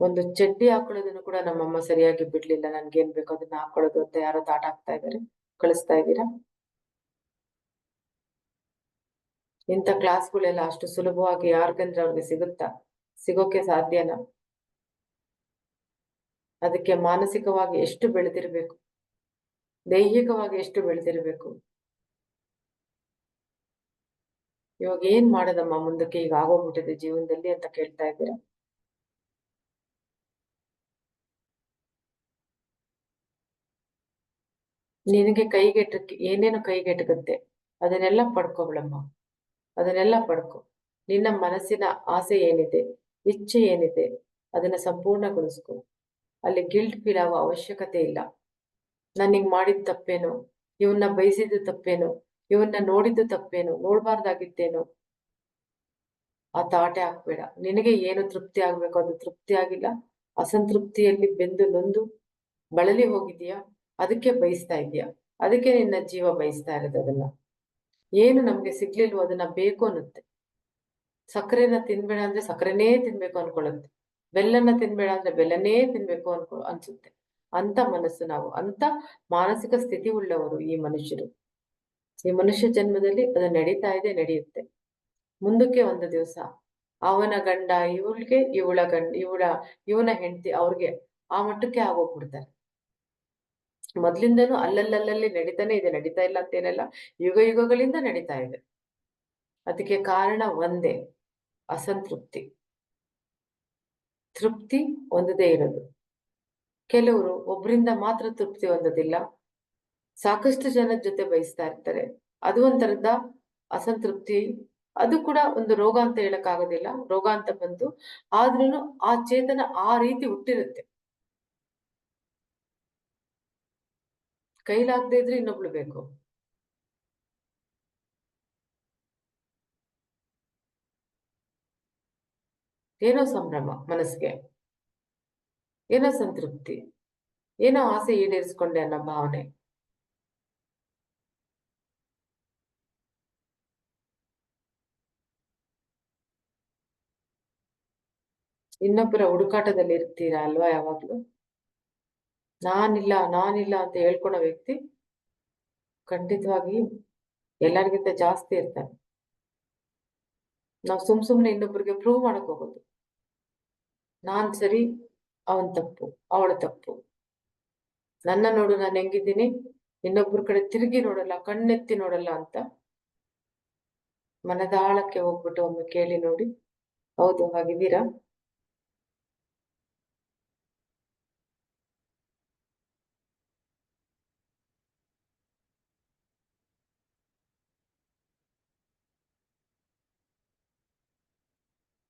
ಒಂದು ಚಡ್ಡಿ ಹಾಕೊಳ್ಳೋದನ್ನು ಕೂಡ ನಮ್ಮಮ್ಮ ಸರಿಯಾಗಿ ಬಿಡ್ಲಿಲ್ಲ, ನನ್ಗೇನ್ ಬೇಕೋ ಅದನ್ನ ಹಾಕೊಳ್ಳೋದು ಅಂತ ಯಾರೋ ತಾಟ ಹಾಕ್ತಾ ಇದ್ದಾರೆ, ಕಳಿಸ್ತಾ ಇದ್ದೀರಾ. ಇಂಥ ಕ್ಲಾಸ್ಗಳೆಲ್ಲ ಅಷ್ಟು ಸುಲಭವಾಗಿ ಯಾರ್ಗಂದ್ರೆ ಅವ್ರಿಗೆ ಸಿಗುತ್ತಾ? ಸಿಗೋಕೆ ಸಾಧ್ಯನಾ? ಅದಕ್ಕೆ ಮಾನಸಿಕವಾಗಿ ಎಷ್ಟು ಬೆಳೆದಿರ್ಬೇಕು, ದೈಹಿಕವಾಗಿ ಎಷ್ಟು ಬೆಳೆದಿರ್ಬೇಕು. ಇವಾಗ ಏನ್ ಮಾಡೋದಮ್ಮ ಮುಂದಕ್ಕೆ, ಈಗ ಆಗೋಗ್ಬಿಟ್ಟಿದೆ ಜೀವನದಲ್ಲಿ ಅಂತ ಕೇಳ್ತಾ ಇದ್ದೀರಾ. ನಿನಗೆ ಏನೇನು ಕೈಗೆಟಕತ್ತೆ ಅದನ್ನೆಲ್ಲ ಪಡ್ಕೊಬಿಡಮ್ಮ, ಅದನ್ನೆಲ್ಲ ಪಡ್ಕೊ. ನಿನ್ನ ಮನಸ್ಸಿನ ಆಸೆ ಏನಿದೆ, ಇಚ್ಛೆ ಏನಿದೆ, ಅದನ್ನ ಸಂಪೂರ್ಣಗೊಳಿಸ್ಕೊ. ಅಲ್ಲಿ ಗಿಲ್ಟ್ ಫೀಲ್ ಆಗೋ ಅವಶ್ಯಕತೆ ಇಲ್ಲ. ನಾನು ಹಿಂಗ್ ಮಾಡಿದ ತಪ್ಪೇನು, ಇವನ್ನ ಬಯಸಿದ್ದು ತಪ್ಪೇನು, ಇವನ್ನ ನೋಡಿದ್ದು ತಪ್ಪೇನು, ನೋಡ್ಬಾರ್ದಾಗಿತ್ತೇನು, ಆ ತಾಟೆ ಹಾಕ್ಬೇಡ. ನಿನಗೆ ಏನು ತೃಪ್ತಿ ಆಗ್ಬೇಕು ಅದು ತೃಪ್ತಿ ಆಗಿಲ್ಲ, ಅಸಂತೃಪ್ತಿಯಲ್ಲಿ ಬೆಂದು ನೊಂದು ಬಳಲಿ ಹೋಗಿದ್ಯಾ, ಅದಕ್ಕೆ ಬಯಸ್ತಾ ಇದೀಯಾ, ಅದಕ್ಕೆ ನಿನ್ನ ಜೀವ ಬಯಸ್ತಾ ಇರೋದು. ಅದನ್ನ ಏನು ನಮ್ಗೆ ಸಿಗ್ಲಿಲ್ವೋ ಅದನ್ನ ಬೇಕು ಅನ್ನುತ್ತೆ. ಸಕ್ಕರೆನ ತಿನ್ಬೇಡ ಅಂದ್ರೆ ಸಕ್ಕರೆನೇ ತಿನ್ಬೇಕು ಅನ್ಕೊಳ್ಳುತ್ತೆ, ಬೆಲ್ಲನ ತಿನ್ಬೇಡ ಅಂದ್ರೆ ಬೆಲ್ಲನೇ ತಿನ್ಬೇಕು ಅನ್ಸುತ್ತೆ. ಅಂತ ಮನಸ್ಸು ನಾವು, ಅಂತ ಮಾನಸಿಕ ಸ್ಥಿತಿ ಉಳ್ಳವರು ಈ ಮನುಷ್ಯರು. ಈ ಮನುಷ್ಯ ಜನ್ಮದಲ್ಲಿ ಅದು ನಡೀತಾ ಇದೆ, ನಡೆಯುತ್ತೆ. ಮುಂದಕ್ಕೆ ಒಂದು ದಿವಸ ಅವನ ಗಂಡ ಇವಳಿಗೆ, ಇವನ ಹೆಂಡತಿ ಅವ್ರಿಗೆ ಆ ಮಟ್ಟಕ್ಕೆ ಆಗೋಗ್ಬಿಡ್ತಾರೆ. ಮೊದ್ಲಿಂದನೂ ಅಲ್ಲಲ್ಲಿ ನಡೀತಾನೆ ಇದೆ, ನಡೀತಾ ಇಲ್ಲ ಅಂತೇನಲ್ಲ, ಯುಗಗಳಿಂದ ನಡೀತಾ ಇದೆ. ಅದಕ್ಕೆ ಕಾರಣ ಒಂದೇ, ಅಸಂತೃಪ್ತಿ. ತೃಪ್ತಿ ಒಂದದೇ ಇರೋದು. ಕೆಲವರು ಒಬ್ಬರಿಂದ ಮಾತ್ರ ತೃಪ್ತಿ ಹೊಂದೋದಿಲ್ಲ, ಸಾಕಷ್ಟು ಜನದ ಜೊತೆ ಬಯಸ್ತಾ ಇರ್ತಾರೆ. ಅದು ಒಂಥರದ ಅಸಂತೃಪ್ತಿ. ಅದು ಕೂಡ ಒಂದು ರೋಗ ಅಂತ ಹೇಳಕ್ ಆಗೋದಿಲ್ಲ, ರೋಗ ಅಂತ ಬಂತು. ಆದ್ರೂನು ಆ ಚೇತನ ಆ ರೀತಿ ಹುಟ್ಟಿರುತ್ತೆ. ಕೈಲಾಗದೆ ಇದ್ರೆ ಇನ್ನೊಬ್ಳು ಬೇಕು. ಏನೋ ಸಂಭ್ರಮ ಮನಸ್ಸಿಗೆ, ಏನೋ ಸಂತೃಪ್ತಿ, ಏನೋ ಆಸೆ ಈಡೇರಿಸ್ಕೊಂಡೆ ಅನ್ನೋ ಭಾವನೆ. ಇನ್ನೊಬ್ಬರ ಹುಡುಕಾಟದಲ್ಲಿ ಇರ್ತೀರಾ ಅಲ್ವಾ ಯಾವಾಗ್ಲೂ? ನಾನಿಲ್ಲ ಅಂತ ಹೇಳ್ಕೊಳೋ ವ್ಯಕ್ತಿ ಖಂಡಿತವಾಗಿ ಎಲ್ಲರಿಗಿಂತ ಜಾಸ್ತಿ ಇರ್ತಾರೆ. ನಾವು ಸುಮ್ನೆ ಇನ್ನೊಬ್ಬರಿಗೆ ಪ್ರೂವ್ ಮಾಡಕ್ ಹೋಗೋದು, ನಾನ್ ಸರಿ, ಅವನ್ ತಪ್ಪು, ಅವಳ ತಪ್ಪು, ನನ್ನ ನೋಡು ನಾನು ಹೆಂಗಿದ್ದೀನಿ, ಇನ್ನೊಬ್ಬರ ಕಡೆ ತಿರುಗಿ ನೋಡಲ್ಲ, ಕಣ್ಣೆತ್ತಿ ನೋಡಲ್ಲ ಅಂತ ಮನದಾಳಕ್ಕೆ ಹೋಗ್ಬಿಟ್ಟು ಒಮ್ಮೆ ಕೇಳಿ ನೋಡಿ, ಹೌದು ಹಾಗಿದ್ದೀರಾ?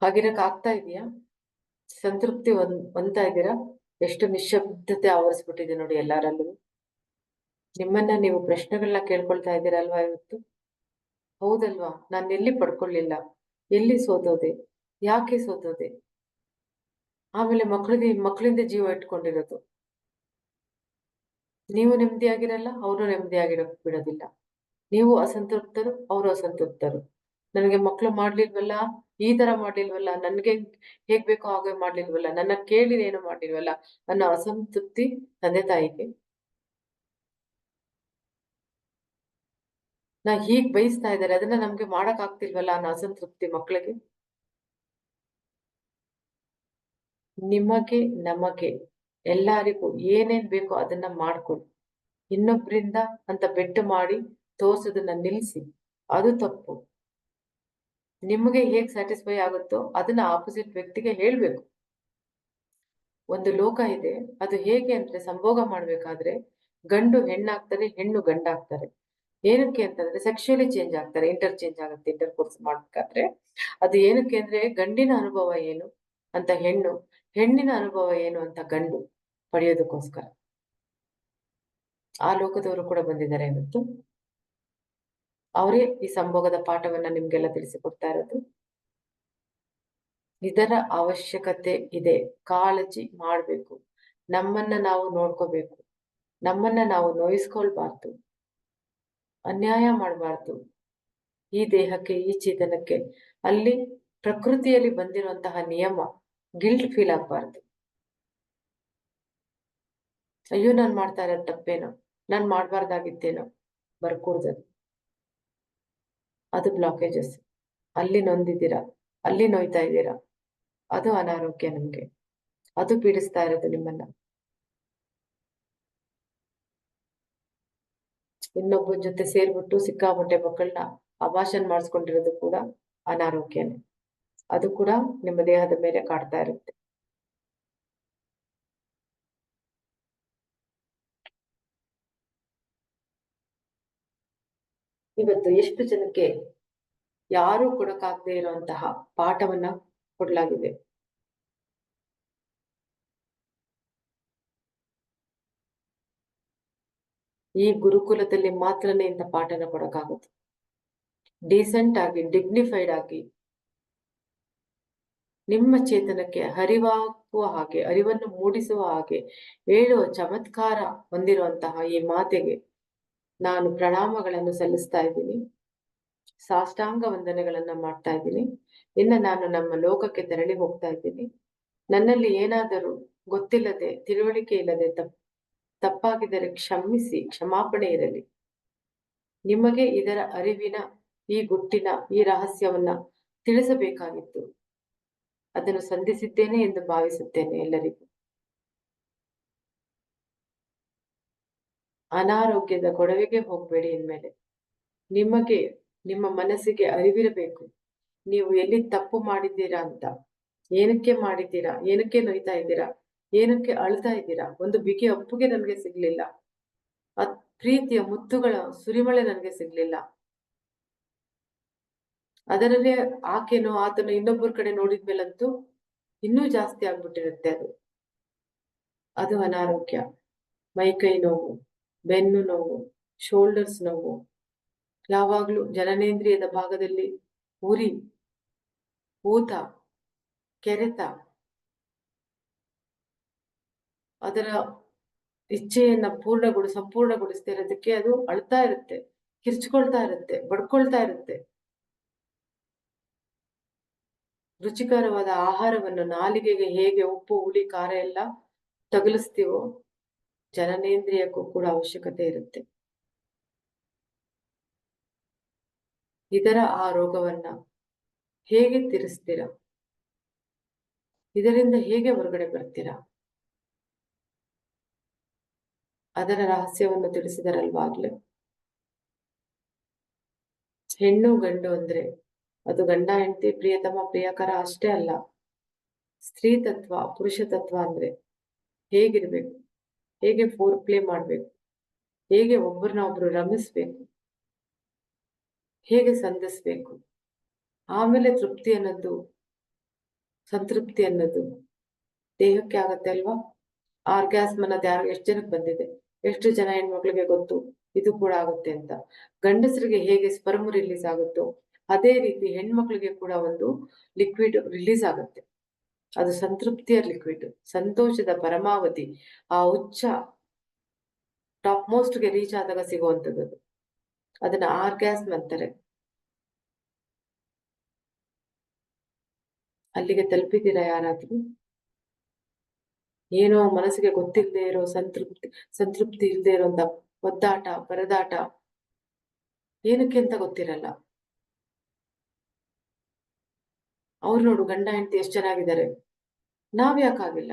ಹಾಗಿರಕ್ ಆಗ್ತಾ ಇದೆಯಾ? ಸಂತೃಪ್ತಿ ಹೊಂದ್ತಾ ಇದ್ದೀರಾ? ಎಷ್ಟು ನಿಶ್ಶಬ್ದತೆ ಆವರಿಸ್ಬಿಟ್ಟಿದೆ ನೋಡಿ ಎಲ್ಲರಲ್ಲೂ. ನಿಮ್ಮನ್ನ ನೀವು ಪ್ರಶ್ನೆಗಳನ್ನ ಕೇಳ್ಕೊಳ್ತಾ ಇದ್ದೀರಲ್ವಾ ಇವತ್ತು? ಹೌದಲ್ವಾ? ನಾನು ಎಲ್ಲಿ ಪಡ್ಕೊಳ್ಳಿಲ್ಲ, ಎಲ್ಲಿ ಸೋತೋದೆ, ಯಾಕೆ ಸೋತೋದೆ? ಆಮೇಲೆ ಮಕ್ಕಳಿಂದ ಜೀವ ಇಟ್ಕೊಂಡಿರೋದು. ನೀವು ನೆಮ್ಮದಿಯಾಗಿರಲ್ಲ, ಅವರು ನೆಮ್ಮದಿಯಾಗಿರಕ್ ಬಿಡೋದಿಲ್ಲ. ನೀವು ಅಸಂತೃಪ್ತರು, ಅವರು ಅಸಂತೃಪ್ತರು. ನನಗೆ ಮಕ್ಕಳು ಮಾಡ್ಲಿಲ್ವಲ್ಲ, ಈ ತರ ಮಾಡ್ಲಿಲ್ವಲ್ಲ, ನನ್ಗೆ ಹೇಗ್ ಬೇಕೋ ಹಾಗೆ ಮಾಡ್ಲಿಲ್ವಲ್ಲ, ನನ್ನ ಕೇಳಿ ಏನು ಮಾಡ್ಲಿಲ್ವಲ್ಲ ಅನ್ನೋ ಅಸಂತೃಪ್ತಿ ತಂದೆ ತಾಯಿಗೆ. ನಾ ಹೀಗ್ ಬಯಸ್ತಾ ಇದ್ದಾರೆ, ಅದನ್ನ ನಮ್ಗೆ ಮಾಡಕ್ ಆಗ್ತಿಲ್ವಲ್ಲ ಅನ್ನೋ ಅಸಂತೃಪ್ತಿ ಮಕ್ಕಳಿಗೆ. ನಿಮಗೆ ನಮಗೆ ಎಲ್ಲರಿಗೂ ಏನೇನ್ ಬೇಕೋ ಅದನ್ನ ಮಾಡ್ಕೊಳ್ಳಿ. ಇನ್ನೊಬ್ರಿಂದ ಅಂತ ಬೆಟ್ಟು ಮಾಡಿ ತೋರ್ಸೋದನ್ನ ನಿಲ್ಸಿ, ಅದು ತಪ್ಪು. ನಿಮಗೆ ಹೇಗ್ ಸ್ಯಾಟಿಸ್ಫೈ ಆಗುತ್ತೋ ಅದನ್ನ ಆಪೋಸಿಟ್ ವ್ಯಕ್ತಿಗೆ ಹೇಳ್ಬೇಕು. ಒಂದು ಲೋಕ ಇದೆ, ಅದು ಹೇಗೆ ಅಂದ್ರೆ ಸಂಭೋಗ ಮಾಡ್ಬೇಕಾದ್ರೆ ಗಂಡು ಹೆಣ್ಣಾಗ್ತಾರೆ, ಹೆಣ್ಣು ಗಂಡಾಗ್ತಾರೆ. ಏನಕ್ಕೆ ಅಂತಂದ್ರೆ ಸೆಕ್ಷುಯಲಿ ಚೇಂಜ್ ಆಗ್ತಾರೆ, ಇಂಟರ್ಚೇಂಜ್ ಆಗುತ್ತೆ ಇಂಟರ್ ಕೋರ್ಸ್ ಮಾಡ್ಬೇಕಾದ್ರೆ. ಅದು ಏನಕ್ಕೆ ಅಂದ್ರೆ ಗಂಡಿನ ಅನುಭವ ಏನು ಅಂತ ಹೆಣ್ಣು, ಹೆಣ್ಣಿನ ಅನುಭವ ಏನು ಅಂತ ಗಂಡು ಪಡೆಯೋದಕ್ಕೋಸ್ಕರ. ಆ ಲೋಕದವರು ಕೂಡ ಬಂದಿದ್ದಾರೆ ಇವತ್ತು. ಅವರೇ ಈ ಸಂಭೋಗದ ಪಾಠವನ್ನ ನಿಮ್ಗೆಲ್ಲ ತಿಳಿಸಿಕೊಡ್ತಾ ಇರೋದು. ಇದರ ಅವಶ್ಯಕತೆ ಇದೆ, ಕಾಳಜಿ ಮಾಡ್ಬೇಕು, ನಮ್ಮನ್ನ ನಾವು ನೋಡ್ಕೋಬೇಕು, ನಮ್ಮನ್ನ ನಾವು ನೋಯಿಸ್ಕೊಳ್ಬಾರ್ದು, ಅನ್ಯಾಯ ಮಾಡಬಾರ್ದು. ಈ ದೇಹಕ್ಕೆ, ಈ ಚೇತನಕ್ಕೆ ಅಲ್ಲಿ ಪ್ರಕೃತಿಯಲ್ಲಿ ಬಂದಿರುವಂತಹ ನಿಯಮ, ಗಿಲ್ಟ್ ಫೀಲ್ ಆಗ್ಬಾರ್ದು. ಅಯ್ಯೋ ನಾನ್ ಮಾಡ್ತಾ ಇರೋದು ತಪ್ಪೇನೋ, ನಾನ್ ಮಾಡ್ಬಾರ್ದಾಗಿತ್ತೇನೋ ಬರ್ಕೂಡ್ದದು. ಅದು ಬ್ಲಾಕೇಜಸ್. ಅಲ್ಲಿ ನೊಂದಿದ್ದೀರಾ, ಅಲ್ಲಿ ನೋಯ್ತಾ ಇದ್ದೀರಾ, ಅದು ಅನಾರೋಗ್ಯ ನಿಮ್ಗೆ, ಅದು ಪೀಡಿಸ್ತಾ ಇರೋದು ನಿಮ್ಮನ್ನ. ಇನ್ನೊಬ್ಬರ ಜೊತೆ ಸೇರ್ಬಿಟ್ಟು ಸಿಕ್ಕಾಪಟ್ಟೆ ಮಕ್ಕಳನ್ನ ಅಭಾಷಣ ಮಾಡಿಸ್ಕೊಂಡಿರೋದು ಕೂಡ ಅನಾರೋಗ್ಯನೇ. ಅದು ಕೂಡ ನಿಮ್ಮ ದೇಹದ ಮೇಲೆ ಕಾಡ್ತಾ ಇರುತ್ತೆ. ಇವತ್ತು ಎಷ್ಟು ಜನಕ್ಕೆ ಯಾರೂ ಕೊಡಕ್ಕಾಗದೆ ಇರುವಂತಹ ಪಾಠವನ್ನ ಕೊಡ್ಲಾಗಿದೆ. ಈ ಗುರುಕುಲದಲ್ಲಿ ಮಾತ್ರನೇ ಇಂಥ ಪಾಠನ ಕೊಡಕ್ಕಾಗುತ್ತೆ. ಡೀಸೆಂಟ್ ಆಗಿ, ಡಿಗ್ನಿಫೈಡ್ ಆಗಿ, ನಿಮ್ಮ ಚೇತನಕ್ಕೆ ಅರಿವಾಗುವ ಹಾಗೆ, ಅರಿವನ್ನು ಮೂಡಿಸುವ ಹಾಗೆ ಹೇಳುವ ಚಮತ್ಕಾರ ಹೊಂದಿರುವಂತಹ ಈ ಮಾತೆಗೆ ನಾನು ಪ್ರಣಾಮಗಳನ್ನು ಸಲ್ಲಿಸ್ತಾ ಇದ್ದೀನಿ, ಸಾಷ್ಟಾಂಗ ವಂದನೆಗಳನ್ನ ಮಾಡ್ತಾ ಇದ್ದೀನಿ. ಇನ್ನು ನಾನು ನಮ್ಮ ಲೋಕಕ್ಕೆ ತೆರಳಿ ಹೋಗ್ತಾ ಇದ್ದೀನಿ. ನನ್ನಲ್ಲಿ ಏನಾದರೂ ಗೊತ್ತಿಲ್ಲದೆ, ತಿಳುವಳಿಕೆ ಇಲ್ಲದೆ ತಪ್ಪಾಗಿದ್ದರೆ ಕ್ಷಮಿಸಿ, ಕ್ಷಮಾಪಣೆ ಇರಲಿ. ನಿಮಗೆ ಇದರ ಅರಿವಿನ ಈ ಗುಟ್ಟಿನ ಈ ರಹಸ್ಯವನ್ನ ತಿಳಿಸಬೇಕಾಗಿತ್ತು. ಅದನ್ನು ಸಂಧಿಸಿದ್ದೇನೆ ಎಂದು ಭಾವಿಸುತ್ತೇನೆ. ಎಲ್ಲರಿಗೂ ಅನಾರೋಗ್ಯದ ಗೊಡವೆಗೆ ಹೋಗ್ಬೇಡಿ. ಇನ್ಮೇಲೆ ನಿಮಗೆ ನಿಮ್ಮ ಮನಸ್ಸಿಗೆ ಅರಿವಿರಬೇಕು, ನೀವು ಎಲ್ಲಿ ತಪ್ಪು ಮಾಡಿದ್ದೀರಾ ಅಂತ. ಏನಕ್ಕೆ ಮಾಡಿದ್ದೀರಾ, ಏನಕ್ಕೆ ನೋಯ್ತಾ ಇದ್ದೀರಾ, ಏನಕ್ಕೆ ಅಳ್ತಾ ಇದ್ದೀರಾ. ಒಂದು ಬಿಗಿ ಅಪ್ಪುಗೆ ನನಗೆ ಸಿಗ್ಲಿಲ್ಲ, ಪ್ರೀತಿಯ ಮುತ್ತುಗಳ ಸುರಿಮಳೆ ನನಗೆ ಸಿಗ್ಲಿಲ್ಲ. ಅದರಲ್ಲೇ ಆಕೆನೋ ಆತನು ಇನ್ನೊಬ್ಬರ ಕಡೆ ನೋಡಿದ್ಮೇಲಂತೂ ಇನ್ನೂ ಜಾಸ್ತಿ ಆಗ್ಬಿಟ್ಟಿರುತ್ತೆ. ಅದು ಅನಾರೋಗ್ಯ. ಮೈಕೈ ನೋವು, ಬೆನ್ನು ನೋವು, ಶೋಲ್ಡರ್ಸ್ ನೋವು, ಯಾವಾಗ್ಲೂ ಜನನೇಂದ್ರಿಯದ ಭಾಗದಲ್ಲಿ ಉರಿ, ಊತ, ಕೆರೆತ, ಅದರ ಇಚ್ಛೆಯನ್ನ ಸಂಪೂರ್ಣಗೊಳಿಸ್ತಾ ಇರೋದಕ್ಕೆ ಅದು ಅಳ್ತಾ ಇರುತ್ತೆ, ಕಿರ್ಚ್ಕೊಳ್ತಾ ಇರುತ್ತೆ, ಬಡ್ಕೊಳ್ತಾ ಇರುತ್ತೆ. ರುಚಿಕರವಾದ ಆಹಾರವನ್ನು ನಾಲಿಗೆಗೆ ಹೇಗೆ ಉಪ್ಪು, ಹುಳಿ, ಖಾರ ಎಲ್ಲ ತಗುಲಿಸ್ತೀವೋ ಜನನೇಂದ್ರಿಯಕ್ಕೂ ಕೂಡ ಅವಶ್ಯಕತೆ ಇರುತ್ತೆ. ಇದರ ಆ ರೋಗವನ್ನ ಹೇಗೆ ತೀರಿಸ್ತೀರಾ, ಇದರಿಂದ ಹೇಗೆ ಹೊರಗಡೆ ಬರ್ತೀರಾ, ಅದರ ರಹಸ್ಯವನ್ನು ತಿಳಿಸಿದರಲ್ವಾಗ್ಲೇ. ಹೆಣ್ಣು ಗಂಡು ಅಂದ್ರೆ ಅದು ಗಂಡ ಹೆಂಡತಿ, ಪ್ರಿಯತಮ ಪ್ರಿಯಕರ ಅಷ್ಟೇ ಅಲ್ಲ. ಸ್ತ್ರೀ ತತ್ವ, ಪುರುಷ ತತ್ವ ಅಂದ್ರೆ ಹೇಗಿರ್ಬೇಕು, ಹೇಗೆ ಫೋರ್ ಪ್ಲೇ ಮಾಡ್ಬೇಕು, ಹೇಗೆ ಒಬ್ಬರನ್ನ ಒಬ್ರು ರಮಿಸ್ಬೇಕು, ಹೇಗೆ ಸಂಧಿಸ್ಬೇಕು. ಆಮೇಲೆ ತೃಪ್ತಿ ಅನ್ನೋದು, ಸಂತೃಪ್ತಿ ಅನ್ನೋದು ದೇಹಕ್ಕೆ ಆಗತ್ತೆ ಅಲ್ವಾ. ಆರ್ಗ್ಯಾಸ್ಮ್ ಅನ್ನೋದು ಎಷ್ಟು ಜನಕ್ಕೆ ಬಂದಿದೆ, ಎಷ್ಟು ಜನ ಹೆಣ್ಮಕ್ಳಿಗೆ ಗೊತ್ತು ಇದು ಕೂಡ ಆಗುತ್ತೆ ಅಂತ. ಗಂಡಸರಿಗೆ ಹೇಗೆ ಸ್ಪರ್ಮ್ ರಿಲೀಸ್ ಆಗುತ್ತೋ ಅದೇ ರೀತಿ ಹೆಣ್ಮಕ್ಳಿಗೆ ಕೂಡ ಒಂದು ಲಿಕ್ವಿಡ್ ರಿಲೀಸ್ ಆಗುತ್ತೆ. ಅದು ಸಂತೃಪ್ತಿಯ ಲಿಕ್ವಿಡ್, ಸಂತೋಷದ ಪರಮಾವಧಿ, ಆ ಉಚ್ಚ ಟಾಪ್ ಮೋಸ್ಟ್ಗೆ ರೀಚ್ ಆದಾಗ ಸಿಗುವಂಥದ್ದು. ಅದನ್ನ ಆರ್ಗ್ಯಾಸ್ಮ್ ಅಂತಾರೆ. ಅಲ್ಲಿಗೆ ತಲುಪಿದ್ದೀರಾ ಯಾರಾದ್ರೂ? ಏನೋ ಮನಸ್ಸಿಗೆ ಗೊತ್ತಿಲ್ಲದೆ ಇರೋ ಸಂತೃಪ್ತಿ ಇಲ್ಲದೆ ಇರೋಂತ ಒದ್ದಾಟ, ಪರದಾಟ ಏನಕ್ಕೆ ಅಂತ ಗೊತ್ತಿರಲ್ಲ. ಅವ್ರು ನೋಡು, ಗಂಡ ಹೆಂಡತಿ ಎಷ್ಟು ಚೆನ್ನಾಗಿದ್ದಾರೆ, ನಾವ್ಯಾಕಾಗಿಲ್ಲ?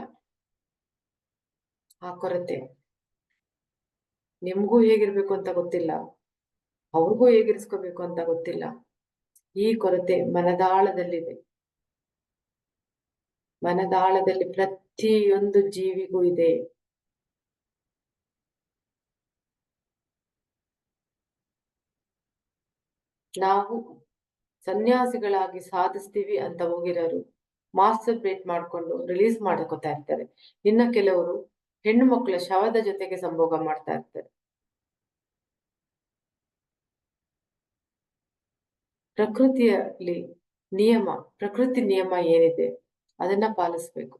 ಆ ಕೊರತೆ ನಿಮ್ಗೂ ಹೇಗಿರ್ಬೇಕು ಅಂತ ಗೊತ್ತಿಲ್ಲ, ಅವ್ರಿಗೂ ಹೇಗಿರ್ಸ್ಕೋಬೇಕು ಅಂತ ಗೊತ್ತಿಲ್ಲ. ಈ ಕೊರತೆ ಮನದಾಳದಲ್ಲಿದೆ. ಮನದಾಳದಲ್ಲಿ ಪ್ರತಿಯೊಂದು ಜೀವಿಗೂ ಇದೆ. ನಾವು ಸನ್ಯಾಸಿಗಳಾಗಿ ಸಾಧಿಸ್ತೀವಿ ಅಂತ ಹೋಗಿರೋರು ಮಾಸ್ಟರ್ಬೇಟ್ ಮಾಡ್ಕೊಂಡು ರಿಲೀಸ್ ಮಾಡ್ಕೋತಾ ಇರ್ತಾರೆ. ಇನ್ನ ಕೆಲವರು ಹೆಣ್ಣು ಮಕ್ಕಳ ಶವದ ಜೊತೆಗೆ ಸಂಭೋಗ ಮಾಡ್ತಾ ಇರ್ತಾರೆ. ಪ್ರಕೃತಿಯಲ್ಲಿ ನಿಯಮ, ಪ್ರಕೃತಿ ನಿಯಮ ಏನಿದೆ ಅದನ್ನ ಪಾಲಿಸ್ಬೇಕು.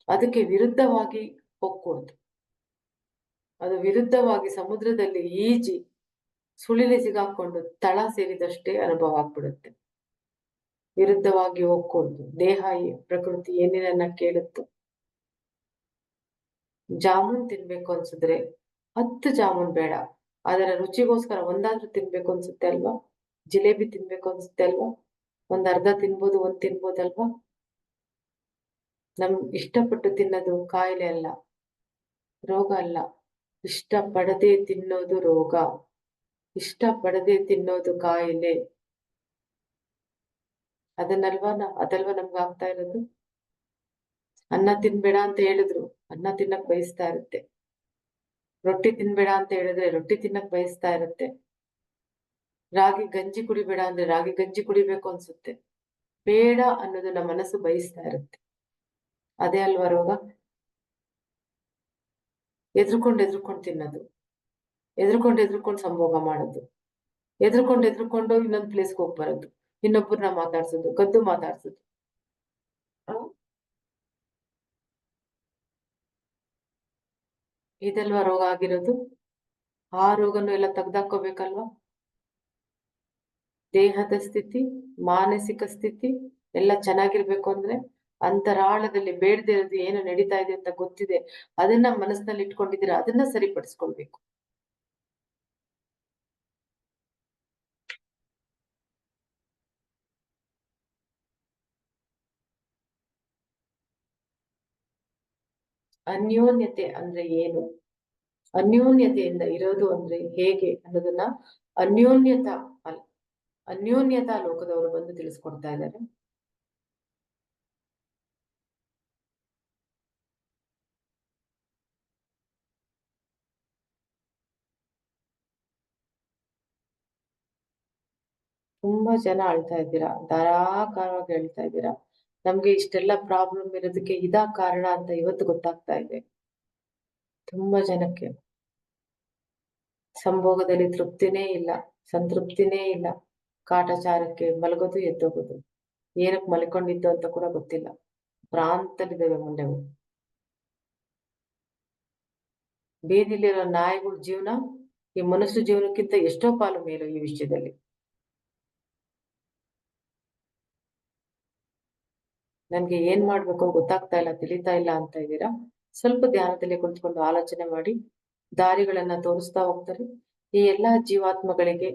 ಅದಕ್ಕೆ ವಿರುದ್ಧವಾಗಿ ಹೋಗ್ಕೂಡ್ದು. ಅದು ವಿರುದ್ಧವಾಗಿ ಸಮುದ್ರದಲ್ಲಿ ಈಜಿ ಸುಳಿಲಿ ಸಿಗಾಕೊಂಡು ತಳ ಸೇರಿದಷ್ಟೇ ಅನುಭವ ಆಗ್ಬಿಡುತ್ತೆ. ವಿರುದ್ಧವಾಗಿ ಹೋಗ್ಕೂಡ್ದು. ದೇಹ, ಪ್ರಕೃತಿ ಏನೇನನ್ನ ಕೇಳುತ್ತೋ. ಜಾಮೂನ್ ತಿನ್ಬೇಕು ಅನ್ಸಿದ್ರೆ 10 ಜಾಮೂನ್ ಬೇಡ, ಅದರ ರುಚಿಗೋಸ್ಕರ ಒಂದಾದ್ರೂ ತಿನ್ಬೇಕು ಅನ್ಸುತ್ತೆ ಅಲ್ವಾ. ಜಿಲೇಬಿ ತಿನ್ಬೇಕು ಅನ್ಸುತ್ತೆ ಅಲ್ವಾ, ಒಂದ್ ಅರ್ಧ ತಿನ್ಬೋದು, ಒಂದ್ ತಿನ್ಬೋದಲ್ವಾ. ನಮ್ ಇಷ್ಟಪಟ್ಟು ತಿನ್ನೋದು ಕಾಯಿಲೆ ಅಲ್ಲ, ರೋಗ ಅಲ್ಲ. ಇಷ್ಟಪಡದೆ ತಿನ್ನೋದು ರೋಗ, ಇಷ್ಟಪಡದೆ ತಿನ್ನೋದು ಕಾಯಿಲೆ. ಅದಲ್ವಾ ನಮ್ಗೆ ಆಗ್ತಾ ಇರೋದು. ಅನ್ನ ತಿನ್ಬೇಡ ಅಂತ ಹೇಳಿದ್ರು ಅನ್ನ ತಿನ್ನಕ್ ಬಯಸ್ತಾ ಇರುತ್ತೆ. ರೊಟ್ಟಿ ತಿನ್ಬೇಡ ಅಂತ ಹೇಳಿದ್ರೆ ರೊಟ್ಟಿ ತಿನ್ನಕ್ ಬಯಸ್ತಾ ಇರುತ್ತೆ. ರಾಗಿ ಗಂಜಿ ಕುಡಿಬೇಡ ಅಂದ್ರೆ ರಾಗಿ ಗಂಜಿ ಕುಡಿಬೇಕು ಅನ್ಸುತ್ತೆ. ಬೇಡ ಅನ್ನೋದು ನಮ್ಮ ಮನಸ್ಸು ಬಯಸ್ತಾ ಇರುತ್ತೆ. ಅದೇ ಅಲ್ವಾ ರೋಗ. ಎದ್ರುಕೊಂಡು ತಿನ್ನೋದು, ಎದ್ರುಕೊಂಡು ಸಂಭೋಗ ಮಾಡೋದು, ಎದ್ರುಕೊಂಡು ಇನ್ನೊಂದ್ ಪ್ಲೇಸ್ಗೆ ಹೋಗಿ ಬರೋದು, ಇನ್ನೊಬ್ಬರನ್ನ ಮಾತಾಡ್ಸೋದು, ಕದ್ದು ಮಾತಾಡ್ಸೋದು. ಇದಲ್ವಾ ರೋಗ ಆಗಿರೋದು. ಆ ರೋಗನು ಎಲ್ಲ ತೆಗ್ದಾಕೋಬೇಕಲ್ವಾ. ದೇಹದ ಸ್ಥಿತಿ, ಮಾನಸಿಕ ಸ್ಥಿತಿ ಎಲ್ಲ ಚೆನ್ನಾಗಿರ್ಬೇಕು ಅಂದ್ರೆ ಅಂತರಾಳದಲ್ಲಿ ಬೇಡದೇ ಇರೋದು ಏನು ನಡೀತಾ ಇದೆ ಅಂತ ಗೊತ್ತಿದೆ, ಅದನ್ನ ಮನಸ್ಸಿನಲ್ಲಿ ಇಟ್ಕೊಂಡಿದ್ದೀರಾ, ಅದನ್ನ ಸರಿಪಡಿಸ್ಕೊಳ್ಬೇಕು. ಅನ್ಯೋನ್ಯತೆ ಅಂದ್ರೆ ಏನು, ಅನ್ಯೋನ್ಯತೆಯಿಂದ ಇರೋದು ಅಂದ್ರೆ ಹೇಗೆ ಅನ್ನೋದನ್ನ ಅನ್ಯೋನ್ಯತಾ ಲೋಕದವರು ಬಂದು ತಿಳಿಸ್ಕೊಡ್ತಾ ಇದ್ದಾರೆ. ತುಂಬಾ ಜನ ಅಳ್ತಾ ಇದ್ದೀರಾ, ಧಾರಾಕಾರವಾಗಿ ಹೇಳ್ತಾ ಇದ್ದೀರಾ. ನಮ್ಗೆ ಇಷ್ಟೆಲ್ಲ ಪ್ರಾಬ್ಲಮ್ ಇರೋದಕ್ಕೆ ಇದಾ ಕಾರಣ ಅಂತ ಇವತ್ತು ಗೊತ್ತಾಗ್ತಾ ಇದೆ. ತುಂಬಾ ಜನಕ್ಕೆ ಸಂಭೋಗದಲ್ಲಿ ತೃಪ್ತಿನೇ ಇಲ್ಲ, ಸಂತೃಪ್ತಿನೇ ಇಲ್ಲ. ಕಾಟಾಚಾರಕ್ಕೆ ಮಲಗೋದು ಎದ್ದೋಗೋದು, ಏನಕ್ಕೆ ಮಲ್ಕೊಂಡಿದ್ದು ಅಂತ ಕೂಡ ಗೊತ್ತಿಲ್ಲ. ಭ್ರಾಂತಲ್ಲಿದ್ದಾವೆ ಮುಂಡೆವು. ಬೀದಿಲಿರೋ ನಾಯಿಗಳ ಜೀವನ ಈ ಮನುಷ್ಯ ಜೀವನಕ್ಕಿಂತ ಎಷ್ಟೋ ಪಾಲು ಮೇಲು ಈ ವಿಷಯದಲ್ಲಿ. ನನ್ಗೆ ಏನ್ ಮಾಡ್ಬೇಕು ಗೊತ್ತಾಗ್ತಾ ಇಲ್ಲ, ತಿಳಿತಾ ಇಲ್ಲ ಅಂತ ಇದ್ದೀರಾ. ಸ್ವಲ್ಪ ಧ್ಯಾನದಲ್ಲಿ ಕುಳಿತುಕೊಂಡು ಆಲೋಚನೆ ಮಾಡಿ ದಾರಿಗಳನ್ನ ತೋರಿಸ್ತಾ ಹೋಗ್ತಾರೆ. ಈ ಎಲ್ಲಾ ಜೀವಾತ್ಮಗಳಿಗೆ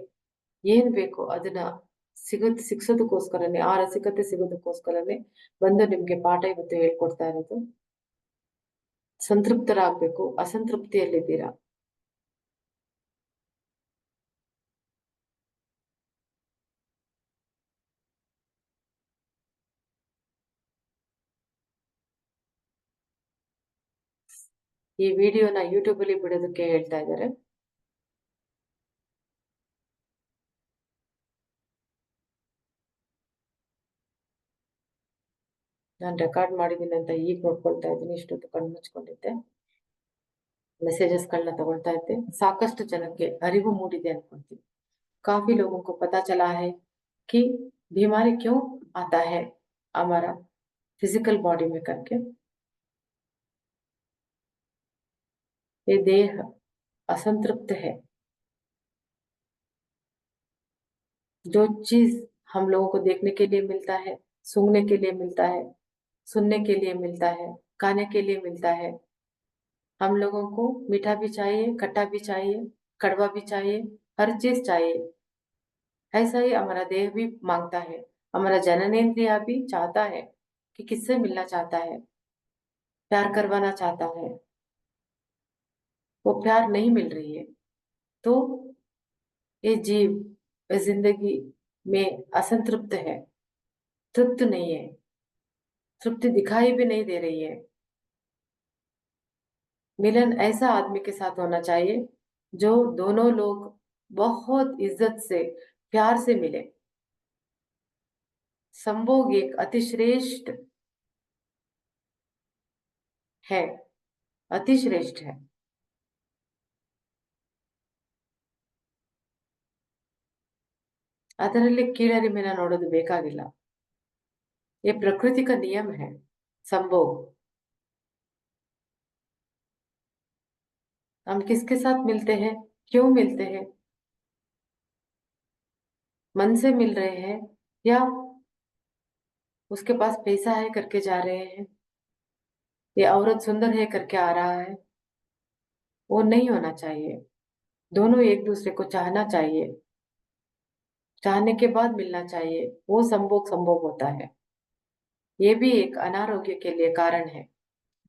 ಏನ್ ಬೇಕು ಅದನ್ನ ಸಿಕ್ಸೋದಕ್ಕೋಸ್ಕರನೇ, ಆ ರಸಿಕತೆ ಸಿಗೋದಕ್ಕೋಸ್ಕರನೇ ಬಂದು ನಿಮ್ಗೆ ಪಾಠ ಇವತ್ತು ಹೇಳ್ಕೊಡ್ತಾ ಇರೋದು. ಸಂತೃಪ್ತರಾಗ್ಬೇಕು, ಅಸಂತೃಪ್ತಿಯಲ್ಲಿದ್ದೀರಾ. ಈ ವಿಡಿಯೋನ ಯೂಟ್ಯೂಬ್ ಅಲ್ಲಿ ಬಿಡೋದಕ್ಕೆ ಹೇಳ್ತಾ ಇದ್ದಾರೆ. ನಾನು ರೆಕಾರ್ಡ್ ಮಾಡಿದ್ದೀನಿ ಅಂತ ಈಗ ನೋಡ್ಕೊಳ್ತಾ ಇದ್ದೀನಿ. ಇಷ್ಟೊತ್ತು ಕಣ್ಣು ಮುಚ್ಕೊಂಡಿದ್ದೆ, ಮೆಸೇಜಸ್ಗಳನ್ನ ತಗೊಳ್ತಾ ಇದ್ದೆ. ಸಾಕಷ್ಟು ಜನಕ್ಕೆ ಅರಿವು ಮೂಡಿದೆ ಅನ್ಕೊಂತೀನಿ. काफी लोगों को पता चला है कि बीमारी क्यों आता है हमारा फिजिकल बॉडी में करके। ये देह असंतृप्त है। जो चीज हम लोगों को देखने के लिए मिलता है, सूंघने के लिए मिलता है, सुनने के लिए मिलता है, खाने के लिए मिलता है, हम लोगों को मीठा भी चाहिए, खट्टा भी चाहिए, कड़वा भी चाहिए, हर चीज चाहिए। ऐसा ही हमारा देह भी मांगता है। हमारा जननेंद्रिया भी चाहता है कि किससे मिलना चाहता है, प्यार करवाना चाहता है। वो प्यार नहीं मिल रही है तो ये जीव इस जिंदगी में असंतृप्त है, तृप्त नहीं है, तृप्ति दिखाई भी नहीं दे रही है। मिलन ऐसा आदमी के साथ होना चाहिए जो दोनों लोग बहुत इज्जत से, प्यार से मिले। संभोग एक अतिश्रेष्ठ है, अतिश्रेष्ठ है। ಅದರಲ್ಲಿ ಕೀಳರಿಮೆನ ನೋಡೋದು ಬೇಕಾಗಿಲ್ಲ. ये प्रकृति का नियम है संभोग। हम किसके साथ मिलते हैं, क्यों मिलते हैं? मन से मिल रहे हैं या उसके पास पैसा है करके जा रहे हैं, या औरत सुंदर है करके आ रहा है? वो नहीं होना चाहिए। दोनों एक दूसरे को चाहना चाहिए, चाहने के बाद मिलना चाहिए, वो संभोग संभोग होता है। ये भी एक अनारोग्य के लिए कारण है।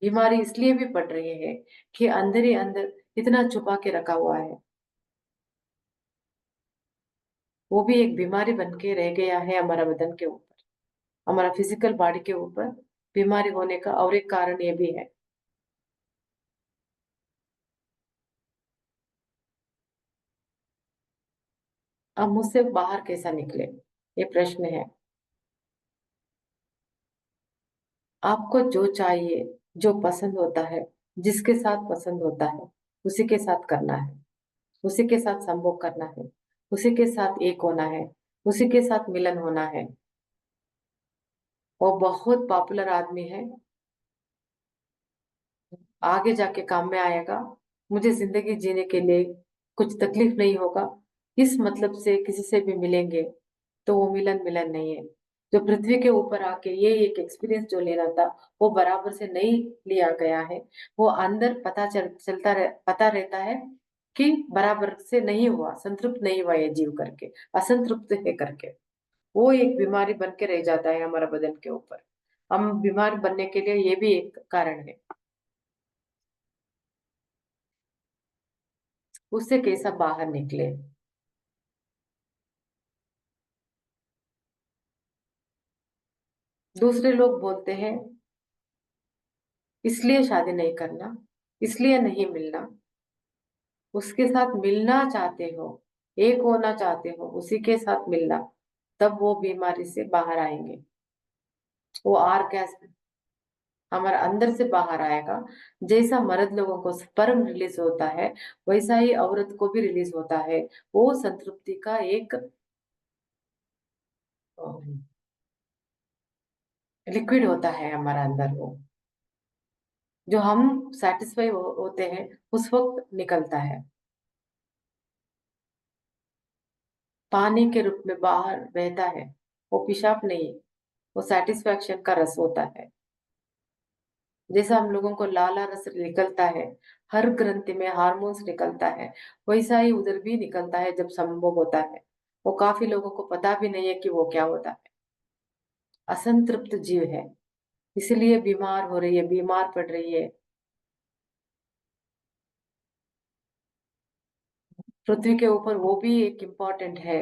बीमारी इसलिए भी पड़ रही है कि अंदर ही अंदर इतना छुपा के रखा हुआ है। वो भी एक बीमारी बन के रह गया है हमारा बदन के ऊपर, हमारा फिजिकल बॉडी के ऊपर बीमारी होने का और एक कारण ये भी है। अब मुझसे बाहर कैसा निकले, ये प्रश्न है। आपको जो चाहिए, जो पसंद होता है, जिसके साथ पसंद होता है, उसी के साथ करना है, उसी के साथ संभोग करना है, उसी के साथ एक होना है, उसी के साथ मिलन होना है। वो बहुत पॉपुलर आदमी है, आगे जाके काम में आएगा। मुझे जिंदगी जीने के लिए कुछ तकलीफ नहीं होगा, इस मतलब से किसी से भी मिलेंगे तो वो मिलन मिलन नहीं है, जो पृथ्वी के ऊपर आके ये एक एक्सपीरियंस जो लेना था वो बराबर से नहीं लिया गया है। वो अंदर पता रहता है कि बराबर से नहीं हुआ, संतृप्त नहीं हुआ ये जीव करके, असंतृप्त है करके। वो एक बीमारी बन के रह जाता है हमारा बदन के ऊपर। हम बीमार बनने के लिए ये भी एक कारण है। उससे कैसा बाहर निकले। दूसरे लोग बोलते हैं इसलिए शादी नहीं करना, इसलिए नहीं मिलना। उसके साथ मिलना चाहते हो, एक होना चाहते हो, उसी के साथ मिलना, तब वो बीमारी से बाहर आएंगे। वो ऑर्गेज़्म हमारा अंदर से बाहर आएगा। जैसा मर्द लोगों को स्पर्म रिलीज होता है वैसा ही औरत को भी रिलीज होता है। वो संतृप्ति का एक लिक्विड होता है हमारा अंदर, वो जो हम सेटिस्फाई होते हैं उस वक्त निकलता है, पानी के रूप में बाहर बहता है। वो पेशाब नहीं, वो सेटिस्फैक्शन का रस होता है। जैसा हम लोगों को लाला रस निकलता है, हर ग्रंथि में हार्मोन्स निकलता है, वैसा ही उधर भी निकलता है जब संभोग होता है। वो काफी लोगों को पता भी नहीं है कि वो क्या होता है। असंतृप्त जीव है, इसलिए बीमार हो रही है, बीमार पड़ रही है। पृथ्वी के ऊपर वो भी एक इम्पॉर्टेंट है,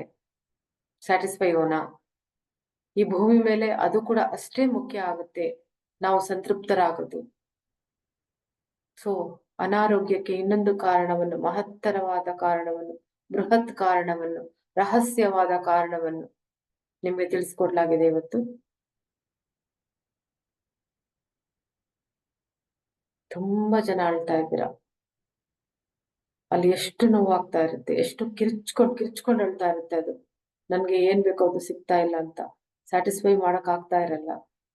ಸ್ಯಾಟಿಸ್ಫೈ ಹೋना। ಈ ಭೂಮಿ ಮೇಲೆ ಅದು ಕೂಡ ಅಷ್ಟೇ ಮುಖ್ಯ ಆಗುತ್ತೆ, ನಾವು ಸಂತೃಪ್ತರಾಗೋದು। ಸೊ ಅನಾರೋಗ್ಯಕ್ಕೆ ಇನ್ನೊಂದು ಕಾರಣವನ್ನು, ಮಹತ್ತರವಾದ ಕಾರಣವನ್ನು, ಬೃಹತ್ ಕಾರಣವನ್ನು, ರಹಸ್ಯವಾದ ಕಾರಣವನ್ನು ನಿಮಗೆ ತಿಳಿಸ್ಕೊಡ್ಲಾಗಿದೆ ಇವತ್ತು। ತುಂಬಾ ಜನ ಅಳ್ತಾ ಇದ್ದೀರಾ, ಅಲ್ಲಿ ಎಷ್ಟು ನೋವಾಗ್ತಾ ಇರುತ್ತೆ, ಎಷ್ಟು ಕಿರ್ಚ್ಕೊಂಡು ಅಳ್ತಾ ಇರುತ್ತೆ। ಅದು ನನ್ಗೆ ಏನ್ ಬೇಕೋ ಅದು ಸಿಗ್ತಾ ಇಲ್ಲ ಅಂತ, ಸ್ಯಾಟಿಸ್ಫೈ ಮಾಡಕ್ ಆಗ್ತಾ ಇರಲ್ಲ,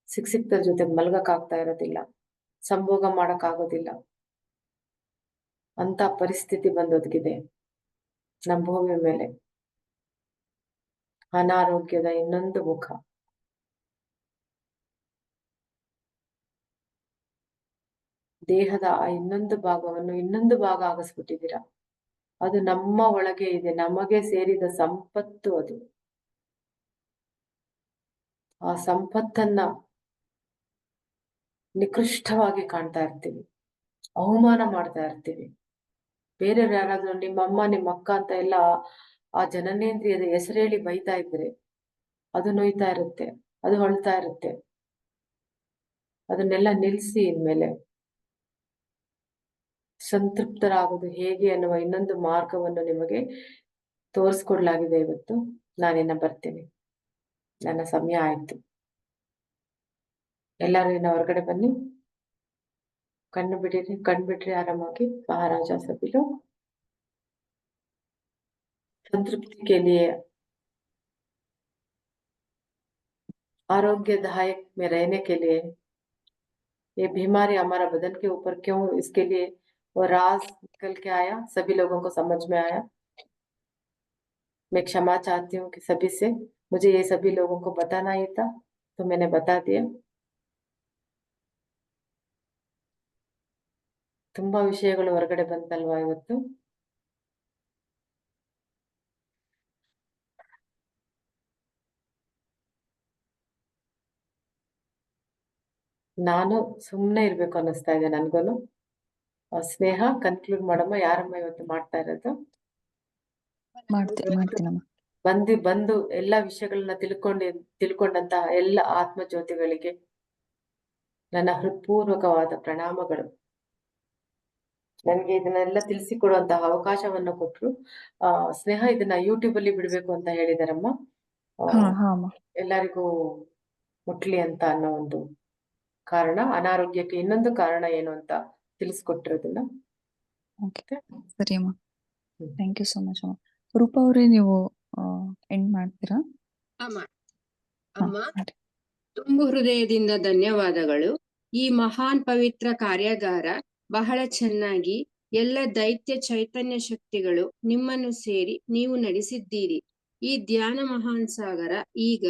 ಸಿಕ್ತರ ಜೊತೆ ಮಲ್ಗಕ್ ಆಗ್ತಾ ಇರೋದಿಲ್ಲ, ಸಂಭೋಗ ಮಾಡಕ್ ಆಗೋದಿಲ್ಲ ಅಂತ ಪರಿಸ್ಥಿತಿ ಬಂದೊದಗಿದೆ ನಮ್ಮ ಭೂಮಿ ಮೇಲೆ। ಅನಾರೋಗ್ಯದ ಇನ್ನೊಂದು ಮುಖ, ದೇಹದ ಆ ಇನ್ನೊಂದು ಭಾಗವನ್ನು ಇನ್ನೊಂದು ಭಾಗ ಆಗಿಸ್ಬಿಟ್ಟಿದ್ದೀರಾ। ಅದು ನಮ್ಮ ಒಳಗೆ ಇದೆ, ನಮಗೆ ಸೇರಿದ ಸಂಪತ್ತು ಅದು। ಆ ಸಂಪತ್ತನ್ನ ನಿಕೃಷ್ಟವಾಗಿ ಕಾಣ್ತಾ ಇರ್ತೀವಿ, ಅವಮಾನ ಮಾಡ್ತಾ ಇರ್ತೀವಿ। ಬೇರೆಯವ್ರು ಯಾರಾದ್ರೂ ನಿಮ್ಮಮ್ಮ ನಿಮ್ಮ ಅಕ್ಕ ಅಂತ ಎಲ್ಲ ಆ ಜನನೇಂದ್ರಿಯದ ಹೆಸರೇಳಿ ಬೈತಾ ಇದ್ರೆ ಅದು ನೋಯ್ತಾ ಇರುತ್ತೆ, ಅದು ಅಳ್ತಾ ಇರುತ್ತೆ। ಅದನ್ನೆಲ್ಲ ನಿಲ್ಸಿ ಇನ್ಮೇಲೆ ಸಂತೃಪ್ತರಾಗೋದು ಹೇಗೆ ಅನ್ನುವ ಇನ್ನೊಂದು ಮಾರ್ಗವನ್ನು ನಿಮಗೆ ತೋರಿಸ್ಕೊಡ್ಲಾಗಿದೆ ಇವತ್ತು। ನಾನಿನ್ನ ಬರ್ತೀನಿ, ನನ್ನ ಸಮಯ ಆಯ್ತು। ಎಲ್ಲರೂ ಇನ್ನ ಹೊರಗಡೆ ಬನ್ನಿ, ಕಣ್ಬಿಟ್ರಿ ಆರಾಮಾಗಿ। ಮಹಾರಾಜ सभी लोग संतृप्ति के लिए, आरोग्यदायक में रहने के लिए, ये बीमारी हमारा बदन के ऊपर क्यों, इसके लिए वो राज निकल के आया, सभी लोगों को समझ में आया। मैं क्षमा चाहती हूँ कि सभी से, मुझे ये सभी लोगों को बताना ही था तो मैंने बता दिया। ತುಂಬಾ ವಿಷಯಗಳು ಹೊರಗಡೆ ಬಂತಲ್ವಾ ಇವತ್ತು। ನಾನು ಸುಮ್ಮನೆ ಇರ್ಬೇಕು ಅನ್ನಿಸ್ತಾ ಇದೆ ನನ್ಗೂನು। ಸ್ನೇಹ ಕನ್ಕ್ಲೂಡ್ ಮಾಡಮ್ಮ, ಯಾರಮ್ಮ ಇವತ್ತು ಮಾಡ್ತಾ ಇರೋದು? ಮಾಡ್ತೀನಮ್ಮ। ಬಂದು ಎಲ್ಲಾ ವಿಷಯಗಳನ್ನ ತಿಳ್ಕೊಂಡಂತಹ ಎಲ್ಲ ಆತ್ಮ ಜ್ಯೋತಿಗಳಿಗೆ ನನ್ನ ಹೃತ್ಪೂರ್ವಕವಾದ ಪ್ರಣಾಮಗಳು। ನನ್ಗೆ ಇದನ್ನೆಲ್ಲ ತಿಳಿಸಿಕೊಡುವಂತಹ ಅವಕಾಶವನ್ನು ಕೊಟ್ರು। ಸ್ನೇಹ ಇದನ್ನ ಯೂಟ್ಯೂಬ್ ಅಲ್ಲಿ ಬಿಡ್ಬೇಕು ಅಂತ ಹೇಳಿದಾರಮ್ಮ, ಎಲ್ಲರಿಗೂ ಮುಟ್ಲಿ ಅಂತ ಅನ್ನೋ ಒಂದು ಕಾರಣ, ಅನಾರೋಗ್ಯಕ್ಕೆ ಇನ್ನೊಂದು ಕಾರಣ ಏನು ಅಂತ ತಿಳಿಸ್ಕೊಟ್ಟಿರೋದನ್ನ। ಸರಿ ಅಮ್ಮ, ಥ್ಯಾಂಕ್ ಯು ಸೋ ಮಚ್ ಅಮ್ಮ। ರೂಪಾ ಅವರೇ, ನೀವು ಎಂಡ್ ಮಾಡ್ತೀರಾ? ಅಮ್ಮ, ತುಂಬು ಹೃದಯದಿಂದ ಧನ್ಯವಾದಗಳು। ಈ ಮಹಾನ್ ಪವಿತ್ರ ಕಾರ್ಯಾಗಾರ ಬಹಳ ಚೆನ್ನಾಗಿ ಎಲ್ಲ ದೈತ್ಯ ಚೈತನ್ಯ ಶಕ್ತಿಗಳು ನಿಮ್ಮನ್ನು ಸೇರಿ ನೀವು ನಡೆಸಿದ್ದೀರಿ। ಈ ಧ್ಯಾನ ಮಹಾನ್ ಸಾಗರ ಈಗ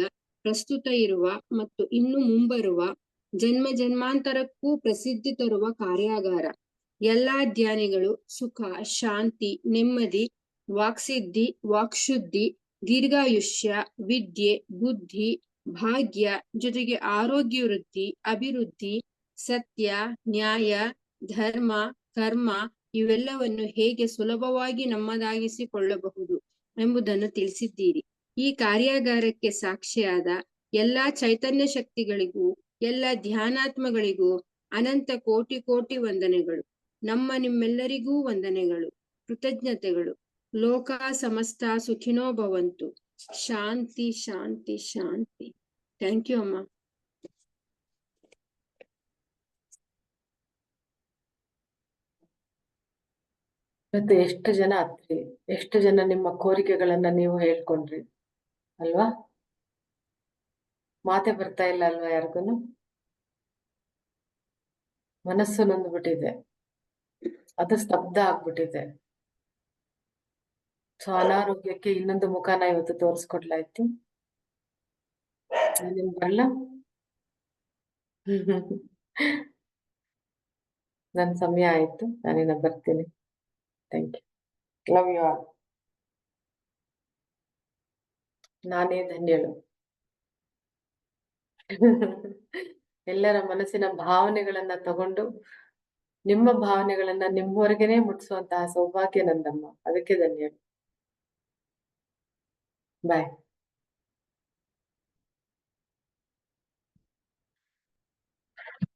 ಪ್ರಸ್ತುತ ಇರುವ ಮತ್ತು ಇನ್ನು ಮುಂಬರುವ ಜನ್ಮ ಜನ್ಮಾಂತರಕ್ಕೂ ಪ್ರಸಿದ್ಧಿ ತರುವ ಕಾರ್ಯಾಗಾರ. ಎಲ್ಲಾ ಧ್ಯಾನಿಗಳು ಸುಖ, ಶಾಂತಿ, ನೆಮ್ಮದಿ, ವಾಕ್ಸಿದ್ಧಿ, ವಾಕ್ಶುದ್ಧಿ, ದೀರ್ಘಾಯುಷ್ಯ, ವಿದ್ಯೆ, ಬುದ್ಧಿ, ಭಾಗ್ಯ, ಜೊತೆಗೆ ಆರೋಗ್ಯ ವೃದ್ಧಿ, ಅಭಿವೃದ್ಧಿ, ಸತ್ಯ, ನ್ಯಾಯ, ಧರ್ಮ, ಕರ್ಮ ಇವೆಲ್ಲವನ್ನು ಹೇಗೆ ಸುಲಭವಾಗಿ ನಮ್ಮದಾಗಿಸಿಕೊಳ್ಳಬಹುದು ಎಂಬುದನ್ನು ತಿಳಿಸಿದ್ದೀರಿ. ಈ ಕಾರ್ಯಾಗಾರಕ್ಕೆ ಸಾಕ್ಷಿಯಾದ ಎಲ್ಲಾ ಚೈತನ್ಯ ಶಕ್ತಿಗಳಿಗೂ ಎಲ್ಲ ಧ್ಯಾನಾತ್ಮಗಳಿಗೂ ಅನಂತ ಕೋಟಿ ಕೋಟಿ ವಂದನೆಗಳು. ನಿಮ್ಮೆಲ್ಲರಿಗೂ ವಂದನೆಗಳು, ಕೃತಜ್ಞತೆಗಳು. ಲೋಕ ಸಮಸ್ತ ಸುಖಿನೋ ಭವಂತು. ಶಾಂತಿ ಶಾಂತಿ ಶಾಂತಿ. ಥ್ಯಾಂಕ್ ಯು ಅಮ್ಮ. ಇವತ್ತು ಎಷ್ಟು ಜನ ಹತ್ರಿ, ಎಷ್ಟು ಜನ ನಿಮ್ಮ ಕೋರಿಕೆಗಳನ್ನ ನೀವು ಹೇಳ್ಕೊಂಡ್ರಿ ಅಲ್ವಾ? ಮಾತೆ ಬರ್ತಾ ಇಲ್ಲ ಅಲ್ವಾ ಯಾರಿಗೂನು? ಮನಸ್ಸು ನೊಂದ್ಬಿಟ್ಟಿದೆ, ಅದು ಸ್ತಬ್ಧ ಆಗ್ಬಿಟ್ಟಿದೆ. ಸೊ ಅನಾರೋಗ್ಯಕ್ಕೆ ಇನ್ನೊಂದು ಮುಖಾನ ಇವತ್ತು ತೋರಿಸ್ಕೊಡ್ಲಾಯ್ತು. ನಿಮ್ ಬರಲ್ಲ. ನನ್ ಸಮಯ ಆಯ್ತು, ನಾನಿನ್ನ ಬರ್ತೀನಿ. Thank you. Love you all. ನಾನೇ ಧನ್ಯಳು. ಎಲ್ಲರ ಮನಸ್ಸಿನ ಭಾವನೆಗಳನ್ನ ತಗೊಂಡು ನಿಮ್ಮ ಭಾವನೆಗಳನ್ನ ನಿಮ್ಮವರೆಗೆನೆ ಮುಟ್ಸುವಂತಹ ಸೌಭಾಗ್ಯ ನಂದಮ್ಮ. ಅದಕ್ಕೆ ಧನ್ಯಳು. ಬಾಯ್.